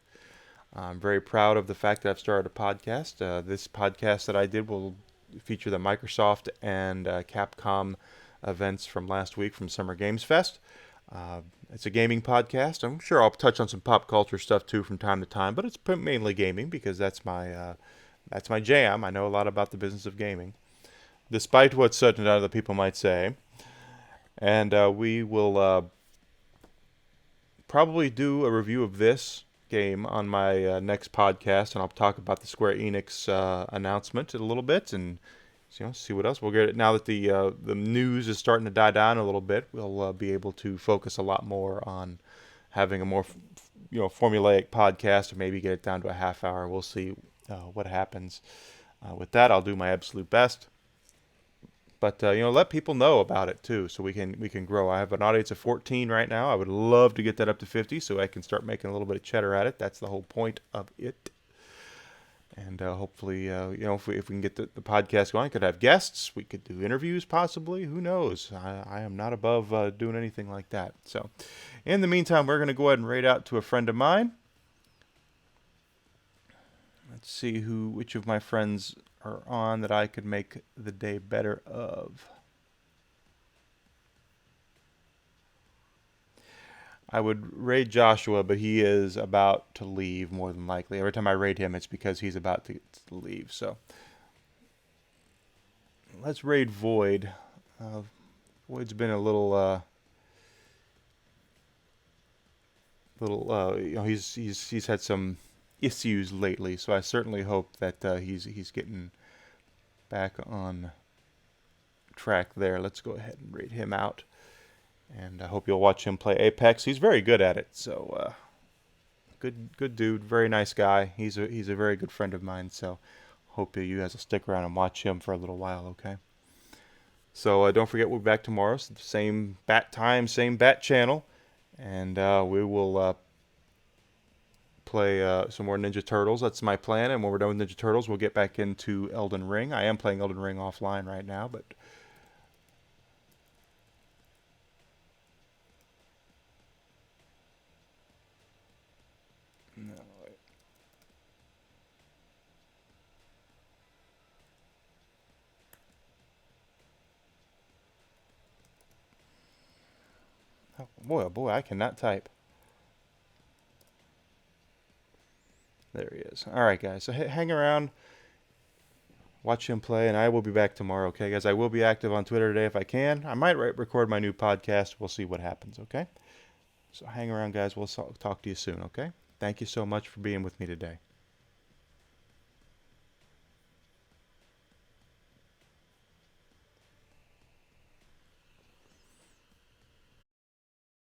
I'm very proud of the fact that I've started a podcast. This podcast that I did will feature the Microsoft and Capcom events from last week from Summer Games Fest. It's a gaming podcast. I'm sure I'll touch on some pop culture stuff too from time to time, but it's mainly gaming because that's my jam. I know a lot about the business of gaming, despite what certain other people might say. And we will probably do a review of this game on my next podcast, and I'll talk about the Square Enix announcement in a little bit, and see what else we'll get. Now that the news is starting to die down a little bit, we'll be able to focus a lot more on having a more formulaic podcast, or maybe get it down to a half hour. We'll see what happens. With that, I'll do my absolute best. But let people know about it too, so we can grow. I have an audience of 14 right now. I would love to get that up to 50, so I can start making a little bit of cheddar at it. That's the whole point of it. And hopefully, if we can get the podcast going, I could have guests. We could do interviews, possibly. Who knows? I am not above doing anything like that. So, in the meantime, we're going to go ahead and raid out to a friend of mine. Let's see which of my friends are on that I could make the day better of. I would raid Joshua, but he is about to leave more than likely. Every time I raid him, it's because he's about to leave. So let's raid Void. Void's been a little, he's had some issues lately. So I certainly hope that he's getting back on track there. Let's go ahead and raid him out. And I hope you'll watch him play Apex. He's very good at it. So, good dude, very nice guy. He's a very good friend of mine. So, hope you guys will stick around and watch him for a little while. Okay. So don't forget we'll be back tomorrow. Same bat time, same bat channel, and we will play some more Ninja Turtles. That's my plan. And when we're done with Ninja Turtles, we'll get back into Elden Ring. I am playing Elden Ring offline right now, but. No, wait. Oh boy, I cannot type. There he is. All right, guys. So hang around, watch him play, and I will be back tomorrow. Okay, guys. I will be active on Twitter today if I can. I might record my new podcast. We'll see what happens. Okay. So hang around, guys. We'll talk to you soon. Okay. Thank you so much for being with me today.